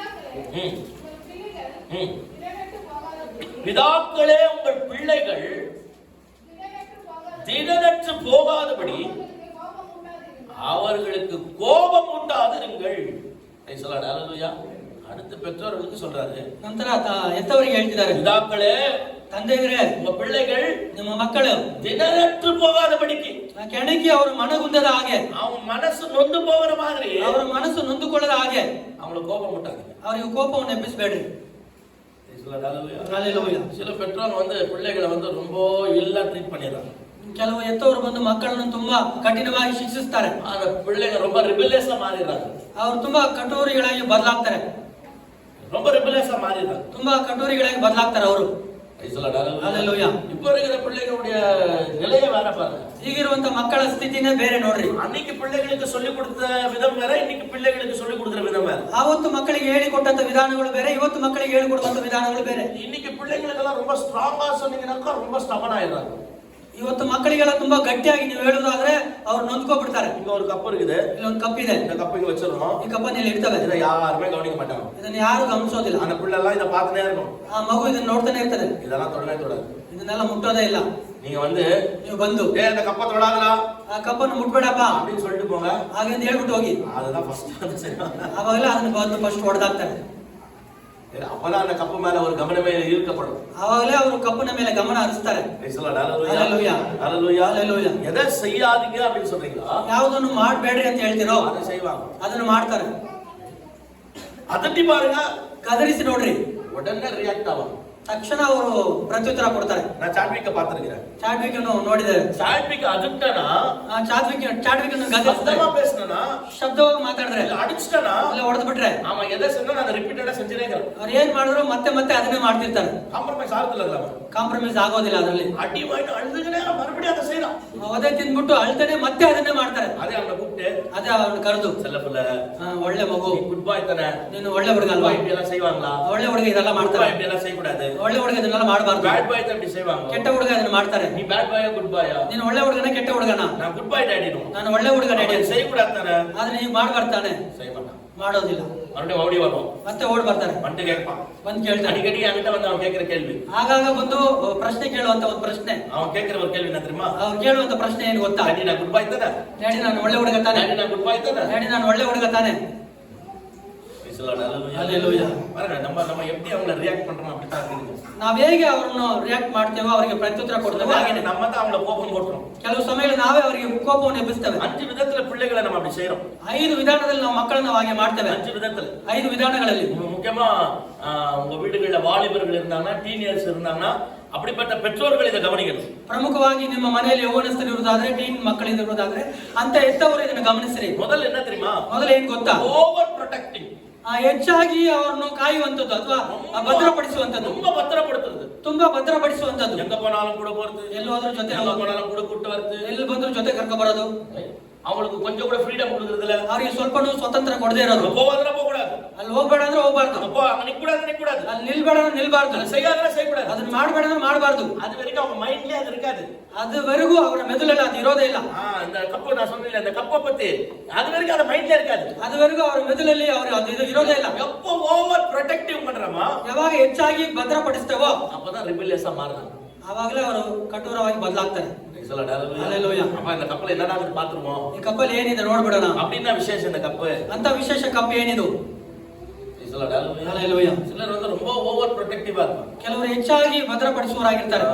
பிதாக்களே உங்கள் பிள்ளைகள் திடனற்று போகாதபடி அவர்களுக்கு கோபம் உண்டாதிருங்கள். அடுத்து பெற்றோர்களுக்கு சொல்றாரு. ನಂತರ ಎತ್ತವರಿಗೆ ಹೇಳ್ತಿದ್ದಾರೆ, பிதாக்களே, ತಂದೆಯರೇ, உங்க பிள்ளைகள் ನಿಮ್ಮ ಮಕ್ಕಳು திடனற்று போகாதபடிக்கு, ಕೆಣಕಿ ಅವರು ಮನಗುಂದದ ಹಾಗೆ, அவன் மனசு நொந்து போகிற மாதிரி ಅವರ ಮನಸ್ಸು ನೊಂದುಕೊಳ್ಳದ ಹಾಗೆ அவங்களுக்கு கோபம் உண்டாங்க. ಅವರಿಗೆ ಕೋಪವನ್ನು ಎಬ್ಬಿಸಬೇಡ್ರಿ. ಹಲ್ಲೆಲೂಯಾ. சில பெற்றோர் வந்து பிள்ளைகளை வந்து ரொம்ப இல்லா ட்ரீட் பண்ணிடுறாங்க. ಕೆಲವು ಎತ್ತವರು ಬಂದು ಮಕ್ಕಳನ್ನು ತುಂಬಾ ಕಠಿಣವಾಗಿ ಶಿಕ್ಷಿಸ್ತಾರೆ. ஆனா பிள்ளைங்க ரொம்ப ரிபெலியஸா மாறிடுறாங்க. ಅವರು ತುಂಬಾ ಕಠೋರಿಗಳಾಗಿ ಬದಲಾಗ್ತಾರೆ. ரொம்ப ரிபெலியஸா மாறிடுறாங்க. ತುಂಬಾ ಕಠೋರಿಗಳಾಗಿ ಬದಲಾಗ್ತಾರೆ ಅವರು. ಹಲ್ಲೆಲೂಯಾ. இப்போ இருக்கிற பிள்ளைகளுடைய நிலையை வேற பாருங்க. ಈಗಿರುವಂತ ಮಕ್ಕಳ ಸ್ಥಿತಿನೇ ಬೇರೆ ನೋಡ್ರಿ. அன்னைக்கு பிள்ளைகளுக்கு சொல்லிக் கொடுத்த விதம் வேற, இன்னைக்கு பிள்ளைகளுக்கு சொல்லிக் கொடுக்கிற விதம் வேற. ಆವತ್ತು ಮಕ್ಕಳಿಗೆ ಹೇಳಿಕೊಟ್ಟಂತ ವಿಧಾನಗಳು ಬೇರೆ, ಇವತ್ತು ಮಕ್ಕಳಿಗೆ ಹೇಳಿಕೊಡುವಂತ ವಿಧಾನಗಳು ಬೇರೆ. இன்னைக்கு பிள்ளைகளுக்கெல்லாம் ரொம்ப ஸ்ட்ராங்கா சொன்னீங்கன்னாக்கா ரொம்ப ஸ்டபன் ஆயிடுறாங்க. ಇವತ್ತು ಮಕ್ಕಳಿಗೆಲ್ಲ ತುಂಬಾ ಗಟ್ಟಿಯಾಗಿ ನೀವು ಹೇಳುದಾದ್ರೆ ಅವ್ರು ನೊಂದ್ಕೊಬಿಡ್ತಾರೆ. இங்க ஒரு கப் இருக்குது, ಇಲ್ಲೊಂದು ಕಪ್ ಇದೆ, இந்த கப் இங்க வச்சிருக்கோம், ಈ ಕಪ್ಪನ್ನು ಇಲ್ಲಿ ಇಡ್ತವೆ, இதை யாருமே கவனிக்க மாட்டாங்க, ಇದನ್ನ ಯಾರು ಗಮನಿಸೋದಿಲ್ಲ. அந்த பிள்ளை எல்லாம் இதை பார்த்துட்டே இருக்கும், ಆ ಮಗು ಇದನ್ನ ನೋಡ್ತಾನೆ ಇರ್ತದೆ, இதெல்லாம் தொடவே தொடாது. ಇದನ್ನೆಲ್ಲ ಮುಟ್ಟೋದೇ ಇಲ್ಲ. நீங்க வந்து ನೀವು ಬಂದು அந்த கப்ப தொடாதடா ಆ ಕಪ್ಪನ್ನು ಮುಟ್ಬೇಡಪ್ಪ அப்படின்னு சொல்லிட்டு போங்க. ಹಾಗೆಂದು ಹೇಳ್ಬಿಟ್ಟು ಹೋಗಿ, அதுதான் ஃபர்ஸ்ட் வந்து செய்வாங்க. ಅವಾಗೆಲ್ಲ ಅದನ್ನ ಬಂದು ಫಸ್ಟ್ ಹೊಡೆದಾಕ್ತಾರೆ. அப்பதான் அந்த கப்பு மேல ஒரு கவனமே ஈர்க்கப்படும். ಅವಾಗಲೇ ಅವರು ಕಪ್ಪಿನ ಮೇಲೆ ಗಮನ ಹರಿಸ್ತಾರೆ. ஹalleluya ஹalleluya ஹalleluya. எதை செய்யாதீங்க அப்படின்னு சொல்றீங்களா? ಯಾವುದನ್ನು ಮಾಡಬೇಡ್ರಿ ಅಂತ ಹೇಳ್ತಿರೋ அதை செய்வாங்க. ಅದನ್ನು ಮಾಡ್ತಾರೆ. ಅದಟ್ಟಿ பாருங்க, ಕದರಿಸಿ ನೋಡ್ರಿ, உடனே ರಿಯಾಕ್ಟ್ ಆಗೋದು. ತಕ್ಷಣ ಅವರು ಪ್ರತ್ಯುತ್ತರ ಕೊಡ್ತಾರೆ. நான் ಚಾಡ್ವಿಕ್ பார்த்திருக்கிறேன். ಚಾಡ್ವಿಕ್ ಅನ್ನು ನೋಡಿದ್ದಾರೆ. ಚಾಡ್ವಿಕ್ ಅದಟ್ಟನಾ, ಚಾಡ್ವಿಕ್ ಅನ್ನು ಗದರಿಸ್ತಾರೆ. சத்தமா பேசினா, ಶಬ್ದವಾಗಿ ಮಾತಾಡಿದ್ರೆ, இல்ல ಅಡಿச்சிட்டனா, ಇಲ್ಲ ಹೊಡೆದು ಬಿಟ್ರೆ, அவன் எதை சொன்னா அதை ರಿಪೀಟೆಡ್ செஞ்சிரே ಇರಲ್ಲ. ಅವ್ರು ಏನ್ ಮಾಡಿದ್ರು ಮತ್ತೆ ಮತ್ತೆ ಅದನ್ನೇ ಮಾಡ್ತಿರ್ತಾರೆ. ಕಾಂಪ್ರಮೈಸ್ ಆಗುದಿಲ್ಲ. ಕಾಂಪ್ರಮೈಸ್ ಆಗೋದಿಲ್ಲ ಅದರಲ್ಲಿ. ಅಡ್ಡಿ ಮಾಡಿ ಅಳ್ದಗನೇ ಮறுபடியும் அதை செய்றான். ಅದೇ ತಿಂದ್ಬಿಟ್ಟು ಅಳ್ತಾನೆ ಮತ್ತೆ ಅದನ್ನೇ ಮಾಡ್ತಾರೆ. ಅದೇ ಅವನ ಕೂಪ್ಟೆ, ಅದೇ ಅವನು ಕರೆದು, செல்லப்புல, ಒಳ್ಳೆ ಮಗು, ಗುಡ್ ಬಾಯ್ ತಾನೆ, ನೀನು ಒಳ್ಳೆ ಹುಡುಗ ಅಲ್ವಾ, இப்படி எல்லாம் செய்வாங்களா, ಒಳ್ಳೆ ಹುಡುಗ ಇದೆಲ್ಲ ಮಾಡ್ತಾರೆ, இப்படி எல்லாம் செய்ய கூடாது, ಒಳ್ಳೆ ಹುಡುಗ ಇದನ್ನೆಲ್ಲ ಮಾಡಬಾರ್ದು, ಬ್ಯಾಡ್ ಬಾಯ್ ತ இப்படி செய்வாங்க, ಕೆಟ್ಟ ಹುಡುಗ ಇದನ್ನ ಮಾಡ್ತಾರೆ, நீ ಬ್ಯಾಡ್ ಬಾಯ್ ಗುಡ್ ಬಾಯ್, ನೀನು ಒಳ್ಳೆ ಹುಡುಗನ ಕೆಟ್ಟ ಹುಡುಗನ, நான் ಗುಡ್ ಬಾಯ್ ಡ್ಯಾಡಿ ನು, ನಾನು ಒಳ್ಳೆ ಹುಡುಗ ಡ್ಯಾಡಿ ಅಂತ செய்ய கூடாது ತಾನೆ, ಅದನ್ನ ನೀವು ಮಾಡ್ಬಾರ್ತಾನೆ, செய்ய மாட்டான், ಮಾಡೋದಿಲ್ಲ, மறுபடியும் ஓடி வரும், ಮತ್ತೆ ಓಡ್ ಬರ್ತಾರೆ, வந்து கேட்பான், ಬಂದು ಕೇಳ್ತಾರೆ, அடிக்கடி என்கிட்ட வந்து அவன் கேட்கிற கேள்வி, ಆಗಾಗ ಬಂದು ಪ್ರಶ್ನೆ ಕೇಳುವಂತ ಒಂದು ಪ್ರಶ್ನೆ, அவன் கேட்கிற ஒரு கேள்வி என்ன தெரியுமா, ಅವ್ರು ಕೇಳುವಂತ ಪ್ರಶ್ನೆ ಏನು ಗೊತ್ತಾ, ಡ್ಯಾಡಿ நான் ಗುಡ್ ಬಾಯ್ ತಾನೆ, ಡ್ಯಾಡಿ ನಾನು ಒಳ್ಳೆ ಹುಡುಗ ತಾನೆ, ಡ್ಯಾಡಿ நான் ಗುಡ್ ಬಾಯ್ ತಾನೆ, ಡ್ಯಾಡಿ ನಾನು ಒಳ್ಳೆ ಹುಡುಗ ತಾನೆ. ஹalleluya. பாருங்க, நம்ம எப்படி அவங்கள ரியாக்ட் பண்றோம் அப்படி தான் இருக்கு. ನಾವ್ ಹೇಗೆ ಅವರನ್ನು ರಿಯಾಕ್ಟ್ ಮಾಡ್ತೇವೋ ಅವರಿಗೆ ಪ್ರತ್ಯುತ್ತರ ಕೊಡ್ತೇವೆ, ಹಾಗೆ நம்ம தான் அவங்கள கோபம் போட்டுறோம். ಕೆಲವು ಸಮಯದಲ್ಲಿ ನಾವೇ ಅವರಿಗೆ ಕೋಪವನ್ನು ಎಬ್ಬಿಸ್ತೇವೆ. 5 ವಿಧத்துல பிள்ளைகளை நம்ம அப்படி செய்றோம். 5 ವಿಧಾನದಲ್ಲಿ ನಾವು ಮಕ್ಕಳನ್ನ ಹಾಗೆ ಮಾಡ್ತೇವೆ. 5 ವಿಧத்துல 5 ವಿಧಾನಗಳಲ್ಲಿ முக்கியமா உங்க வீடுகள்ல வாலிபர்கள் இருந்தாங்கன்னா, டீனேஜர்ஸ் இருந்தாங்கன்னா, அப்படிப்பட்ட பெற்றோர்கள் இதை கவனிக்கணும். ಪ್ರಮುಖವಾಗಿ ನಿಮ್ಮ ಮನೆಯಲ್ಲಿ ಯೌವನಸ್ಥರು ಇರುವುದಾದ್ರೆ, ಟೀನ್ ಮಕ್ಕಳಿಂದ ಇರುವುದಾದ್ರೆ, ಅಂತ ಎತ್ತವರು ಇದನ್ನು ಗಮನಿಸಿರಿ. முதல்ல என்ன தெரியுமா, ಮೊದಲು ಏನ್ ಗೊತ್ತಾ, ಓವರ್ ಪ್ರೊಟೆಕ್ಟಿಂಗ್, ಹೆಚ್ಚಾಗಿ ಅವರನ್ನು ಕಾಯುವಂತದ್ದು ಅಥವಾ ಭದ್ರಪಡಿಸುವಂತದ್ದು, ரொம்ப பத்திரப்படுத்துறது, ತುಂಬಾ ಭದ್ರಪಡಿಸುವಂತದ್ದು. எங்க போனாலும் கூட போறது, ಎಲ್ಲೋದ್ರ ಜೊತೆ எங்க போனாலும் கூட கூட்டு வரது, ಎಲ್ಲಿ ಬಂದ್ರು ಜೊತೆ ಕರ್ಕೊ ಬರೋದು, அவங்களுக்கு கொஞ்சம் கூட ಫ್ರೀಡಮ್ கொடுக்கறதுல, ಅವರಿಗೆ ಸ್ವಲ್ಪನೂ ಸ್ವತಂತ್ರ ಕೊಡದೇ ಇರೋದು. போவாதல போக கூடாது, ಅಲ್ಲಿ ಹೋಗ್ಬೇಡ ಅಂದ್ರೆ ಹೋಗ್ಬಾರ್ದು, அங்க நிக்க கூடாது, ಅಲ್ಲಿ ನಿಲ್ಬೇಡ ಅಂದ್ರೆ ನಿಲ್ಬಾರ್ದು, செய்யாதல செய்ய கூடாது, ಅದನ್ನ ಮಾಡಬೇಡ ಅಂದ್ರೆ ಮಾಡಬಾರ್ದು. அது வரைக்கும் அவங்க மைண்ட்லயே அது இருக்காது, ಅದುವರೆಗೂ ಅವರ ಮೆದುಳಲ್ಲಿ ಅದು ಇರೋದೇ ಇಲ್ಲ. இந்த கப்பு நான் சொன்னேன், இந்த கப்பை பத்தி அது வரைக்கும் அது மைண்ட்ல இருக்காது, ಅದುವರೆಗೂ ಅವರ ಮೆದುಳಲ್ಲಿ ಅದು ಇರೋದೇ ಇಲ್ಲ. எப்போ ஓவர் ಪ್ರೊಟೆಕ್ಟಿವ್ பண்றோமா, ಯಾವಾಗ ಹೆಚ್ಚಾಗಿ ಭದ್ರಪಡಿಸ್ತೇವೋ அப்பதான் ರಿಬೆಲಿಯஸா மாறுறாங்க, ಆವಾಗಲೇ ಅವರು ಕಠೋರವಾಗಿ ಬದಲಾಗ್ತಾರೆ. ஹalleluya. அப்ப இந்த கப்பல என்னடா பாத்துருவோம், ಈ ಕಪ್ಪಲ್ಲಿ ಏನಿದೆ ನೋಡ್ಬಿಡೋಣ, அப்படின்னா விசேஷம் இந்த கப்பு, ಅಂತ ವಿಶೇಷ ಕಪ್ಪು ಏನಿದು. ஹalleluya. சிலர் வந்து ரொம்ப ஓவர் ಪ್ರೊಟೆಕ್ಟಿவா இருப்பாங்க, ಕೆಲವರು ಹೆಚ್ಚಾಗಿ ಭದ್ರಪಡಿಸುವವರಾಗಿರ್ತಾರೆ.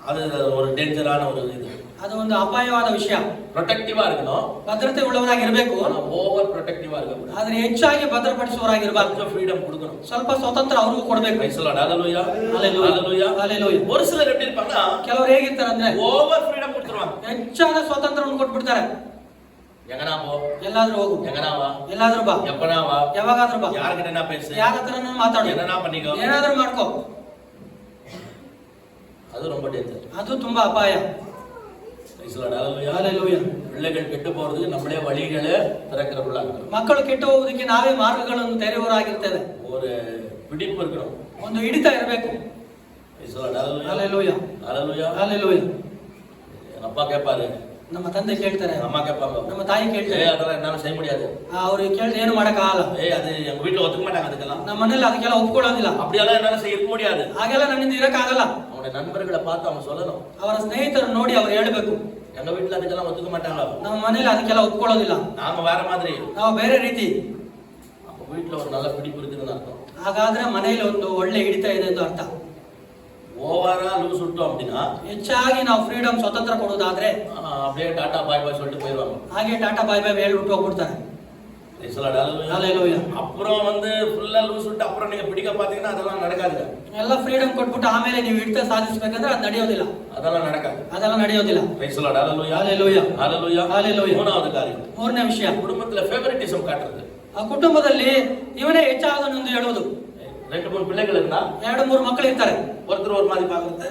அது ஒரு டேஞ்சரான ஒரு இது, ಅದು ಒಂದು ಅಪಾಯವಾದ ವಿಷಯ. ಪ್ರೊಟೆಕ್ಟಿவா இருக்கணும், ಭದ್ರತೆ ಉಳ್ಳವರಾಗಿರ್ಬೇಕು, ಓವರ್ ಪ್ರೊಟೆಕ್ಟಿவா இருக்கக்கூடாது, ಆದ್ರೆ ಹೆಚ್ಚಾಗಿ ಭದ್ರಪಡಿಸುವವರಾಗಿರ್ಬಾರ್ದು. கொஞ்சம் ಫ್ರೀಡಮ್ கொடுக்கணும், ಸ್ವಲ್ಪ ಸ್ವತಂತ್ರ ಅವ್ರಿಗೂ ಕೊಡ್ಬೇಕು. ஹalleluya ஹalleluya. ஹalleluya. ஒரு சிலர் எப்படி இருப்பாங்கன்னா, ಕೆಲವರು ಹೇಗಿರ್ತಾರೆ ಅಂದ್ರೆ ஓவர் ಫ್ರೀಡಮ್ கொடுத்துருவாங்க, ಹೆಚ್ಚಾದ ಸ್ವಾತಂತ್ರ್ಯವನ್ನು ಕೊಟ್ಬಿಡ್ತಾರೆ. எங்கனா போ, ಎಲ್ಲಾದ್ರೂ ಹೋಗು, எங்கனா வா, ಎಲ್ಲಾದ್ರೂ ಬಾ, எப்பனா வா, ಯಾವಾಗಾದ್ರೂ ಬಾ, யார்கிட்ட என்ன பேசு, ಯಾರ ಹತ್ರನೂ ಮಾತಾಡು, என்னனா பண்ணிக்கோ, ಏನಾದ್ರೂ ಮಾಡ್ಕೋ. அது ரொம்ப டேஞ்சர், ಅದು ತುಂಬಾ ಅಪಾಯ. ஹalleluya. பிள்ளைகள் கெட்டு போறதுக்கு நம்மளே வழிகளை திறக்கிறவர்களா இருக்கணும், ಮಕ್ಕಳು ಕೆಟ್ಟು ಹೋಗುವುದಕ್ಕೆ ನಾವೇ ಮಾರ್ಗಗಳನ್ನು ತೆರೆಯುವವರಾಗಿರ್ತೇವೆ. ஒரு பிடிப்பு இருக்கணும், ಒಂದು ಹಿಡಿತ ಇರಬೇಕು. ஹalleluya. ಹalleluya. அப்பா கேட்பாரு, ನಮ್ಮ ತಂದೆ ಕೇಳ್ತಾರೆ, அம்மா கேட்பாங்க, ನಮ್ಮ ತಾಯಿ ಕೇಳ್ತಾರೆ, அதெல்லாம் என்னால செய்ய முடியாது, ಅವ್ರು ಕೇಳಿದ್ರೆ ಏನು ಮಾಡಕ್ಕಾಗಲ್ಲ, அது எங்க வீட்டுல ஒத்துக்க மாட்டாங்க, அதுக்கெல்லாம் ನಮ್ಮ ಮನೇಲಿ ಅದಕ್ಕೆಲ್ಲ ಒಪ್ಕೊಳ್ಳೋದಿಲ್ಲ, அப்படியெல்லாம் என்னால செய்ய முடியாது. ಹಾಗೆಲ್ಲ ನನ್ನಿಂದ ಇರಕ್ಕಾಗಲ್ಲ. அவனுடைய நண்பர்களை பார்த்து அவன் சொல்லணும், ಅವರ ಸ್ನೇಹಿತರು ನೋಡಿ ಅವ್ರು ಹೇಳ್ಬೇಕು, எங்க வீட்டுல அதுக்கெல்லாம் ஒத்துக்க மாட்டாங்க, ನಮ್ಮ ಮನೇಲಿ ಅದಕ್ಕೆಲ್ಲ ಒಪ್ಕೊಳ್ಳೋದಿಲ್ಲ, நாம வேற மாதிரி, ನಾವು ಬೇರೆ ರೀತಿ. அப்ப வீட்டுல ஒரு நல்ல பிடிப்பு இருக்குதுன்னு அர்த்தம். ಹಾಗಾದ್ರೆ ಮನೆಯಲ್ಲಿ ಒಂದು ಒಳ್ಳೆ ಹಿಡಿತ ಇದೆ ಎಂದು ಅರ್ಥ. ஓவரா லூஸ் விட்டோம் அப்படின்னா, ಹೆಚ್ಚಾಗಿ ನಾವು ಫ್ರೀಡಮ್ ಸ್ವತಂತ್ರ ಕೊಡೋದಾದ್ರೆ அப்படியே டாடா பாய் பாய் சொல்லிட்டு போயிடுவாங்க, ಹಾಗೆ ಟಾಟಾ ಬಾಯ್ ಬಾಯ್ ಹೇಳ್ಬಿಟ್ಟು ಹೋಗ್ಬಿಡ್ತಾರೆ. ஹalleluya. அப்புறம் வந்து ஃபுல்லா லூஸ் விட்டு அப்புறம் நீங்க பிடிக்க பாத்தீங்கன்னா அதெல்லாம் நடக்காது, ಎಲ್ಲ ಫ್ರೀಡಮ್ ಕೊಟ್ಬಿಟ್ಟು ಆಮೇಲೆ ನೀವು ಹಿಡಿತ ಸಾಧಿಸಬೇಕಂದ್ರೆ ಅದು ನಡೆಯೋದಿಲ್ಲ, அதெல்லாம் நடக்காது, ಅದೆಲ್ಲ ನಡೆಯೋದಿಲ್ಲ. ஹalleluya. ஹalleluya. மூணாவது காரியம், ಮೂರನೇ ವಿಷಯ, குடும்பத்துல ஃபேவரிட்டிசம் காட்டுறது. ಆ ಕುಟುಂಬದಲ್ಲಿ ಇವನೇ ಹೆಚ್ಚಾದನೆಂದು ಹೇಳುವುದು. 2-3 பிள்ளைகள் இருந்தா 2-3 ಮಕ್ಕಳು ಇರ್ತಾರೆ, ஒருத்தர் ஒரு மாதிரி பாக்குறது,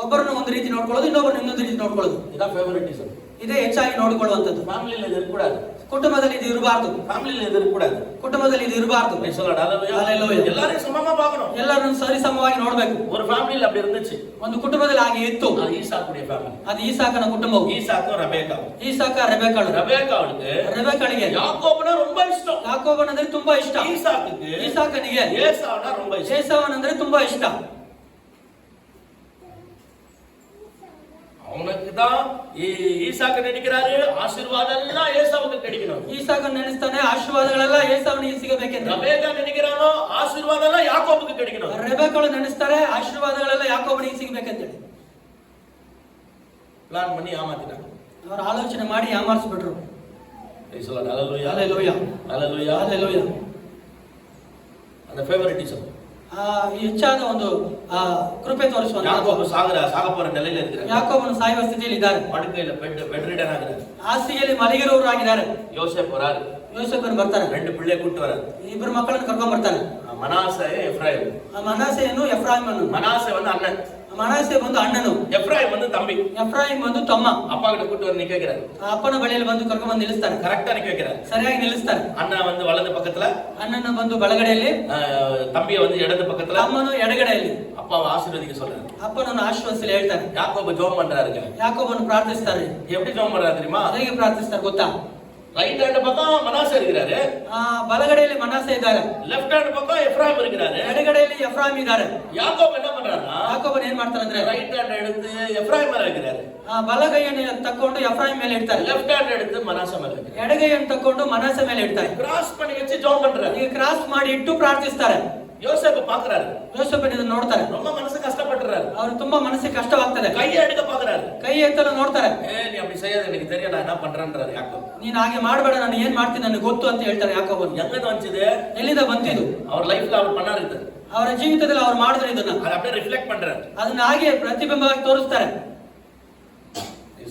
ಒಬ್ಬರನ್ನು ಒಂದು ರೀತಿ ನೋಡ್ಕೊಳ್ಳೋದು, ಇನ್ನೊಬ್ಬರನ್ನು ಇನ್ನೊಂದು ರೀತಿ ನೋಡ್ಕೊಳ್ಳೋದು, இதான் ஃபேவரிட்டிசம். ಇದೇ ಹೆಚ್ಚಾಗಿ ನೋಡಿಕೊಳ್ಳುವಂಥದ್ದು. ஃபேமிலில இது இருக்க கூடாது, ಕುಟುಂಬದಲ್ಲಿ ಇದು ಇರಬಾರ್ದು, ஃபேமிலில இது இருக்க கூடாது, ಕುಟುಂಬದಲ್ಲಿ ಇದು ಇರಬಾರ್ದು. ஹalleluya. எல்லாரையும் சமமா பார்க்கணும், ಎಲ್ಲರನ್ನು ಸರಿಸಮವಾಗಿ ನೋಡ್ಬೇಕು. ஒரு ஃபேமிலில அப்படி இருந்துச்சு, ಒಂದು ಕುಟುಂಬದಲ್ಲಿ ಹಾಗೆ ಇತ್ತು, அது ஈசாக்குடைய ஃபேமிலி, ಅದು ಈಸಾಕನ ಕುಟುಂಬವು. ஈசாக்கும் ரெபேக்காவும். ಈಸಾಕ ರೆಬೆಕ್ಕಳು. ರೆಬೆಕ್ಕಳಿಗೆ யாக்கோபுனா ரொம்ப இஷ்டம், ಯಾಕೋಬನಂದ್ರೆ ತುಂಬಾ ಇಷ್ಟ, ஈசாக்குக்கு ಈಸಾಕನಿಗೆ ஏசாவுனா ரொம்ப இஷ்டம். ಏಸಾವನಂದ್ರೆ ತುಂಬಾ ಇಷ್ಟ. இப்படித்தான் ஈசாக்கு நினைக்கிறாரு, ஆசீர்வாதம் எல்லாம் ஏசாவுக்கு கிடைக்கணும். ಈಸಾಕನ್ನು ನೆನೆಸ್ತಾನೆ, ಆಶೀರ್ವಾದಗಳೆಲ್ಲ ಏಸಾವನಿಗೆ ಸಿಗಬೇಕೆಂದು. ரெபேக்கா நினைக்கிறானோ ஆசீர்வாதம் எல்லாம் யாக்கோபுக்கு கிடைக்கணும். ರೆಬೆಕ್ಕಳು ನೆನೆಸ್ತಾರೆ, ಆಶೀರ್ವಾದಗಳೆಲ್ಲ ಯಾಕೋಬನಿಗೆ ಸಿಗಬೇಕಂತೇಳಿ ಪ್ಲಾನ್ பண்ணி ஏமாத்திட்டாங்க. ಅವರು ಆಲೋಚನೆ ಮಾಡಿ ಯಾಮಾರಿಸ್ಬಿಟ್ರು. ஹalleluya ಹಲ್ಲೆಲೂಯಾ ஹalleluya ಹಲ್ಲೆಲೂಯಾ. அந்த ஃபேவரிட்டிசம், ಹೆಚ್ಚಾದ ಒಂದು ಕೃಪೆ ತೋರಿಸುವಂತ. யாக்கோபு சாக போற நிலையில இருக்கிறார். ಯಾಕೋಬನು ಸಾಯುವ ಸ್ಥಿತಿಯಲ್ಲಿ ಇದ್ದಾರೆ. படுக்கையில பெட் ரிடன் ஆகிறார். ಹಾಸಿಗೆಯಲ್ಲಿ ಮಲಗಿರುವವರಾಗಿದ್ದಾರೆ. யோசேப் வராரு, ಯೋಸೇಫನು ಬರ್ತಾರೆ, 2 பிள்ளை கூட்டி வராரு. ಇಬ್ಬರು ಮಕ್ಕಳನ್ನು ಕರ್ಕೊಂಡ್ ಬರ್ತಾರೆ. மனாசே எப்ராயிம். ಮನಾಸೆಯನ್ನು ಎಫ್ರಾಯಿಮನು. மனாசே வந்து அண்ணன், ಮನಾಸೆ ಬಂದು ಅಣ್ಣನು, எப்ராயிம் வந்து தம்பி. ಎಫ್ರಾಯಿಮ್ ಬಂದು ತಮ್ಮ. அப்பா கிட்ட கூட்டி வந்து நிக்க வைக்கிறாரு. ಅಪ್ಪನ ಬಳಿಯಲ್ಲಿ ಬಂದು ಕರ್ಕೊಂಡ್ ಬಂದು ನಿಲ್ಲಿಸ್ತಾರೆ. கரெக்டா நிக்க வைக்கிறாரு, ಸರಿಯಾಗಿ ನಿಲ್ಲಿಸ್ತಾರೆ. அண்ணன் வந்து வலது பக்கத்துல, ಅಣ್ಣನ ಬಂದು ಬಲಗಡೆಯಲ್ಲಿ, தம்பிய வந்து இடது பக்கத்துல, ತಮ್ಮನು ಎಡಗಡೆಯಲ್ಲಿ. அப்பாவை ஆசீர்வதிக்க சொல்றாரு. ಅಪ್ಪನನ್ನು ಆಶೀರ್ವದಿಸಲು ಹೇಳ್ತಾರೆ. யாக்கோபு ஜெபம் பண்றாருங்க. ಯಾಕೋಬನು ಪ್ರಾರ್ಥಿಸ್ತಾರೆ. எப்படி ஜெபம் பண்றாரு தெரியுமா? ಹೇಗೆ ಪ್ರಾರ್ಥಿಸ್ತಾರೆ ಗೊತ್ತಾ? ரைட் ஹேண்ட் பக்கம் மனாசே இருக்கிறாரு, ಬಲಗಡೆಯಲ್ಲಿ ಮನಾಸೆ ಇದ್ದಾರೆ, லெஃப்ட் ஹேண்ட் பக்கம் எப்ராயிம் இருக்கிறாரு. ಎಡಗಡೆಯಲ್ಲಿ ಎಫ್ರಾಯಿಮ್ ಇದ್ದಾರೆ. யாக்கோபு என்ன பண்றாருன்னா, ಯಾಕೋಬನು ಏನ್ ಮಾಡ್ತಾರೆ ಅಂದ್ರೆ, ரைட் ஹேண்ட் எடுத்து எப்ராயிம் மேல வைக்கிறாரு, ಬಲಗೈಯನ್ನು ತಕೊಂಡು ಎಫ್ರಾಯಿಮ್ ಮೇಲೆ ಇಡ್ತಾರೆ, லெஃப்ட் ஹேண்ட் எடுத்து மனாசே மேல வைக்கிறாரு. ಎಡಗೈಯನ್ನು ತಕೊಂಡು ಮನಾಸೆ ಮೇಲೆ ಇಡ್ತಾರೆ. கிராஸ் பண்ணி வச்சு ஜெபம் பண்றாரு. ಈಗ ಕ್ರಾಸ್ ಮಾಡಿ ಇಟ್ಟು ಪ್ರಾರ್ಥಿಸ್ತಾರೆ. யோசேப் பாக்குறாரு, ಯೋಸೇಫನ್ ಇದನ್ನು ನೋಡ್ತಾರೆ. ரொம்ப மனசு கஷ்டப்படுறாரு. ಅವ್ರು ತುಂಬಾ ಮನಸ್ಸಿಗೆ ಕಷ್ಟವಾಗ್ತದೆ. கையை எடுக்க பாக்குறாரு. ಕೈ ಎತ್ತಲು ನೋಡ್ತಾರೆ. நீ அப்படி செய்யாத, எனக்கு தெரியும் நான் என்ன பண்றேன்றாரு யாக்கோபு. ನೀನ್ ಹಾಗೆ ಮಾಡಬೇಡ, ನಾನು ಏನ್ ಮಾಡ್ತೀನಿ ನನಗೆ ಗೊತ್ತು ಅಂತ ಹೇಳ್ತಾರೆ ಯಾಕೋಬನು. எங்க வந்துச்சு? ಎಲ್ಲಿಂದ ಬಂತಿದ್ದು? அவர் லைஃப்ல அவர் பண்ணாரு இது. ಅವರ ಜೀವಿತದಲ್ಲಿ ಅವ್ರು ಮಾಡಿದ್ರು ಇದನ್ನ. அதை அப்படியே ரிஃப்ளெக்ட் பண்றாரு. ಅದನ್ನ ಹಾಗೆ ಪ್ರತಿಬಿಂಬವಾಗಿ ತೋರಿಸ್ತಾರೆ.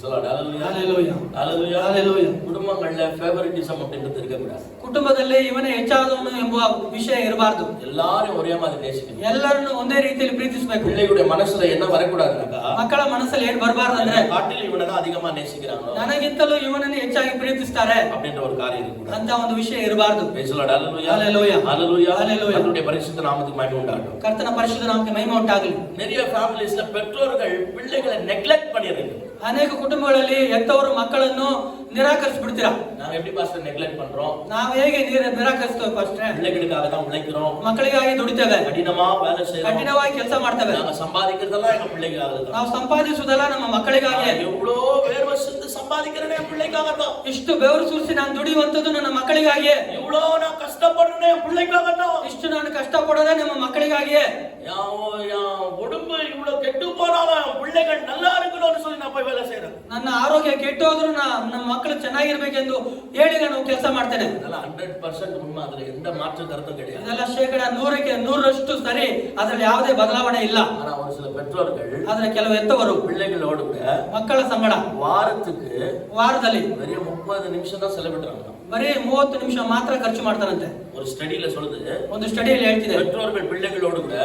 ஹalleluya ஹalleluya ஹalleluya. குடும்பங்கள்ல ஃபேவரிட்டிசம் அப்படின்றது இருக்க கூடாது. ಕುಟುಂಬದಲ್ಲಿ ಇವನೇ ಹೆಚ್ಚಾದವನು ಎಂಬ ವಿಷಯ ಇರಬಾರದು. எல்லாரும் ஒரே மாதிரி நேசிக்கணும். ಎಲ್ಲರನ್ನು ಒಂದೇ ರೀತಿಯಲ್ಲಿ ಪ್ರೀತಿಸಬೇಕು. பிள்ளைகளுடைய மனசுல என்ன வரக்கூடாதுனாக்கா, ಮಕ್ಕಳ ಮನಸ್ಸಲ್ಲಿ ಏನು ಬರಬಾರದು ಅಂದ್ರೆ, காட்டில் இவனை தான் அதிகமா நேசிக்கிறாங்க, ನನಗಿಂತಲೂ ಇವನನ್ನು ಹೆಚ್ಚಾಗಿ ಪ್ರೀತಿಸ್ತಾರೆ அப்படின்ற ஒரு காரியம் இருக்கு ಅಂತ ಒಂದು ವಿಷಯ ಇರಬಾರದು. ஹalleluya ஹalleluya ஹalleluya ஹalleluya. கர்த்தருடைய பரிசுத்த நாமத்துக்கு மகிமை உண்டாகட்டும். ಕರ್ತನ ಪರಿಶುದ್ಧ ನಾಮಕ್ಕೆ ಮಹಿಮೆ ಉಂಟಾಗಲಿ. நிறைய ஃபேமிலிஸ்ல பெற்றோர்கள் பிள்ளைகளை நெக்லெக்ட் பண்ணிடுறாங்க. ಅನೇಕ ಕುಟುಂಬಗಳಲ್ಲಿ ಹೆತ್ತವರು ಮಕ್ಕಳನ್ನು ನಿರಾಕರಿಸಿಬಿಡ್ತೀರಾ. நாங்க எப்படி பாஸ்டர் நெக்லெக்ட் பண்றோம்? ನಾವು ಹೇಗೆ ನಿರಾಕರಿಸ್ತೇವೆ ಫಸ್ಟ್? பிள்ளைகளுக்காக தான் உழைக்கிறோம், ಮಕ್ಕಳಿಗಾಗಿ ದುಡಿತೇವೆ, கடினமா வேலை செய்றோம், ಕಠಿಣವಾಗಿ ಕೆಲಸ ಮಾಡ್ತೇವೆ. நாங்க சம்பாதிக்கிறதெல்லாம் எங்க பிள்ளைக்காக தான். ನಾವು ಸಂಪಾದಿಸುವುದಲ್ಲ ನಮ್ಮ ಮಕ್ಕಳಿಗಾಗಿ. எவ்வளோ வேர்வை சிந்து சம்பாதிக்கிறேன் என் பிள்ளைக்காக தான். ಇಷ್ಟು ಬೆವರು ಸುರಿಸಿ ನಾನು ದುಡಿಯುವಂತದ್ದು ನನ್ನ ಮಕ್ಕಳಿಗಾಗಿಯೇ. இவ்வளோ நான் கஷ்டப்படுறேன் என் பிள்ளைக்காக தான். ಇಷ್ಟು ನಾನು ಕಷ್ಟ ಪಡೋದೇ ನಮ್ಮ ಮಕ್ಕಳಿಗಾಗಿಯೇ. என் உடம்பு இவ்வளவு கெட்டு போனாலும் என் பிள்ளைகள் நல்லா இருக்கணும்னு சொல்லி நான் போய் வேலை செய்யறேன். ನನ್ನ ಆರೋಗ್ಯ ಕೆಟ್ಟು ಹೋದ್ರೂ ನಮ್ಮ ಮಕ್ಕಳು ಚೆನ್ನಾಗಿರ್ಬೇಕೆಂದು ಹೇಳಿ ನಾನು ಕೆಲಸ ಮಾಡ್ತೇನೆ. அதெல்லாம் 100% உண்மை, அதுல எந்த மாற்று கருத்தும் கிடையாது. ಇದೆಲ್ಲ ಶೇಕಡ 100% ಸರಿ, ಅದರಲ್ಲಿ ಯಾವುದೇ ಬದಲಾವಣೆ ಇಲ್ಲ. ஆனா ஒரு சில பெற்றோர்கள் ಆದ್ರೆ ಕೆಲವು ಹೆತ್ತವರು பிள்ளைகளோடு கூட ಮಕ್ಕಳ ಸಂಗಡ வாரத்துக்கு ವಾರದಲ್ಲಿ வெறும் 30 நிமிஷம் தான் செலவிடுறாங்க. ಬರೀ 30 ನಿಮಿಷ ಮಾತ್ರ ಖರ್ಚು ಮಾಡ್ತಾರಂತೆ. ஒரு ஸ்டடியில சொல்லுது, ಒಂದು ಸ್ಟಡಿಯಲ್ಲಿ ಹೇಳ್ತಿದೆ, பெற்றோர்கள் பிள்ளைகளோடு கூட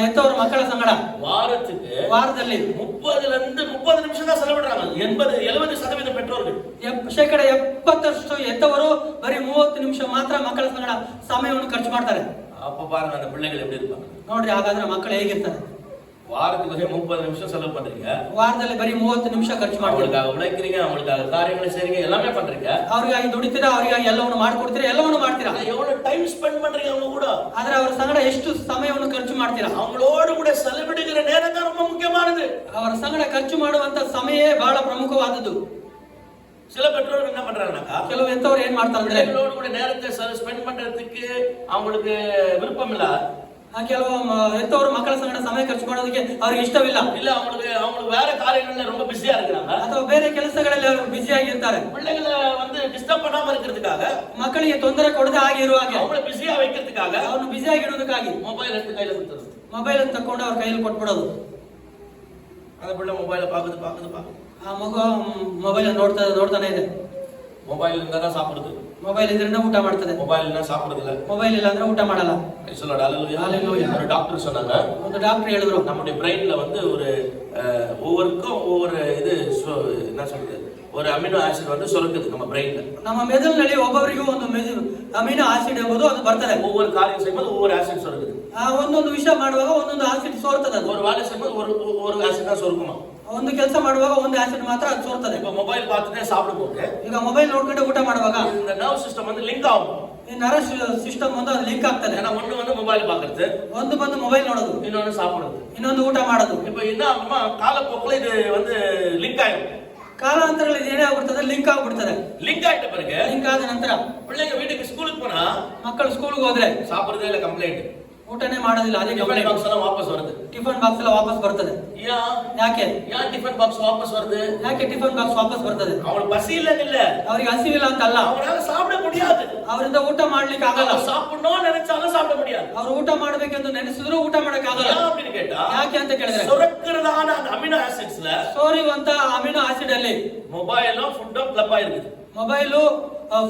ಹೆತ್ತವರು ಮಕ್ಕಳ ಸಂಗಡ வாரத்துக்கு ವಾರದಲ್ಲಿ 30 நிமிஷம் தான் செலவிடுறாங்க. 70% பெற்றோர்கள், ಶೇಕಡ 70% ಹೆತ್ತವರು ಬರೀ 30 ನಿಮಿಷ ಮಾತ್ರ ಮಕ್ಕಳ ಸಂಗಡ ಸಮಯವನ್ನು ಖರ್ಚು ಮಾಡ್ತಾರೆ. அப்ப பாருங்க அந்த பிள்ளைகள் எப்படி இருப்பாங்க. ನೋಡ್ರಿ ಹಾಗಾದ್ರೆ ಮಕ್ಕಳು ಹೇಗಿರ್ತಾರೆ? வாரத்துக்கு 30 நிமிஷம் செலவு பண்றீங்க, ವಾರದಲ್ಲಿ ಬರೀ 30 ನಿಮಿಷ ಖರ್ಚು ಮಾಡ್ತಾರೆ. அவங்களுக்காக உழைக்கிறீங்க, அவங்களுக்காக காரியங்களை செய்றீங்க, எல்லாமே பண்றீங்க. ಅವ್ರಿಗಾಗಿ ದುಡಿತೀರಾ, ಅವ್ರಿಗಾಗಿ ಎಲ್ಲವನ್ನು ಮಾಡ್ಕೊಡ್ತೀರಾ, ಎಲ್ಲವನ್ನು ಮಾಡ್ತೀರಾ. எவ்வளவு டைம் ஸ்பெண்ட் பண்றீங்க அவங்க கூட? ಆದ್ರೆ ಅವರ ಸಂಗಡ ಎಷ್ಟು ಸಮಯವನ್ನು ಖರ್ಚು ಮಾಡ್ತೀರಾ? அவங்களோடு கூட செலவிடுகிற நேரம் தான் ரொம்ப முக்கியமானது. ಅವರ ಸಂಗಡ ಖರ್ಚು ಮಾಡುವಂತ ಸಮಯವೇ ಬಹಳ ಪ್ರಮುಖವಾದದ್ದು. சில பெற்றோர்கள் என்ன பண்றாங்கன்னாக்கா, ಕೆಲವು ಎಂತವ್ರು ಏನ್ ಮಾಡ್ತಾರೆ ಅಂದ್ರೆ, பிள்ளைகளோடு கூட நேரத்தை ஸ்பெண்ட் பண்றதுக்கு அவங்களுக்கு விருப்பம் இல்ல. ಕೆಲವು ಎಂತವ್ರು ಮಕ್ಕಳ ಸಂಗಡ ಸಮಯ ಖರ್ಚು ಮಾಡೋದಕ್ಕೆ ಅವ್ರಿಗೆ ಇಷ್ಟವಿಲ್ಲ. இல்ல அவங்களுக்கு வேற காரியங்கள்ல ரொம்ப பிஸியா இருக்கிறாங்க, ಅಥವಾ ಬೇರೆ ಕೆಲಸಗಳಲ್ಲಿ ಅವರು ಬ್ಯುಸಿ ಆಗಿರ್ತಾರೆ. பிள்ளைகளை வந்து டிஸ்டர்ப் பண்ணாம இருக்கிறதுக்காக, ಮಕ್ಕಳಿಗೆ ತೊಂದರೆ ಕೊಡದೆ ಆಗಿರುವ ಹಾಗೆ, அவங்கள பிஸியா வைக்கிறதுக்காக ಅವ್ರನ್ನು ಬ್ಯುಸಿ ಆಗಿಡೋದಕ್ಕಾಗಿ மொபைல் எடுத்து கையில கொடுத்துறது. ಮೊಬೈಲ್ ಅನ್ನು ತಕೊಂಡು ಅವ್ರ ಕೈಯಲ್ಲಿ ಕೊಟ್ಬಿಡೋದು. அந்த பிள்ளை மொபைல பாக்குது. ಆ ಮಗು ಮೊಬೈಲ್ ನೋಡ್ತಾನೆ ಇದೆ. மொபைல் இருந்தா தான் சாப்பிடுது, ಮೊಬೈಲ್ ಇದ್ರಿಂದ ಊಟ ಮಾಡ್ತದೆ. மொபைல் இல்ல சாப்பிடுறது இல்ல. ಮೊಬೈಲ್ ಇಲ್ಲ ಅಂದ್ರೆ ಊಟ ಮಾಡಲ್ಲ. ஹalleluya. ஒரு டாக்டர் சொன்னாங்க, ಒಂದು ಡಾಕ್ಟರ್ ಹೇಳಿದ್ರು, நம்முடைய பிரெயின்ல வந்து ஒரு ஒவ்வொருக்கும் ஒவ்வொரு இது என்ன சொல்றது, ஒரு அமினோ ஆசிட் வந்து சுரக்குது நம்ம பிரெயின்ல. ನಮ್ಮ ಮೆದುಳಿನಲ್ಲಿ ಒಬ್ಬೊಬ್ಬರಿಗೂ ಒಂದು ಅಮಿನೋ ಆಸಿಡ್ ಎಂಬುದು ಅದು ಬರ್ತದೆ. ஒவ்வொரு காரியம் செய்யும்போது ஒவ்வொரு ஆசிட் சுரக்குது. ಒಂದೊಂದು ವಿಷಯ ಮಾಡುವಾಗ ಒಂದೊಂದು ಆಸಿಡ್ ಸೋರ್ತದೆ. ಅದು ஒரு வேலை செய்யும்போது ஒரு ஆசிட் தான் சுரக்குமா. ಒಂದು ಕೆಲಸ ಮಾಡುವಾಗ ಒಂದು ಆಸಿಡ್ ಮಾತ್ರ ಅದು ಸೋರ್ತದೆ. இப்ப மொபைல் பார்த்துட்டே சாப்பிடும்போது ಈಗ ಮೊಬೈಲ್ ನೋಡ್ಕೊಂಡು ಊಟ ಮಾಡುವಾಗ இந்த நர்வ் சிஸ்டம் வந்து லிங்க் ஆகும். ಈ ನರ ಸಿಸ್ಟಮ್ ಒಂದು ಅದು ಲಿಂಕ್ ಆಗ್ತದೆ. ஏன்னா ஒண்ணு வந்து மொபைல் பாக்குறது, ಒಂದು ಬಂದು ಮೊಬೈಲ್ ನೋಡೋದು, இன்னொன்னு சாப்பிடுறது, ಇನ್ನೊಂದು ಊಟ ಮಾಡೋದು. இப்ப என்ன ஆகுமா, காலப்போக்கில் இது வந்து லிங்க் ஆயிடும். ಕಾಲಾಂತರದಲ್ಲಿ ಏನೇ ಆಗ್ಬಿಡ್ತದೆ, ಲಿಂಕ್ ಆಗ್ಬಿಡ್ತದೆ. லிங்க் ஆயிட்ட பிறகு ಲಿಂಕ್ ಆದ ನಂತರ பிள்ளைங்க வீட்டுக்கு ஸ்கூலுக்கு போனா ಮಕ್ಕಳು ಸ್ಕೂಲ್ಗೆ ಹೋದ್ರೆ சாப்பிடுறதே இல்ல, கம்ப்ளைண்ட். ಊಟನೇ ಮಾಡೋದಿಲ್ಲ, ಅದೇ டிஃபன் ಕಂಪ್ಲೇಂಟ್. பாக்ஸ் எல்லாம் வாபஸ் வருது. ಟಿಫನ್ ಬಾಕ್ಸ್ ಎಲ್ಲ ವಾಪಸ್ ಬರ್ತದೆ. ಯಾಕೆ டிஃபன் பாக்ஸ் வாபஸ் வருது? ಯಾಕೆ ಟಿಫನ್ ಬಾಕ್ಸ್ ವಾಪಸ್ ಬರ್ತದೆ? அவங்களுக்கு பசி இல்லன்னு இல்ல, ಅವ್ರಿಗೆ ಹಸಿವಿಲ್ಲ ಅಂತ ಅಲ್ಲ, அவங்களால சாப்பிட முடியாது. ಅವರಿಂದ ಊಟ ಮಾಡ್ಲಿಕ್ಕೆ ಆಗಲ್ಲ. சாப்பிடணும்னு நினைச்சாலும் சாப்பிட முடியாது. ಅವ್ರು ಊಟ ಮಾಡ್ಬೇಕೆಂದು ನೆನೆಸಿದ್ರು ಊಟ ಮಾಡಕ್ ಆಗಲ್ಲ. அப்படின்னு கேட்டா ಯಾಕೆ ಅಂತ ಕೇಳಿದ್ರೆ, சுரக்கிறதான அந்த அமினோ ஆசிட்ஸ்ல ಸೋರಿಯುವಂತ ಅಮಿನೋ ಆಸಿಡ್ ಅಲ್ಲಿ மொபைலும் ஃபுட்டும் கிளப் ஆயிருக்குது. ಮೊಬೈಲು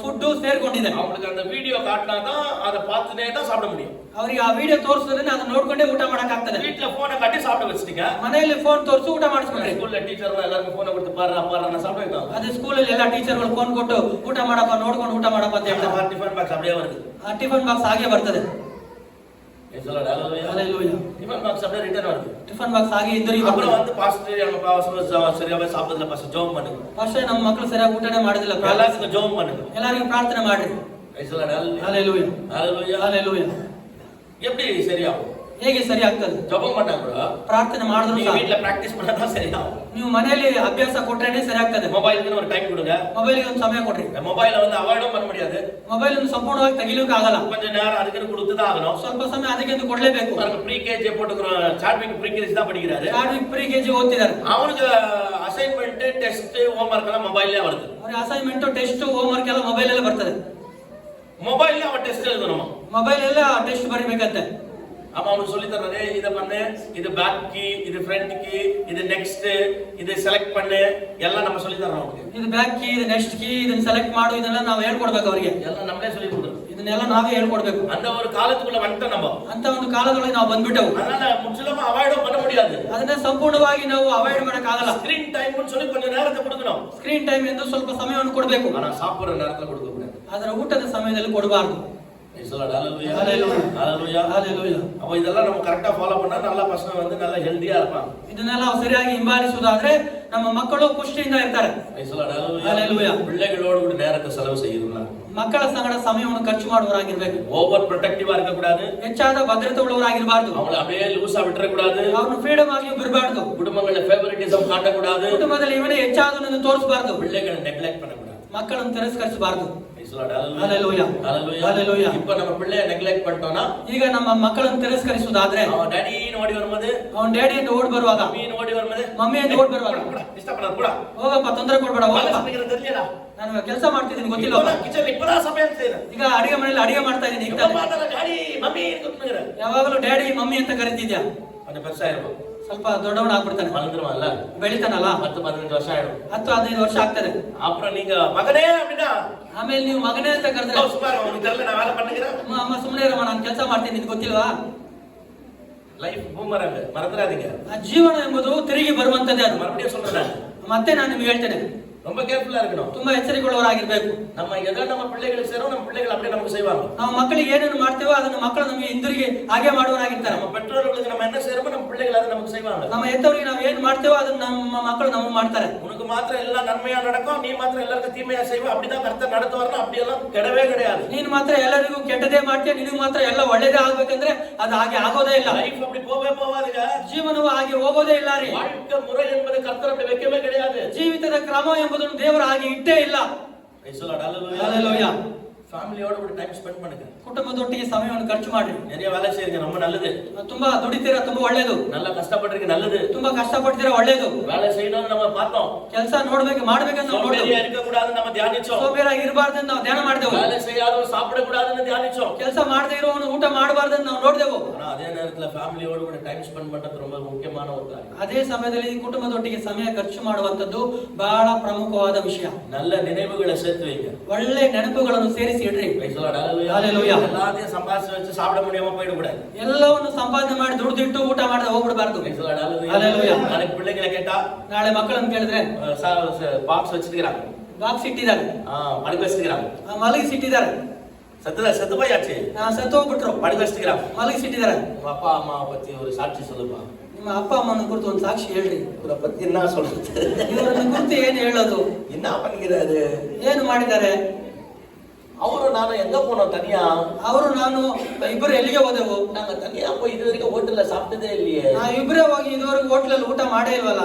ಫುಡ್ ಸೇರ್ಕೊಂಡಿದೆ. அவங்களுக்கு அந்த வீடியோ காட்டினா தான் அதை பார்த்துனே தான் சாப்பிட முடியும். ಅವರಿಗೆ ಆ ವಿಡಿಯೋ ತೋರಿಸಿದ್ರೆ ಅದನ್ನ ನೋಡ್ಕೊಂಡೇ ಊಟ ಮಾಡಕ್ ಆಗ್ತದೆ. வீட்ல போனை காட்டி சாப்பிட வச்சிட்டீங்க, ಮನೆಯಲ್ಲಿ ಫೋನ್ ತೋರಿಸಿ ಊಟ ಮಾಡಿಸ್ಕೊಂಡ್ರಿ. ஸ்கூல்ல டீச்சர் எல்லாருக்கும் போனை கொடுத்து பாரு நான் சாப்பிட வைக்கலாம். ಅದೇ ಸ್ಕೂಲಲ್ಲಿ ಎಲ್ಲ ಟೀಚರ್ಗಳು ಫೋನ್ ಕೊಟ್ಟು ಊಟ ಮಾಡಪ್ಪ, ನೋಡ್ಕೊಂಡು ಊಟ ಮಾಡಪ್ಪ ಅಂತ ಹೇಳ್ತಾರೆ. டிஃபன் பாக்ஸ் அப்படியே வருது. ಆ ಟಿಫನ್ ಬಾಕ್ಸ್ ಹಾಗೆ ಬರ್ತದೆ. ஹalleluya. டிஃபன் பாக்ஸ் அப்படியே ரிட்டர்ன் வருது. ಟಿಫನ್ ಬಾಕ್ಸ್ ಹಾಗೆ ಹಿಂದಿರುಗಿ அப்புறம் ಬರ್ತದೆ. வந்து பாஸ்டர் நம்ம பாஸ்டர் சரியாவே சாப்பிடல, பாஸ்டர் ஜெபம் பண்ணுங்க. ಫಸ್ಟ್ ನಮ್ಮ ಮಕ್ಕಳು ಸರಿಯಾಗಿ ಊಟನೇ ಮಾಡೋದಿಲ್ಲ, எல்லாருக்கும் ஜெபம் பண்ணுங்க. ಎಲ್ಲರಿಗೂ ಪ್ರಾರ್ಥನೆ ಮಾಡ್ರಿ. ಹalleluya ஹalleluya. ಹalleluya. எப்படி சரியாகும்? ಹೇಗೆ ಸರಿ ಆಗ್ತದೆ? ஜெபம் பண்ணாங்க, ಪ್ರಾರ್ಥನೆ ಮಾಡಿದ್ರು நீங்க வீட்ல பிராக்டீஸ் பண்ணா தான் சரியாகும். ನೀವು ಮನೆಯಲ್ಲಿ ಅಭ್ಯಾಸ ಕೊಟ್ರೇನೆ ಸರಿ ಆಗ್ತದೆ. மொபைலுக்கு ஒரு டைம் கொடுங்க. ಮೊಬೈಲ್ಗೆ ಒಂದು ಸಮಯ ಕೊಡ್ರಿ. மொபைலை வந்து அவாய்டும் பண்ண முடியாது. ಮೊಬೈಲ್ ಅನ್ನು ಸಂಪೂರ್ಣವಾಗಿ ತೆಗಿಲಿಕ್ಕೆ ಆಗಲ್ಲ, கொஞ்ச நேரம் அதுக்கு கொடுத்து தான் ஆகணும். ಸ್ವಲ್ಪ ಸಮಯ ಅದಕ್ಕೆ ಕೊಡ್ಲೇಬೇಕು. பாருங்க, ப்ரீ கேஜி போட்டுக்கிறோம். சாட்விக் ப்ரீ கேஜி தான் படிக்கிறாரு. ಚಾರ್ವಿಕ್ ಪ್ರಿ ಕೆಜಿ ಓದ್ತಿದ್ದಾರೆ. அவனுக்கு அசைன்மெண்ட், டெஸ்ட், ஹோம்வொர்க் எல்லாம் மொபைல்லே வருது. ಅವ್ರಿಗೆ ಅಸೈನ್ಮೆಂಟ್, ಟೆಸ್ಟ್, ಹೋಮ್ ವರ್ಕ್ ಎಲ್ಲ ಮೊಬೈಲ್ ಅಲ್ಲೇ ಬರ್ತದೆ. மொபைல்ல அவன் டெஸ்ட் எழுதணுமா? ಮೊಬೈಲ್ ಎಲ್ಲ ಟೆಸ್ಟ್ ಬರೀಬೇಕಂತೆ. அப்ப அவனுக்கு சொல்லி தர்றாரு, இத பண்ணு, இது பேக் கீ, இது ஃப்ரண்ட் கீ, இது நெக்ஸ்ட், இது செலக்ட் பண்ணு, எல்லாம் நம்ம சொல்லி தரோம் அவனுக்கு. ಇದು ಬ್ಯಾಕ್ ಕೀ, ಇದು ನೆಕ್ಸ್ಟ್ ಕೀ, ಇದನ್ನ ಸೆಲೆಕ್ಟ್ ಮಾಡು, ಇದೆಲ್ಲ ನಾವು ಹೇಳ್ಕೊಡ್ಬೇಕು ಅವರಿಗೆ. எல்லாம் நம்மளே சொல்லி கொடுக்கணும். ಇದನ್ನೆಲ್ಲ ನಾವೇ ಹೇಳ್ಕೊಡ್ಬೇಕು. அந்த ஒரு காலத்துக்குள்ள வந்துட்டோம் நம்ம. ಅಂತ ಒಂದು ಕಾಲದೊಳಗೆ ನಾವು ಬಂದ್ಬಿಟ್ಟೆವು. அதனால முற்றிலுமா அவாய்டும் பண்ண முடியாது. ಅದನ್ನ ಸಂಪೂರ್ಣವಾಗಿ ನಾವು ಅವಾಯ್ಡ್ ಮಾಡಕ್ ಆಗಲ್ಲ. ஸ்கிரீன் டைம்னு சொல்லி கொஞ்ச நேரத்தை கொடுக்கணும். ಸ್ಕ್ರೀನ್ ಟೈಮ್ ಎಂದು ಸ್ವಲ್ಪ ಸಮಯವನ್ನು ಕೊಡಬೇಕು. ஆனா சாப்பிடுற நேரத்துல கொடுக்க கூடாது. ಅದರ ಊಟದ ಸಮಯದಲ್ಲಿ ಕೊಡಬಾರದು. ஹalleluya. ஹalleluya. ஹalleluya. ஹalleluya. அப்ப இதெல்லாம் நம்ம கரெக்ட்டா ஃபாலோ பண்ணா நல்ல பசங்க வந்து நல்ல ஹெல்தியா இருப்பாங்க. ಇದನ್ನೆಲ್ಲ ನಾವು ಸರಿಯಾಗಿ ಹಿಂಬಾಲಿಸುವುದಾದ್ರೆ ನಮ್ಮ ಮಕ್ಕಳು ಪುಷ್ಟಿಯಿಂದ ಇರ್ತಾರೆ. ஹalleluya. பிள்ளைகளோடு கூட நேரத்தை செலவு செய்யணும். ಮಕ್ಕಳ ಸಂಗಡ ಸಮಯವನ್ನು ಖರ್ಚು ಮಾಡುವವರಾಗಿರ್ಬೇಕು. ஓவர் ಪ್ರೊಟೆಕ್ಟಿವ್ இருக்க கூடாது. ಹೆಚ್ಚಾದ ಭದ್ರತೆ ಉಳ್ಳವರಾಗಿರಬಾರದು. அவங்கள அப்படியே ಲೂಸா விட்டுற கூடாது. ಅವನು ಫ್ರೀಡಮ್ ಆಗಿ ಬಿಡಬಾರದು. குடும்பங்கள ಫೇವರಿಟಿಸಂ ಕಾಟ கூடாது. ಕುಟುಂಬದಲ್ಲಿ ಇವನೇ ಹೆಚ್ಚಾದನ್ನು ತೋರಿಸಬಾರದು. பிள்ளைகளை ನೆಗ್ಲೆಕ್ಟ್ பண்ண கூடாது. ಮಕ್ಕಳನ್ನು ತಿರಸ್ಕರಿಸಬಾರದು. ஹalleluya. ஹalleluya. இப்போ நம்ம பிள்ளையை ನೆಗ್ಲೆಕ್ಟ್ பண்ணிட்டோம்னா, ಈಗ ನಮ್ಮ ಮಕ್ಕಳನ್ನು ತಿರಸ್ಕರಿಸುವುದಾದ್ರೆ, அவன் டாடி ಓಡಿ வரும்போது, ಅವನ್ ಡ್ಯಾಡಿ ಅಂತ ಓಡಿ ಬರುವಾಗ, ಮಮ್ಮಿ ಓಡಿ வரும்போது, ಮಮ್ಮಿ ಅಂತ ಓಡಿ ಬರುವಾಗ, ಇಷ್ಟ ಪಡಲ್ಲ ಕೂಡ, ಹೋಗಪ್ಪ ತೊಂದರೆ ಕೊಡಬೇಡ, ಹೋಗಪ್ಪ தெரியல, ನಾನು ಕೆಲಸ ಮಾಡ್ತಿದ್ದೀನಿ ಗೊತ್ತಿಲ್ಲ, ಕಿಚನ್ ಇಪ್ಪದಾ ಸமையல் செய்றேன், ಈಗ ಅಡಿಗೆ ಮನೆಯಲ್ಲಿ ಅಡಿಗೆ ಮಾಡ್ತಾ ಇದ್ದೀನಿ, ಈಗ டாடி ಮಮ್ಮಿ ಕೂತ್ಕೊಂಡ್ರೆ ಯಾವಾಗಲೂ ಡ್ಯಾಡಿ ಮಮ್ಮಿ ಅಂತ ಕರೀತಿದ್ಯಾ, ಅದು பெருசாயிரும், ಸ್ವಲ್ಪ ದೊಡ್ಡವನ ಆಗ್ಬಿಡ್ತಾನೆ, வளர்ந்துருவான்ல, ಬೆಳಿತಾನಲ್ಲ, 10-15 ವರ್ಷ ಆಯ್ತು, 10-15 ವರ್ಷ ಆಗ್ತದೆ, அப்புறம் நீங்க மகனே அப்படினா, ಆಮೇಲೆ ನೀವು ಮಗನೇ ಅಂತ ಕರೆದ್ರೆ, ಸುಮಾರು ಅವನಿಗೆ தெரியல நான் வேலை பண்ணுகிறேன், ಅಮ್ಮ ಸುಮ್ಮನೆ ಇರಮ್ಮ ನಾನು ಕೆಲಸ ಮಾಡ್ತೀನಿ ನಿಮಗೆ ಗೊತ್ತಿಲ್ವಾ, ಲೈಫ್ ಬೂಮರಂಗ್ ಮರೆತರಾದೀங்க, ಆ ಜೀವನ ಎಂಬುದು ತಿರುಗಿ ಬರುವಂತದ್ದೇ, ಅದು மறுபடியும் சொல்றேன், ಮತ್ತೆ ನಾನು ನಿಮಗೆ ಹೇಳ್ತೇನೆ, ரொம்ப கேர்ஃபுல்லா இருக்கணும், ತುಂಬಾ ಎಚ್ಚರಿಕೆಯುಳ್ಳವರಾಗಿರ್ಬೇಕು, நம்ம எதை நம்ம பிள்ளைகளுக்கு செய்றோம் நம்ம பிள்ளைகள் அப்படியே நமக்கு செய்வாங்க, ನಾವು ಮಕ್ಕಳಿಗೆ ಏನೇನು ಮಾಡ್ತೇವೋ ಅದನ್ನ ಮಕ್ಕಳು ನಮಗೆ ಹಿಂದಿರುಗಿ ಹಾಗೆ ಮಾಡುವವರಾಗಿರ್ತಾರೆ, நம்ம பெற்றோர்களுக்கு நம்ம என்ன செய்றோமோ நம்ம பிள்ளைகள் அதை நமக்கு செய்வாங்க, ನಮ್ಮ ಹೆತ್ತವರಿಗೆ ನಾವು ಏನು ಮಾಡ್ತೇವೋ ಅದನ್ನ ನಮ್ಮ ಮಕ್ಕಳು ನಮಗೆ ಮಾಡ್ತಾರೆ, உனக்கு மாத்திரம் எல்லாம் நன்மையா நடக்கும், நீ மாத்திரம் எல்லாருக்கும் தீமையா செய்வ, அப்படிதான் கர்த்தர் நடத்துவார்னா அப்படியெல்லாம் கிடையவே கிடையாது, ನೀನು ಮಾತ್ರ ಎಲ್ಲರಿಗೂ ಕೆಟ್ಟದೇ ಮಾಡ್ತೀಯ, ನಿನಗೆ ಮಾತ್ರ ಎಲ್ಲ ಒಳ್ಳೇದೇ ಆಗ್ಬೇಕಂದ್ರೆ ಅದು ಹಾಗೆ ಆಗೋದೇ ಇಲ್ಲ, லைஃப் அப்படி போவே போவாதுங்க, ಜೀವನವು ಹಾಗೆ ಹೋಗೋದೇ ಇಲ್ಲ ರೀ, வாழ்க்கை முறை என்பது கர்த்தர் அப்படி வைக்கவே கிடையாது, ಜೀವಿತದ ಕ್ರಮ ಎಂಬುದನ್ನು ದೇವರು ಹಾಗೆ ಇಟ್ಟೇ ಇಲ್ಲ, ஹalleluya, ஃபேமிலியோட ஒரு டைம் ஸ்பெண்ட் பண்ணுங்க, ಕುಟುಂಬದೊಟ್ಟಿಗೆ ಸಮಯವನ್ನು ಖರ್ಚು ಮಾಡಿ, நிறைய வேலை செய்யுங்க, ரொம்ப நல்லது, ತುಂಬಾ ದುಡಿತೀರಾ ತುಂಬಾ ಒಳ್ಳೇದು, நல்லா ಕಷ್ಟಪಡ್றீங்க நல்லது, ತುಂಬಾ ಕಷ್ಟಪಡ್ತೀರಾ ಒಳ್ಳೇದು, வேலை செய்யணும்னு நம்ம பார்த்தோம், ಕೆಲಸ ನೋಡ್ಬೇಕು ಮಾಡ್ಬೇಕಂತ ನಾವು ನೋಡಿದ್ವಿ, சோம்பேறியா இருக்க கூடாதுன்னு நம்ம தியானிச்சோம், ಸೋಂಬೇರಾಗಿ ಇರಬಾರ್ದು ನಾವು ಧ್ಯಾನ ಮಾಡಿದೆವು, வேலை செய்யாதவன் சாப்பிட கூடாதுன்னு தியானிச்சோம், ಕೆಲಸ ಮಾಡದೇ ಇರೋವನು ಊಟ ಮಾಡಬಾರ್ದು ಅಂತ ನಾವು ನೋಡಿದೆವು, ஆனா அதே நேரத்துல ஃபேமிலியோட கூட டைம் ஸ்பெண்ட் பண்றது ரொம்ப முக்கியமான ஒரு காரியம், ಅದೇ ಸಮಯದಲ್ಲಿ ಕುಟುಂಬದೊಟ್ಟಿಗೆ ಸಮಯ ಖರ್ಚು ಮಾಡುವಂತದ್ದು ಬಹಳ ಪ್ರಮುಖವಾದ ವಿಷಯ, நல்ல நினைவுகளை சேர்த்து வைங்க, ಒಳ್ಳೆ ನೆನಪುಗಳನ್ನು ಸೇರಿಸಿ ಇಡ್ರಿ, ஹalleluya, எல்லாத்தையும் சம்பாதிச்சு வச்சு சாப்பிட முடியாம போயிட கூடாது, ಎಲ್ಲವನ್ನು ಸಂಪಾದನೆ ಮಾಡಿ ದುಡ್ದಿಟ್ಟು ಊಟ ಮಾಡದೆ ಹೋಗ್ಬಿಡಬಾರ್ದು, ஹalleluya, நாளைக்கு பிள்ளைகளை கேட்டா, ನಾಳೆ ಮಕ್ಕಳನ್ನು ಕೇಳಿದ್ರೆ பாக்ஸ் வச்சிருக்காங்க, ಬಾಕ್ಸ್ ಇಟ್ಟಿದ್ದಾರೆ, படுக்க வச்சிருக்காங்க, ಮಲಗಿಸಿಟ್ಟಿದ್ದಾರೆ, செத்து போயாச்சு, ಸತ್ತು ಹೋಗ್ಬಿಟ್ರು, படுக்க வச்சிருக்காங்க, ಮಲಗಿಸಿಟ್ಟಿದ್ದಾರೆ, உங்க அப்பா அம்மா பத்தி ஒரு சாட்சி சொல்லுப்பா, ನಿಮ್ಮ ಅಪ್ಪ ಅಮ್ಮನ ಕುರಿತು ಒಂದು ಸಾಕ್ಷಿ ಹೇಳ್ರಿ, ಇವರ ಪத்தி என்ன சொல்றது, ಇವರನ್ನ ಕುರಿತು ಏನು ಹೇಳೋದು, என்ன பண்ணிக்கிறாரு, ಏನು ಮಾಡಿದ್ದಾರೆ, ಅವರು ನಾನು எங்க போனோம் தனியா, ಅವರು ನಾನು ಇಬ್ಬರು ಎಲ್ಲಿಗೆ ಹೋದೆವು, நாங்க தனியா போய் இது வரைக்கும் ஹோட்டல்ல சாப்பிட்டதே இல்லையே, ನಾವು ಇಬ್ಬರೇ ಹೋಗಿ ಇದುವರೆಗೂ ಹೋಟ್ಲಲ್ಲಿ ಊಟ ಮಾಡೇ ಇಲ್ವಲ್ಲ,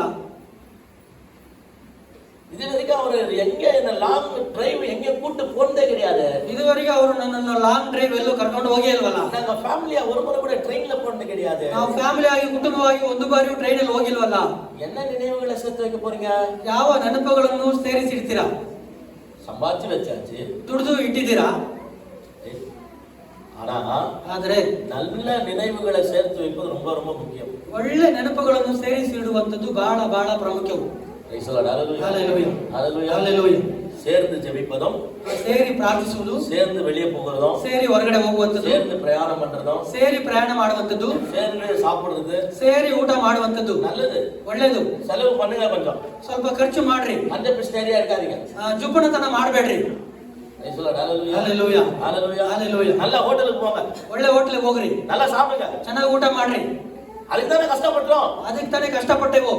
இது வரைக்கும் அவர் எங்க என்ன லாங் டிரைவ் எங்க கூட்டு போனதே கிடையாது. ಇದುವರೆಗೆ ಅವರು ನನ್ನನ್ನು ಲಾಂಗ್ ಡ್ರೈವ್ ಎಲ್ಲೂ ಕರ್ಕೊಂಡು ಹೋಗೇ ಇಲ್ವಲ್ಲ. நாங்க ஃபேமிலியா ஒரு முறை கூட ட்ரெயின்ல போனது கிடையாது. ನಾವು ಫ್ಯಾಮಿಲಿ ಆಗಿ ಕುಟುಂಬವಾಗಿ ಒಂದು ಬಾರಿಯೂ ಟ್ರೈನ್ ಅಲ್ಲಿ ಹೋಗಿಲ್ವಲ್ಲ. என்ன நினைவுகளை சேர்த்து வைக்க போறீங்க? ಯಾವ ನೆನಪುಗಳನ್ನು ಸೇರಿಸಿಡ್ತೀರಾ? சம்பாதிச்சு வச்சாச்சு, ದುಡಿದು ಇಟ್ಟಿದ್ದೀರಾ. ஆனா ಆದರೆ நல்ல நினைவுகளை சேர்த்து வைப்பது ரொம்ப ரொம்ப முக்கியம். ಒಳ್ಳೆ ನೆನಪುಗಳನ್ನು ಸೇರಿಸಿ ಇಡುವಂತದ್ದು ಬಹಳ ಬಹಳ ಪ್ರಾಮುಖ್ಯವು. சேர்ந்து ஜெபிப்பதும், ಸೇರಿ ಪ್ರಾರ್ಥಿಸುವುದು, சேர்ந்து வெளியே போகிறதும், ಸೇರಿ ಹೊರಗಡೆ ಹೋಗುವಂತದ್ದು, சேர்ந்து பிரயாணம் பண்றதும், ಸೇರಿ ಪ್ರಯಾಣ ಮಾಡುವಂತದ್ದು, சேர்ந்து சாப்பிடுறது, ಸೇರಿ ಊಟ ಮಾಡುವಂತದ್ದು நல்லது, ಒಳ್ಳೆಯದು. செலவு பண்ணுங்க, கொஞ்சம் ಸ್ವಲ್ಪ ಖರ್ಚು ಮಾಡ್ರಿ, அந்த பிஸ்னரியா இருக்காதீங்க, ಜುಬ್ಬನತನ ಮಾಡಬೇಡ್ರಿ. நல்ல ஹோட்டலுக்கு போங்க, ಒಳ್ಳೆ ಹೋಟೆಲ್ಗೆ ಹೋಗ್ರಿ, நல்லா சாப்பிடுங்க, ಚೆನ್ನಾಗಿ ಊಟ ಮಾಡ್ರಿ. அதுக்கு தானே கஷ்டப்பட்டோம், ಅದಕ್ಕೆ ತಾನೇ ಕಷ್ಟಪಟ್ಟೆವು.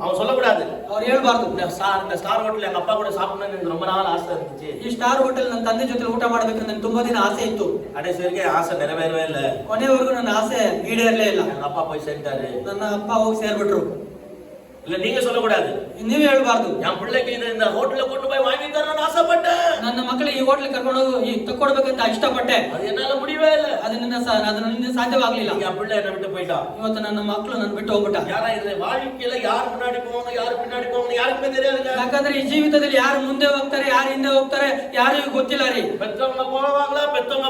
அவன் சொல்லக்கூடாது, ಅವ್ರು ಹೇಳ್ಬಾರ್ದು, இந்த ஸ்டார் ஹோட்டல் எங்க அப்பா கூட சாப்பிடணும்னு எனக்கு ரொம்ப நாள் ஆசை இருந்துச்சு. ಈ ಸ್ಟಾರ್ ಹೋಟೆಲ್ ನನ್ನ ತಂದೆ ಜೊತೆ ಊಟ ಮಾಡ್ಬೇಕಂತ ನನಗೆ ತುಂಬಾ ದಿನ ಆಸೆ ಇತ್ತು. கடைசிவரைக்கும் ஆசை நிறைவேறவே இல்ல. ಕೊನೆವರೆಗೂ ನನ್ನ ಆಸೆ ಈಡೇರಲೇ ಇಲ್ಲ. எங்க அப்பா போய் சேர்ந்தாரு, ನನ್ನ ಅಪ್ಪ ಹೋಗಿ ಸೇರ್ಬಿಟ್ರು. இல்ல நீங்க சொல்லக்கூடாது, ನೀವೇ ಹೇಳ್ಬಾರ್ದು, என் பிள்ளைக்கு இந்த ஹோட்டல்ல கொண்டு போய் வாங்கி தரணும்னு ஆசைப்பட்டேன், ನನ್ನ ಮಕ್ಕಳಿಗೆ ಈ ಹೋಟೆಲ್ ಕರ್ಕೊಂಡು ಹೋಗಿ ತಕ್ಕೊಡ್ಬೇಕಂತ ಇಷ್ಟಪಟ್ಟೆ. அது ಎನ್ನಾல முடியவே ಇಲ್ಲ, ಅದು ನನ್ನಿಂದ ಸಾಧ್ಯವಾಗಲಿಲ್ಲ. என் பிள்ளை என்ன விட்டு போயிட்டான். ಇವತ್ತು ನನ್ನ ಮಕ್ಕಳು ನನ್ನ ಬಿಟ್ಟು ಹೋಗ್ಬಿಟ್ಟ. யாரா இதுல வாழ்க்கையில யார் முன்னாடி போவாங்க யார் பின்னாடி போவாங்க யாருக்குமே தெரியாதுங்க. ಯಾಕಂದ್ರೆ ಈ ಜೀವಿತದಲ್ಲಿ ಯಾರು ಮುಂದೆ ಹೋಗ್ತಾರೆ ಯಾರು ಹಿಂದೆ ಹೋಗ್ತಾರೆ ಯಾರಿಗೂ ಗೊತ್ತಿಲ್ಲ ರೀ. பெத்தவங்க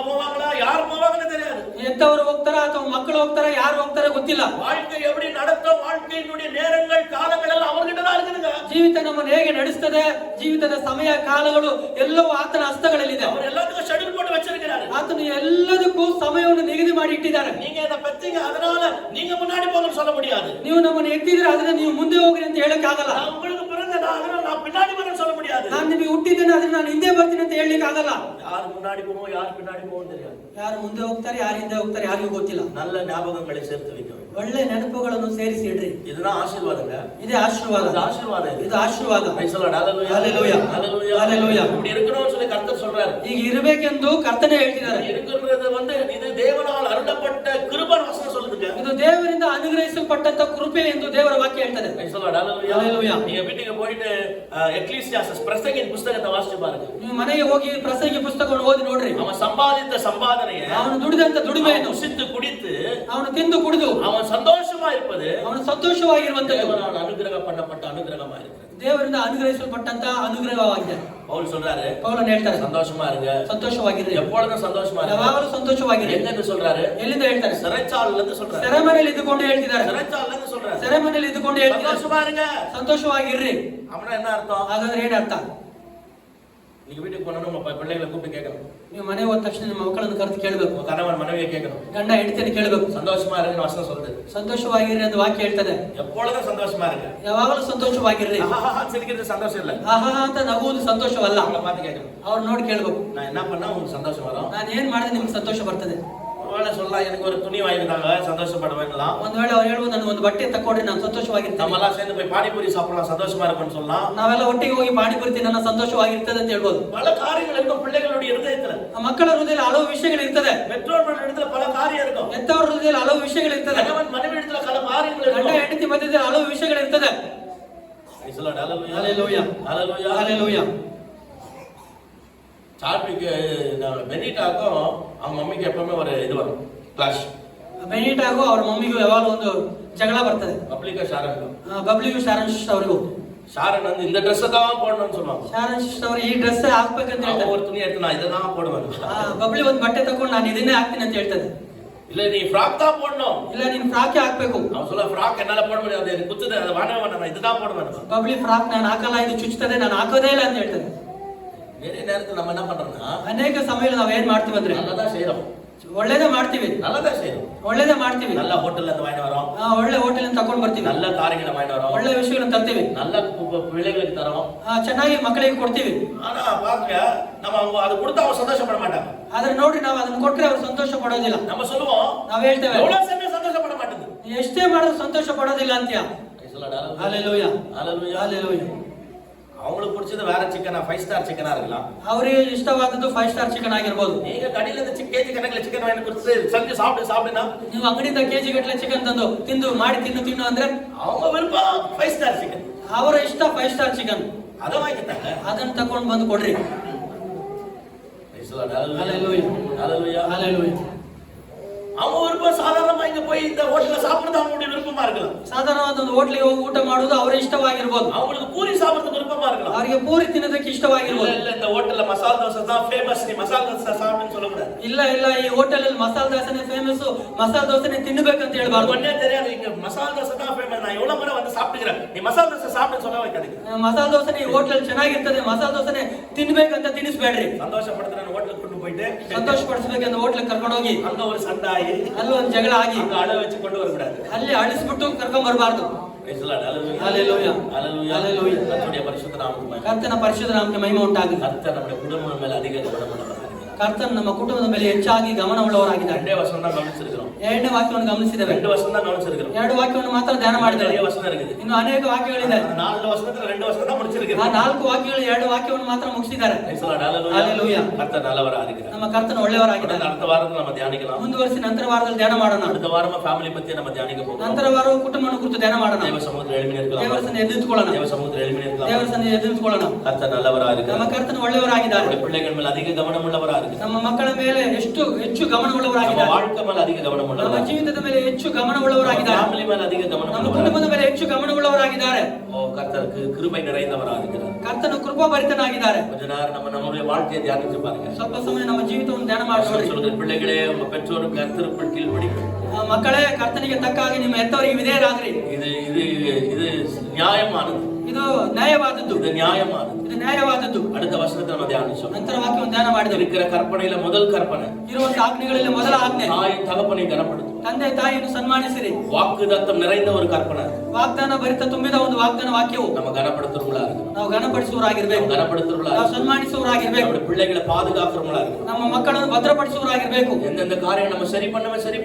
போவாங்களா யார் போவாங்கன்னு தெரியாது. ಎತ್ತವರು ಹೋಗ್ತಾರ ಅಥವಾ ಮಕ್ಕಳು ಹೋಗ್ತಾರ ಯಾರು ಹೋಗ್ತಾರೆ ಗೊತ್ತಿಲ್ಲ. வாழ்க்கை எப்படி நடத்தும், வாழ்க்கையினுடைய நேரங்கள் காலங்கள் எல்லாம் அவர்கிட்ட தான் இருக்குதுங்க. ಜೀವಿತ ನಮ್ಮನ್ನು ಹೇಗೆ ನಡೆಸ್ತದೆ, ಜೀವಿತದ ಸಮಯ ಕಾಲಗಳು ಎಲ್ಲವೂ ಆತನ ಹಸ್ತಗಳಲ್ಲಿದೆ. அவர் எல்லாத்துக்கும் ஷெட்யூல் போட்டு வச்சிருக்கிறாரு. ಆತನು ಎಲ್ಲದಕ್ಕೂ ಸಮಯವನ್ನು ನಿಗದಿ ಮಾಡಿ ಇಟ್ಟಿದ್ದಾರೆ. நீங்க என்ன பெத்தீங்க அதனால நீங்க முன்னாடி போங்கன்னு சொல்ல முடியாது. ನೀವು ನಮ್ಮನ್ನು ಎತ್ತಿದ್ರೆ ಅದನ್ನ ನೀವು ಮುಂದೆ ಹೋಗ್ರಿ ಅಂತ ಹೇಳಕ್ ಆಗಲ್ಲ. நான் உங்களுக்கு பிறந்தேன் அதனால நான் பின்னாடி வரேன்னு சொல்ல முடியாது. ನಾನು ನಿಮಗೆ ಹುಟ್ಟಿದ್ದೇನೆ ಆದ್ರೆ ನಾನು ಹಿಂದೆ ಬರ್ತೀನಿ ಅಂತ ಹೇಳಲಿಕ್ಕೆ ಆಗಲ್ಲ. யார் முன்னாடி போவோம் யார் பின்னாடி போவோம் தெரியாது. ಯಾರು ಮುಂದೆ ಹೋಗ್ತಾರೆ ಯಾರು ಹಿಂದೆ ಹೋಗ್ತಾರೆ ಯಾರಿಗೂ ಗೊತ್ತಿಲ್ಲ. நல்ல ஞாபகங்களை சேர்த்து வைக்க வேண்டும். ಒಳ್ಳೆ ನೆನಪುಗಳನ್ನು ಸೇರಿಸಿ ಇಡ್ರಿ. இதுதான் ஆசீர்வாதங்க. ಇದೇ ಆಶೀರ್ವಾದ. இது ஆசீர்வாதம். ಇದು ಆಶೀರ್ವಾದ. ஹalleluya ஹalleluya. இப்படி இருக்கணும்னு சொல்லி கர்த்தர் சொல்றாரு. ಈಗ ಇರಬೇಕೆಂದು ಕರ್ತನೇ ಹೇಳ್ತಿದ್ದಾರೆ. இருக்கிறது வந்து இது தேவனால் அருளப்பட்ட கிருபை வசனம் சொல்லுதுங்க. ಇದು ದೇವರಿಂದ ಅನುಗ್ರಹಿಸಲ್ಪಟ್ಟಂತ ಕೃಪೆ ಎಂದು ದೇವರ ವಾಕ್ಯ ಹೇಳ್ತದೆ. ஹalleluya. நீங்க வீட்டுக்கு போயிட்டு எக்லீசியாஸ்டஸ் பிரசங்கின் புத்தகத்தை வாசிச்சு பாருங்க. ನೀವು ಮನೆಗೆ ಹೋಗಿ ಪ್ರಸಂಗಿ ಪುಸ್ತಕವನ್ನು ಓದಿ ನೋಡ್ರಿ. அவன் சம்பாதித்த சம்பாதனையை, ಅವನು ದುಡಿದಂತ ದುಡಿಮೆಯನ್ನು புசித்து குடித்து, ಅವನು ತಿಂದು ಕುಡಿದು அவன் சந்தோஷமா இருப்பது ಅವನು ಸಂತೋಷವಾಗಿರುವಂತದ್ದು தேவனால் அனுகிரகம் பண்ணப்பட்ட அனுகிரகமா இருக்கிறது. ದೇವರಿಂದ ಅನುಗ್ರಹಿಸಲ್ಪಟ್ಟಂತ ಅನುಗ್ರಹವಾಗಿದೆ. பவுல் சொல்றாரு, ಪೌಲನು ಹೇಳ್ತಾರೆ சந்தோஷமா இருங்க, ಸಂತೋಷವಾಗಿರ್ರಿ, எப்பொழுதும் சந்தோஷமா இருங்க. ಯಾವಾಗಲೂ ಸಂತೋಷವಾಗಿರಿ. எங்க சொல்றாரு? ಎಲ್ಲಿಂದ ಹೇಳ್ತಾರೆ? சிறைச்சாலையில இருந்து சொல்றாரு. ಸೆರೆಮನೆಯಲ್ಲಿ ಇದ್ದುಕೊಂಡು ಹೇಳ್ತಿದ್ದಾರೆ. சிறைச்சாலையில இருந்து சொல்றாரு. ಸೆರೆಮನೆಯಲ್ಲಿ ಇದ್ದುಕೊಂಡು ಹೇಳ್ತಿದ್ದಾರೆ சந்தோஷமா இருங்க, ಸಂತೋಷವಾಗಿರ್ರಿ. அப்படின்னா என்ன அர்த்தம்? ಹಾಗಾದ್ರೆ ಏನ್ ಅರ್ಥ? நீங்க வீட்டுக்கு போனோம்னா உங்க பிள்ளைகளை கூப்பிட்டு கேட்கணும். ನೀವು ಮನೆ ಹೋದ ತಕ್ಷಣ ನಿಮ್ಮ ಮಕ್ಕಳನ್ನು ಕರೆದು ಕೇಳಬೇಕು. உங்க கணவன் மனைவியை கேட்கணும். ಗಂಡ ಹೆಂಡತಿಯನ್ನು ಕೇಳಬೇಕು. சந்தோஷமா இருங்கன்னு வசனம் சொல்லுது. ಸಂತೋಷವಾಗಿರ್ರಿ ಅಂತ ವಾಕ್ಯ ಹೇಳ್ತದೆ. எப்பொழுதும் சந்தோஷமா இருங்க. ಯಾವಾಗಲೂ ಸಂತೋಷವಾಗಿರ್ರಿ. சிரிக்கிறது சந்தோஷம் இல்ல. ಆಹಾ ಅಂತ ನಗುವುದು ಸಂತೋಷವಲ್ಲ. அவங்கள பார்த்து கேட்கணும். ಅವ್ರು ನೋಡಿ ಕೇಳಬೇಕು. நான் என்ன பண்ணா உங்களுக்கு சந்தோஷம் வரும்? ನಾನು ಏನ್ ಮಾಡಿದ್ರೆ ನಿಮ್ಗೆ ಸಂತೋಷ ಬರ್ತದೆ? ஒருவேளை சொல்லலாம் எனக்கு ஒரு துணி வாங்கிட்டாங்க சந்தோஷப்படுவேங்கலாம். ಒಂದ್ ವೇಳೆ ಅವ್ರು ಹೇಳ್ಬೋದು ನನಗೆ ಒಂದು ಬಟ್ಟೆ ತಕೊಂಡ್ರೆ ನಾನು ಸಂತೋಷವಾಗಿರ್ತೇನೆ. நம்மலாம் சேர்ந்து போய் பானிபூரி சாப்பிடலாம் சந்தோஷமா இருக்கும்னு சொல்லலாம். ನಾವೆಲ್ಲ ಒಟ್ಟಿಗೆ ಹೋಗಿ ಪಾನಿಪುರಿ ತಿನ್ನೋಣ ಸಂತೋಷವಾಗಿರ್ತದೆ ಅಂತ ಹೇಳ್ಬೋದು. பல காரியங்கள் இருக்கும் பிள்ளைகளுடைய இருதயத்துல. ಮಕ್ಕಳ ಹೃದಯದಲ್ಲಿ ಹಲವು ವಿಷಯಗಳು ಇರ್ತದೆ. பெற்றோர்கள் இடத்துல பல காரியம் இருக்கும். ಹೆತ್ತವರ ಹೃದಯದಲ್ಲಿ ಹಲವು ವಿಷಯಗಳು ಇರ್ತದೆ. கணவன் மனைவி இடத்துல பல காரியங்கள் ಗಂಡ இருக்கும். ಹೆಂಡತಿ ಮಧ್ಯದಲ್ಲಿ ಹಲವು ವಿಷಯಗಳು ಇರ್ತದೆ. ஹalleluya ஹalleluya ஹalleluya. சார்பிக்கு பெனிட்டாக்கும் அவங்க மம்மிக்கு எப்பவுமே ஒரு இது வரும், கிளாஷ். ಬೆನಿಟಾಗೂ ಅವ್ರ ಮಮ್ಮಿಗೂ ಯಾವಾಗಲೂ ಒಂದು ಜಗಳ ಬರ್ತದೆ. பப்ளிக்கா ஷாரன் ಬಬ್ಲಿಗೂ ಶಾರನ್ ಶಿಷ್ಟ ಅವರಿಗೂ. ஷாரன் வந்து இந்த ட்ரெஸ் தான் போடணும்னு சொல்லுவாங்க. ಶಾರನ್ ಶಿಷ್ಟ ಅವರು ಈ ಡ್ರೆಸ್ ಹಾಕ್ಬೇಕಂತ ಹೇಳ್ತಾರೆ. ஒரு துணி எடுத்து நான் இதை தான் போடுவேன். ಬಬ್ಲಿ ಒಂದು ಬಟ್ಟೆ ತಕೊಂಡು ನಾನು ಇದನ್ನೇ ಹಾಕ್ತೀನಿ ಅಂತ ಹೇಳ್ತದೆ. இல்ல நீ ஃப்ராக் தான் போடணும். ಇಲ್ಲ ನೀನು ಫ್ರಾಕೇ ಹಾಕ್ಬೇಕು. அவன் சொல்ல ஃப்ராக் என்னால போட முடியாது, எனக்கு குத்துது, அதை வாடவே வேண்டாம், நான் இதுதான் போடுவேன். ಬಬ್ಲಿ ಫ್ರಾಕ್ ನಾನು ಹಾಕಲ್ಲ, ಇದು ಚುಚ್ಚುತ್ತದೆ, ನಾನು ಹಾಕೋದೇ ಇಲ್ಲ ಅಂತ ಹೇಳ್ತದೆ. நிறைய நேரத்துல நம்ம என்ன பண்றோம்னா ಅನೇಕ ಸಮಯದಲ್ಲಿ ನಾವ್ ಏನ್ ಮಾಡ್ತೀವಿ ಅಂದ್ರೆ நல்லதா செய்யறோம், ಒಳ್ಳೇದೇ ಮಾಡ್ತೀವಿ, நல்லதா செய்யறோம், ಒಳ್ಳೇದೇ ಮಾಡ್ತೀವಿ. நல்ல ஹோட்டல்ல இருந்து வாங்கி வரோம், ಒಳ್ಳೆ ಹೋಟೆಲ್ ತಕೊಂಡ್ ಬರ್ತೀವಿ, நல்ல காரியங்களை வாங்கி வரோம், ಒಳ್ಳೆ ವಿಷಯಗಳನ್ನು ತರ್ತೀವಿ, நல்ல பிள்ளைகளுக்கு தரோம், ಚೆನ್ನಾಗಿ ಮಕ್ಕಳಿಗೆ ಕೊಡ್ತೀವಿ. ஆனா பாருங்க நம்ம அவங்க அது கொடுத்தா அவங்க சந்தோஷப்பட மாட்டாங்க. ಆದ್ರೆ ನೋಡಿ ನಾವು ಅದನ್ನ ಕೊಟ್ರೆ ಅವ್ರು ಸಂತೋಷ ಪಡೋದಿಲ್ಲ. நம்ம சொல்லுவோம், ನಾವ್ ಹೇಳ್ತೇವೆ எவ்வளவு சமயம் சந்தோஷப்பட மாட்டேங்குது, ಎಷ್ಟೇ ಮಾಡಿದ್ರು ಸಂತೋಷ ಪಡೋದಿಲ್ಲ ಅಂತ್ಯ. ஹalleluya ஹalleluya ஹalleluya. அவங்களுக்கு பிடிச்சது வேற சிக்கனா, 5 ஸ்டார் சிக்கனா இருக்கலாம். ಅವರಿಗೆ ಇಷ್ಟವಾದದ್ದು 5 ಸ್ಟಾರ್ ಚಿಕನ್ ಆಗಿರಬಹುದು. நீங்க கடையில இந்த கேஜி கணக்குல சிக்கன் வாங்கி கொடுத்து செஞ்சு சாப்பிடுனா ನೀವು ಅಂಗಡಿಯಿಂದ ಕೆಜಿ ಗಟ್ಟಲೆ ಚಿಕನ್ ತಂದು ತಿಂದು ಮಾಡಿ ತಿನ್ನು ಅಂದ್ರೆ அவங்க விருப்பம் 5 ஸ்டார் சிக்கன். ಅವರ ಇಷ್ಟ 5 ಸ್ಟಾರ್ ಚಿಕನ್. ಅದ ವಾங்கிட்டாங்க. ಅದನ್ನ ತಕೊಂಡು ಬಂದು ಕೊಡ್ರಿ. ஹalleluya ஹalleluya ஹalleluya. அவங்க விருப்பம் சாதாரணமா இங்க போய் இந்த ஹோட்டல்ல சாப்பிடுறது அவங்களுடைய விருப்பமா இருக்கலாம். ಸಾಧಾರಣವಾದ ಒಂದು ಹೋಟೆಲ್ಗೆ ಹೋಗಿ ಊಟ ಮಾಡೋದು ಅವರ ಇಷ್ಟವಾಗಿರಬಹುದು. அவங்களுக்கு பூரி சாப்பிடுறது விருப்பமா இருக்கலாம். ಅವರಿಗೆ ಪೂರಿ ತಿನ್ನೋದಕ್ಕೆ ಇಷ್ಟವಾಗಿರಬಹುದು. இல்ல இந்த ஹோட்டல்ல மசாலா தோசை தான் ஃபேமஸ், நீ மசாலா தோசை சாப்பிடுன்னு சொல்லக்கூடாது. ಇಲ್ಲ ಈ ಹೋಟೆಲ್ ಅಲ್ಲಿ ಮಸಾಲಾ ದೋಸೆನೇ ಫೇಮಸ್, ಮಸಾಲಾ ದೋಸೆನೇ ತಿನ್ನಬೇಕಂತ ಹೇಳಬಾರದು. ஒண்ணே தெரியாது, இங்க மசாலா தோசை தான் ஃபேமஸ், நான் எவ்வளவு முறை வந்து சாப்பிட்டுக்கிறேன், நீ மசாலா தோசை சாப்பிடுன்னு சொல்ல வைக்காதீங்க. ಮಸಾಲಾ ದೋಸೆನೇ ಈ ಹೋಟೆಲ್ ಚೆನ್ನಾಗಿರ್ತದೆ, ಮಸಾಲಾ ದೋಸೆನೇ ತಿನ್ಬೇಕಂತ ತಿನ್ನಿಸಬೇಡ್ರಿ. சந்தோஷப்படுத்துற ಹೋಟೆಲ್ கொண்டு போயிட்டு ಸಂತೋಷ ಪಡಿಸಬೇಕಂತ ಹೋಟೆಲ್ ಕರ್ಕೊಂಡು ಹೋಗಿ அங்க ஒரு சண்டாயி ಅಲ್ಲಿ ಒಂದು ಜಗಳ ಆಗಿ அங்க அழ வச்சு கொண்டு வரக்கூடாது. ಅಲ್ಲಿ ಅಳಿಸ್ಬಿಟ್ಟು ಕರ್ಕೊಂಡ್ ಬರಬಾರದು. ஹalleluya ஹalleluya. கர்த்தருடைய பரிசுத்த நாமத்துக்கு மகிமை. ಕರ್ತನ ಪರಿಶುದ್ಧ ನಾಮಕ್ಕೆ ಮಹಿಮೆ ಉಂಟಾಗಲಿ. கர்த்தர் நம்முடைய குடும்பம் மேல அதிக கவனம் உள்ளவராக. ಕರ್ತನ ನಮ್ಮ ಕುಟುಂಬದ ಮೇಲೆ ಹೆಚ್ಚಾಗಿ ಗಮನವುಳ್ಳವರಾಗಿದ್ದಾರೆ. ரெண்டே வசனம் தான் கவனிச்சிருக்கிறோம். ಎರಡನೇ ವಾಕ್ಯವನ್ನು ಗಮನಿಸಿದ್ದೇವೆ. 2 வசனம் தான் கவனிச்சிருக்கிறோம். 2 ವಾಕ್ಯವನ್ನು ಮಾತ್ರ ಧ್ಯಾನ ಮಾಡಿದ್ದೇವೆ. நிறைய வசனம் இருக்குது. ಇನ್ನು ಅನೇಕ ವಾಕ್ಯಗಳಿದೆ. 4 வசனத்துல 2 வசனம் தான் முடிச்சிருக்கிறோம். ಆ 4 ವಾಕ್ಯಗಳು 2 ವಾಕ್ಯವನ್ನು ಮಾತ್ರ ಮುಗಿಸಿದ್ದಾರೆ. ஹalleluya. கர்த்தர் நல்லவராக இருக்கிறார். ನಮ್ಮ ಕರ್ತನ ಒಳ್ಳೆಯವರಾಗಿದ್ದಾರೆ. அடுத்த வாரத்துல நம்ம தியானிக்கலாம். ಮುಂದುವರಿಸಿ ನಂತರ ವಾರದಲ್ಲಿ ಧ್ಯಾನ ಮಾಡೋಣ. அடுத்த வாரமா ಫ್ಯಾಮಿಲಿ பத்தி நம்ம தியானிக்க போறோம். ನಂತರ ವಾರವು ಕುಟುಂಬವನ್ನು ಕುರಿತು ಧ್ಯಾನ ಮಾಡೋಣ. தேவ சமூகத்தில் எழும்பி நிற்கலாம். ದೇವರ ಸನ್ನಿಧಿಯಲ್ಲಿ ಎದುರಿಸಿಕೊಳ್ಳೋಣ. தேவ சமூகத்தில் எழும்பி நிற்கலாம். ದೇವರ ಸನ್ನಿಧಿಯಲ್ಲಿ ಎದುರಿಸಿಕೊಳ್ಳೋಣ. கர்த்தர் நல்லவராக ನಮ್ಮ இருக்கிறார். ಕರ್ತನ ಒಳ್ಳೆಯವರಾಗಿದ್ದಾರೆ. நம்முடைய பிள்ளைகள் மேல அதிக கவனம் உள்ளவராக இருக்கிறார். ನಮ್ಮ ಮಕ್ಕಳ ಮೇಲೆ ಹೆಚ್ಚು ಗಮನವುಳ್ಳವರಾಗಿದ್ದಾರೆ. நம்ம வாழ்க்கை மேல அதிக கவனம் ನಮ್ಮ உள்ளவராக. ಜೀವಿತದ ಮೇಲೆ ಹೆಚ್ಚು ಗಮನವುಳ್ಳವರಾಗಿದ್ದಾರೆ. ಫ್ಯಾಮಿಲಿ மேல அதிக கவனம் ನಮ್ಮ உள்ளவராக. ಕುಟುಂಬದ ಮೇಲೆ ಹೆಚ್ಚು ಗಮನವುಳ್ಳವರಾಗಿದ್ದಾರೆ. ஓ கர்த்தருக்கு கிருபை நிறைந்தவராக இருக்கிறார். ಕರ್ತನ ಕೃಪಾಭರಿತನಾಗಿದ್ದಾರೆ. கொஞ்ச நேரம் நம்முடைய வாழ்க்கையை தியானிச்சு பாருங்க. ಸ್ವಲ್ಪ ಸಮಯ ನಮ್ಮ ಜೀವಿತವನ್ನು ಧ್ಯಾನ ಮಾಡಿ ನೋಡಿ. சொல்லுங்க பிள்ளைகளே, உங்க பெற்றோருக்கு கர்த்தருக்குள் கீழ்ப்படிங்க. ಮಕ್ಕಳೇ, ಕರ್ತನಿಗೆ ತಕ್ಕ ಹಾಗೆ ನಿಮ್ಮ ಹೆತ್ತವರಿಗೆ ವಿಧೇಯರಾಗ್ರಿ. இது இது இது நியாயமானது. ಇದು ನ್ಯಾಯವಾದದ್ದು. இது நியாயமானது. ಇದು ನ್ಯಾಯವಾದದ್ದು. அடுத்த வசனத்தை நம்ம தியானிச்சோம். ನಂತರ ವಾಕ್ಯವನ್ನು ಧ್ಯಾನ ಮಾಡಿದೆವು. இருக்கிற கற்பனையில முதல் கற்பனை ಇರುವಂತ ಆಜ್ಞೆಗಳಲ್ಲಿ ಮೊದಲ ಆಜ್ಞೆ தாய் தகப்பனை கனப்படுத்தும். ತಂದೆ ತಾಯಿಯನ್ನು ಸನ್ಮಾನಿಸಿರಿ. வாக்குதத்தம் நிறைந்த ஒரு கற்பனை. ವಾಗ್ದಾನ ಭರಿತ ತುಂಬಿದ ಒಂದು ವಾಗ್ದಾನ ವಾಕ್ಯವು நம்ம கனப்படுத்துறவங்களா இருக்கணும். ನಾವು ಗಣಪಡಿಸುವವರಾಗಿರ್ಬೇಕು. கனப்படுத்துறவங்களா ನಾವು ಸನ್ಮಾನಿಸುವವರಾಗಿರ್ಬೇಕು. நம்ம பிள்ளைகளை பாதுகாக்கிறவங்களா இருக்கணும். ನಮ್ಮ ಮಕ್ಕಳನ್ನು ಭದ್ರಪಡಿಸುವವರಾಗಿರ್ಬೇಕು. எந்தெந்த காரியம் நம்ம சரி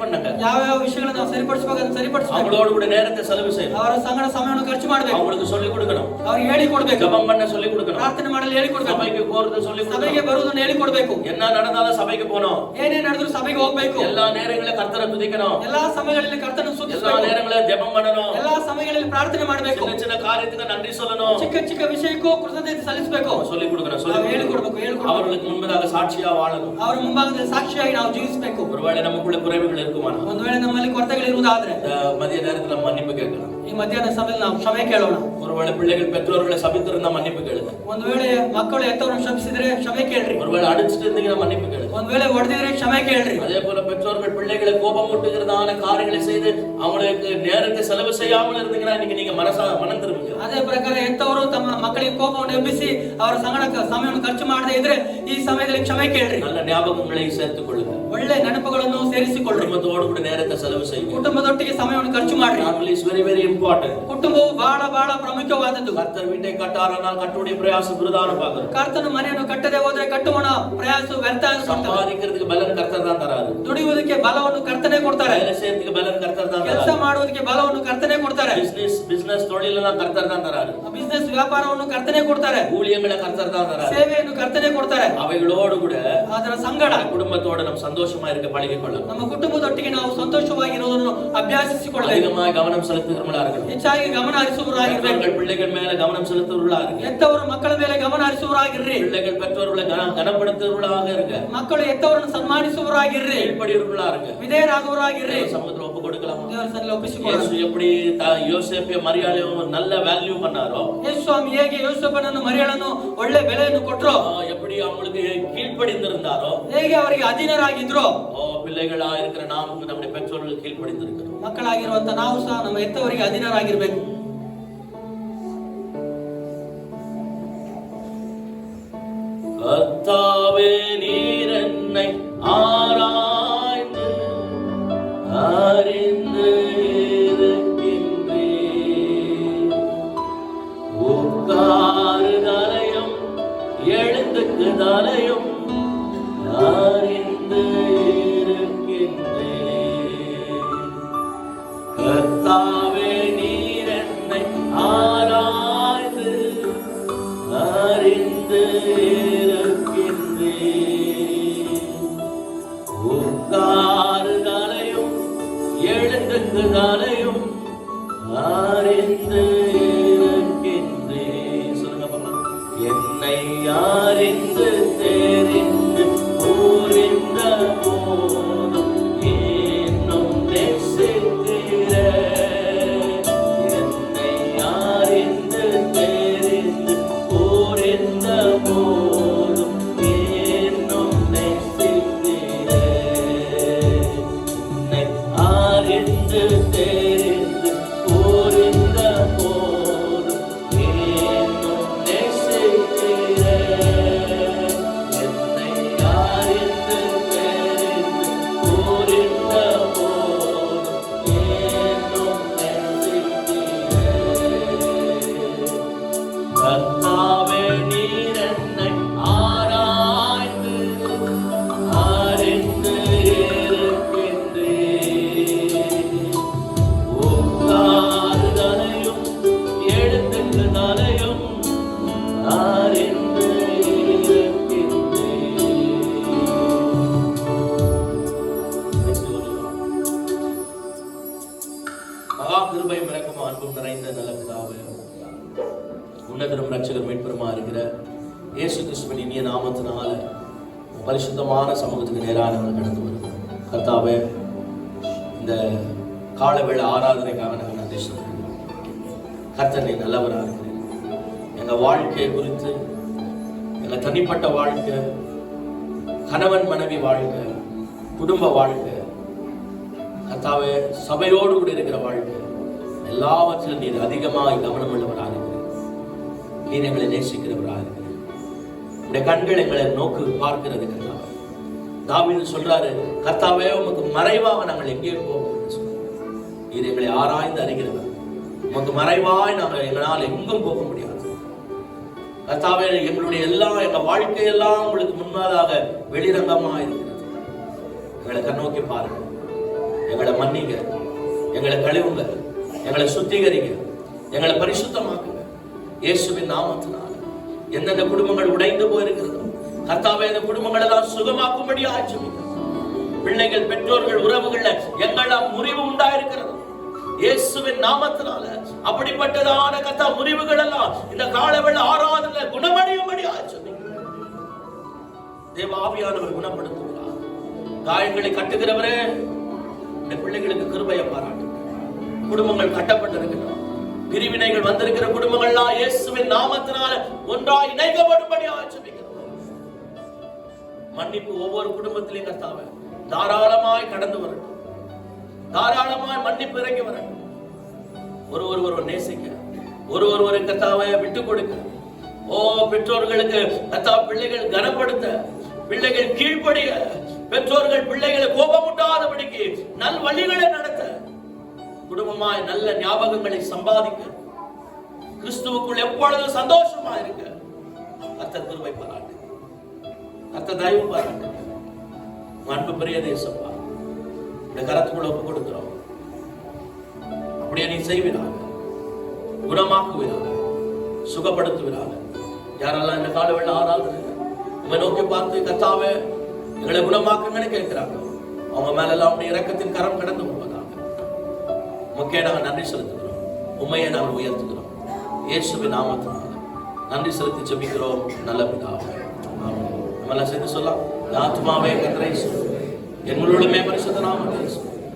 பண்ணுங்க. ಯಾವ ವಿಷಯಗಳನ್ನು ನಾವು ಸರಿಪಡಿಸಬೇಕು ಅದನ್ನು ಸರಿಪಡಿಸಬೇಕು. அவங்களோட கூட நேரத்தை செலவு செய்யணும். ಅವರ ಸಂಗಡ ಸಮಯವನ್ನು ಖರ್ಚು ಮಾಡಬೇಕು. அவங்களுக்கு சொல்லிக் கொடுக்கணும். ಅವ್ರಿಗೆ ಹೇಳಿ ಕೊಡಬೇಕು. ஜெபம் பண்ண சொல்லிக் கொடுக்கணும். ಪ್ರಾರ್ಥನೆ ಮಾಡಲು ಹೇಳಿ ಕೊಡಬೇಕು. சபைக்கு போறது சொல்லிக் கொடுக்கணும். ಸಭೆಗೆ ಬರುವುದನ್ನು ಹೇಳಿ ಕೊಡಬೇಕು. என்ன நடந்தாலும் சபைக்கு போணும். ಏನೇ ನಡೆದರೂ ಸಭೆಗೆ ಹೋಗಬೇಕು. எல்லா நேரங்களிலும் கர்த்தரை துதிக்கணும். ಎಲ್ಲಾ ಸಮಯಗಳಲ್ಲಿ ಕರ್ತನನ್ನು எல்லா ಸ್ತುತಿಸಬೇಕು. நேரங்களிலும் ஜெபம் பண்ணணும். ಎಲ್ಲಾ ಸಮಯಗಳಲ್ಲಿ ಪ್ರಾರ್ಥನೆ ಮಾಡಬೇಕು. சின்ன சின்ன காரியத்துக்கு நன்றி சொல்லணும். ಚಿಕ್ಕ ಚಿಕ್ಕ ವಿಷಯಕ್ಕೂ ಕೃತಜ್ಞತೆ ಸಲ್ಲಿಸಬೇಕು. சொல்லிக் கொடுக்கணும். ನಾವು ಹೇಳಿಕೊಡಬೇಕು. அவர்களுக்கு முன்பதாக சாட்சியா வாழணும். ಅವರ ಮುಂಭಾಗದಲ್ಲಿ ಸಾಕ್ಷಿಯಾಗಿ ನಾವು ಜೀವಿಸಬೇಕು. ஒருவேளை நமக்குள்ள குறைவுகள் இருக்குமானா ಒಂದು ವೇಳೆ ನಮ್ಮಲ್ಲಿ ಕೊರತೆಗಳಿರುವುದಾದ್ರೆ மதிய நேரத்துல மன்னிப்பு கேட்கலாம். ಈ ಮಧ್ಯಾಹ್ನ ಸಮಯದಲ್ಲಿ ನಾವು ಕ್ಷಮೆ ಕೇಳೋಣ. ஒருவேளை பிள்ளைகள் பெற்றோர்களை சபித்திருந்தா மன்னிப்பு கேளுங்க. ಒಂದು ವೇಳೆ ಮಕ್ಕಳು ಹೆತ್ತವರನ್ನು ಶಪಿಸಿದ್ರೆ ಕ್ಷಮೆ ಕೇಳ್ರಿ. ஒருவேளை அடிச்சிட்டு இருந்தீங்கன்னா மன்னிப்பு கேளுங்க. ಒಂದು ವೇಳೆ ಹೊಡೆದಿದ್ರೆ ಕ್ಷಮೆ ಕೇಳ್ರಿ. அதே போல பெற்றோர்கள் பிள்ளைகளை கோபம் ஊட்டுகிறதான காரியங்களை செய்து அவங்களுக்கு நேரத்தை செலவு செய்யாமல் இருந்தீங்கன்னா இன்னைக்கு நீங்க மனம் திரும்புங்க. ಅದೇ ಪ್ರಕಾರ ಹೆತ್ತವರು ತಮ್ಮ ಮಕ್ಕಳಿಗೆ ಕೋಪವನ್ನು ಎಬ್ಬಿಸಿ ಅವರ ಸಂಗಡ ಸಮಯವನ್ನು ಖರ್ಚು ಮಾಡದೇ ಇದ್ರೆ ಈ ಸಮಯದಲ್ಲಿ ಕ್ಷಮೆ ಕೇಳ್ರಿ. நல்ல ஞாபகங்களை சேர்த்துக் கொள்ளுங்க. ಒಳ್ಳೆ ನೆನಪುಗಳನ್ನು ಸೇರಿಸಿಕೊಳ್ಳ್ರಿ. குடும்பத்தோடு கூட நேரத்தை செலவு செய்யுங்க. ಕುಟುಂಬದೊಟ್ಟಿಗೆ ಸಮಯವನ್ನು ಖರ್ಚು ಮಾಡ್ರಿ. Family is very very important. ಕುಟುಂಬವು ಬಹಳ ಪ್ರಾಮುಖ್ಯವಾದದ್ದು. கர்த்தர் வீட்டை கட்டாரானால் கட்டுடைய பிரயாசம் விருதான பார்க்கிறோம். ಕರ್ತನು ಮನೆಯನ್ನು ಕಟ್ಟದೆ ಹೋದ್ರೆ ಕಟ್ಟುವನ ಪ್ರಯಾಸ ವ್ಯರ್ಥ ಅನಿಸುತ್ತದೆ. சம்பாதிக்கிறதுக்கு பலன் கர்த்தர் தான் தராரு. ದುಡಿಯುವುದಕ್ಕೆ ಬಲವನ್ನು ಕರ್ತನೇ ಕೊಡ್ತಾರೆ. வேலை செய்யறதுக்கு பலன் கர்த்தர் தான் ಕೆಲಸ தராரு. ಮಾಡುವುದಕ್ಕೆ ಬಲವನ್ನು ಕರ್ತನೇ ಕೊಡ್ತಾರೆ. பிசினஸ் தொழிலெல்லாம் கர்த்தர் தான் தராரு. ಬಿಸಿನೆಸ್ ವ್ಯಾಪಾರವನ್ನು ಕರ್ತನೇ ಕೊಡ್ತಾರೆ. ஊழியங்களை கர்த்தர் தான் தராரு. ಸೇವೆಯನ್ನು ಕರ್ತನೇ ಕೊಡ್ತಾರೆ. அவைகளோடு கூட ಅದರ ಸಂಗಡ குடும்பத்தோட நம்ம சந்தோஷமா இருக்க பழகிக்கொள்ளலாம். ನಮ್ಮ ಕುಟುಂಬದೊಟ್ಟಿಗೆ ನಾವು ಸಂತೋಷವಾಗಿರುವುದನ್ನು ಅಭ್ಯಾಸಿಸಿಕೊಳ್ಳಬೇಕು. அதிகமாக கவனம் செலுத்துகிறவங்களா இருக்கணும். ಹೆಚ್ಚಾಗಿ ಗಮನ ಹರಿಸುವವರಾಗಿರ್ಬೇಕು. பெற்றோர்கள் பிள்ளைகள் மேல கவனம் செலுத்துகிறவர்களா இருக்கு. ಹೆತ್ತವರು ಮಕ್ಕಳ ಮೇಲೆ ಗಮನ ಹರಿಸುವವರಾಗಿರ್ರಿ. பிள்ளைகள் பெற்றோர்களை கனப்படுத்துகிறவர்களாக இருங்க. ಮಕ್ಕಳು ಹೆತ್ತವರನ್ನು ಸನ್ಮಾನಿಸುವವರಾಗಿರ್ರಿ. கீழ்ப்படிகிறவர்களா இருங்க. ವಿಧೇಯರಾಗುವವರಾಗಿರ್ರಿ. சமுத்திரம் ஒப்பு கொடுக்கலாமா? ದೇವರ ಸನ್ನಿಧಿಯಲ್ಲಿ ಒಪ್ಪಿಸಿಕೊಳ್ಳೋಣ. இயேசு எப்படி யோசேப்பிய மரியாதையும் நல்ல வேல்யூ பண்ணாரோ, ಯೇಸು ಸ್ವಾಮಿ ಹೇಗೆ ಯೋಸೇಫನನ್ನು ಮರಿಯಳನ್ನು ಒಳ್ಳೆ ಬೆಲೆಯನ್ನು ಕೊಟ್ಟರೋ, எப்படி அவங்களுக்கு கீழ்ப்படிந்திருந்தாரோ, ಹೇಗೆ ಅವರಿಗೆ ಅಧೀನರಾಗಿದ್ರು, பிள்ளைகளா இருக்கிற நாமும் நம்முடைய பெற்றோர்களுக்கு கீழ்ப்படிந்திருக்கிறோம். ಮಕ್ಕಳಾಗಿರುವಂತ ನಾವು ಸಹ ನಮ್ಮ ಹೆತ್ತವರಿಗೆ ಅಧೀನರಾಗಿರ್ಬೇಕು. கர்த்தாவே நீர் என்னை ஆராய்ந்து அறிந்து இருக்கின்றீர். உட்காருதலையும் எழுந்துக்குதலையும் அறிந்து இருக்கின்றீர். கர்த்தாவே நீர் என்னை ஆராய்ந்து அறிந்து இருக்கின்றேன். சொல்லுங்க பாப்பா. என்னை அறிந்து தெரிந்து புரிந்த போதும் இன்னும் நேசிக்கிற. என்னை அறிந்து தெரிந்து புரிந்த போதும் இன்னும் நேசிக்கிற. என்னை அறிந்து தெரிந்து புரிந்த போதும் இன்னும் நேசிக்கிற. என்னை அறிந்து தெரிந்து புரிந்த போதும் இன்னும் நேசிக்கிற. கர்த்தாவே நீர் என்னை ஆராய்ந்து அறிந்து இருக்கின்றீர். உட்காருதலையும் எழுந்துதலையும் அறிந்து இருக்கின்றீர். மகா கிருபையும் இரக்கமும் அன்பும் நிறைந்த நல்ல பிதாவே, உன்னதரும் ரட்சகர் மீட்பருமா இருக்கிற இயேசு கிறிஸ்துவின் இனிய நாமத்தினால பரிசுத்தமான சமூகத்துக்கு நேராக நாங்கள் கடந்து வருகிறோம். கர்த்தாவே, இந்த காலவேளை ஆராதனைக்காக நாங்கள் நன்றி சொல்கிறோம். கர்த்தர் நீ நல்லவராக இருக்கிறீர். எங்கள் வாழ்க்கையை குறித்து, எங்கள் தனிப்பட்ட வாழ்க்கை, கணவன் மனைவி வாழ்க்கை, குடும்ப வாழ்க்கை, கர்த்தாவே சபையோடு கூட இருக்கிற வாழ்க்கை, எல்லாவற்றிலும் நீர் அதிகமாக கவனம் உள்ளவராக இருக்கிறீர். நீர் எங்களை நேசிக்கிறவராக இருக்கிறீர். உடைய கண்கள் எங்களை நோக்கி பார்க்கிறது. கர்த்தாவே, தாவீது சொல்றாரு, கர்த்தாவே உமக்கு மறைவாக நாங்கள் எங்கே போவோம்? நீர் எங்களை ஆராய்ந்து அறிகிறவர். உமக்கு மறைவாய் நாங்கள் எங்களால் எங்கும் போக முடியாது. கர்த்தாவே, எங்களுடைய எங்க வாழ்க்கையெல்லாம் உங்களுக்கு முன்பாக வெளிரங்கமா இருக்கிறது. எங்களை கண்ணோக்கி பாருங்க, எங்களை மன்னிங்க, எங்களை கழுவுங்க, எங்களை சுத்திகரிங்க, எங்களை பரிசுத்தமாக்குங்க. இயேசுவின் நாமத்தினால் எந்தெந்த குடும்பங்கள் உடைந்து போயிருக்கிறதோ கர்த்தாவே, இந்த குடும்பங்கள் எல்லாம் சுகமாக்கும்படி ஆட்சிங்க. பிள்ளைகள், பெற்றோர்கள், உறவுகள்ல எங்கெல்லாம் முறிவு உண்டாயிருக்கிறது இயேசுவின் நாமத்தினால அப்படிப்பட்டதான கர்த்தா முறிவுகள் எல்லாம் இந்த காலவேளை ஆராதனை குணமடையும்படி ஆட்சிங்க. தேவ ஆவியானவர் குணப்படுத்துகிறார். காயங்களை கட்டுகிறவரே, இந்த பிள்ளைகளுக்கு கிருபையை பாராட்டு. குடும்பங்கள் கட்டப்பட்டிருக்கிறோம், பிரிவினைகள் வந்திருக்கிற குடும்பங்கள்லாம் இயேசுவின் நாமத்தினால ஒன்றாய் இணைக்கப்படும்படி ஆட்சிக்கிறோம். மன்னிப்பு ஒவ்வொரு குடும்பத்திலையும் கர்த்தாவே தாராளமாய் கடந்து வரட்டும். தாராளமாய் மன்னிப்பு இறங்கி வரட்டும். ஒருவர் நேசிக்க, ஒருவர் கர்த்தாவை விட்டு கொடுக்க. ஓ பெற்றோர்களுக்கு கர்த்தா பிள்ளைகள் கனப்படுத்த, பிள்ளைகள் கீழ்ப்படிய, பெற்றோர்கள் பிள்ளைகளை கோபமுட்டாதபடிக்கு நல் வழிகளை நடத்த, குடும்பமாய் நல்ல ஞாபகங்களை சம்பாதிக்க, கிறிஸ்துவுக்குள் எப்பொழுதும் சந்தோஷமா இருக்க கர்த்தர் கிருபை பாராட்டு, கர்த்தர் தயவு பாராட்டு. அன்பு பெரிய தேசப்பா, இந்த கரத்துக்குள்ள ஒப்பு கொடுக்கிறோம். அப்படியே நீ செய்வீராக, குணமாக்குவீராக, சுகப்படுத்துவீராக. யாரெல்லாம் இந்த காலவேளை ஆராதனை உங்களை நோக்கி பார்த்து கர்த்தாவே எங்களை குணமாக்குங்கன்னு கேட்கிறாங்க, அவங்க மேலெல்லாம் உடைய இரக்கத்தின் கரம் கடந்து போவதாக உமக்கே நாங்கள் நன்றி செலுத்துகிறோம். உண்மையை நாங்கள் உயர்த்துகிறோம். இயேசுவின் நாமத்தினால நன்றி செலுத்தி ஜெபிக்கிறோம் நல்ல பிதாவே. நம்மெல்லாம் சேர்ந்து சொல்லலாம். ஆத்துமாவே கர்த்தரை ஸ்தோத்திரி, எங்களுடைய பரிசுத்த நாமத்தை ஸ்தோத்திரி.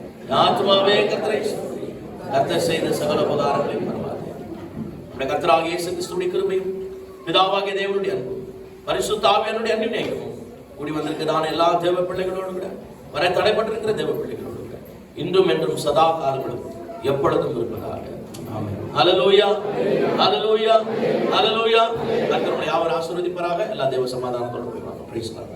ஆத்துமாவே கர்த்தரை ஸ்தோத்திரி, கர்த்தர் செய்த சகல உபகாரங்களையும் மறவாதே. நம்முடைய கர்த்தராகிய இயேசு கிறிஸ்துவின் கிருபையும் பிதாவாகிய தேவனுடைய அன்பும் பரிசுத்த ஆவியானவருடைய அன்பினையும் கூடி வந்திருக்கிறதான எல்லா தேவ பிள்ளைகளோடு கூட, வரை தடைப்பட்டிருக்கிற தேவ பிள்ளைகளோடு கூட இன்றும் என்றும் சதா காலங்களும் எப்பொழுதும் இருப்பதாக. ஆமென். ஹல்லேலூயா, ஹல்லேலூயா, ஹல்லேலூயா. கர்த்தர் நம்மை யாவரையும் ஆசீர்வதிப்பாராக. எல்லா தேவ சமாதானத்தோடு போய் வாங்க. Praise God.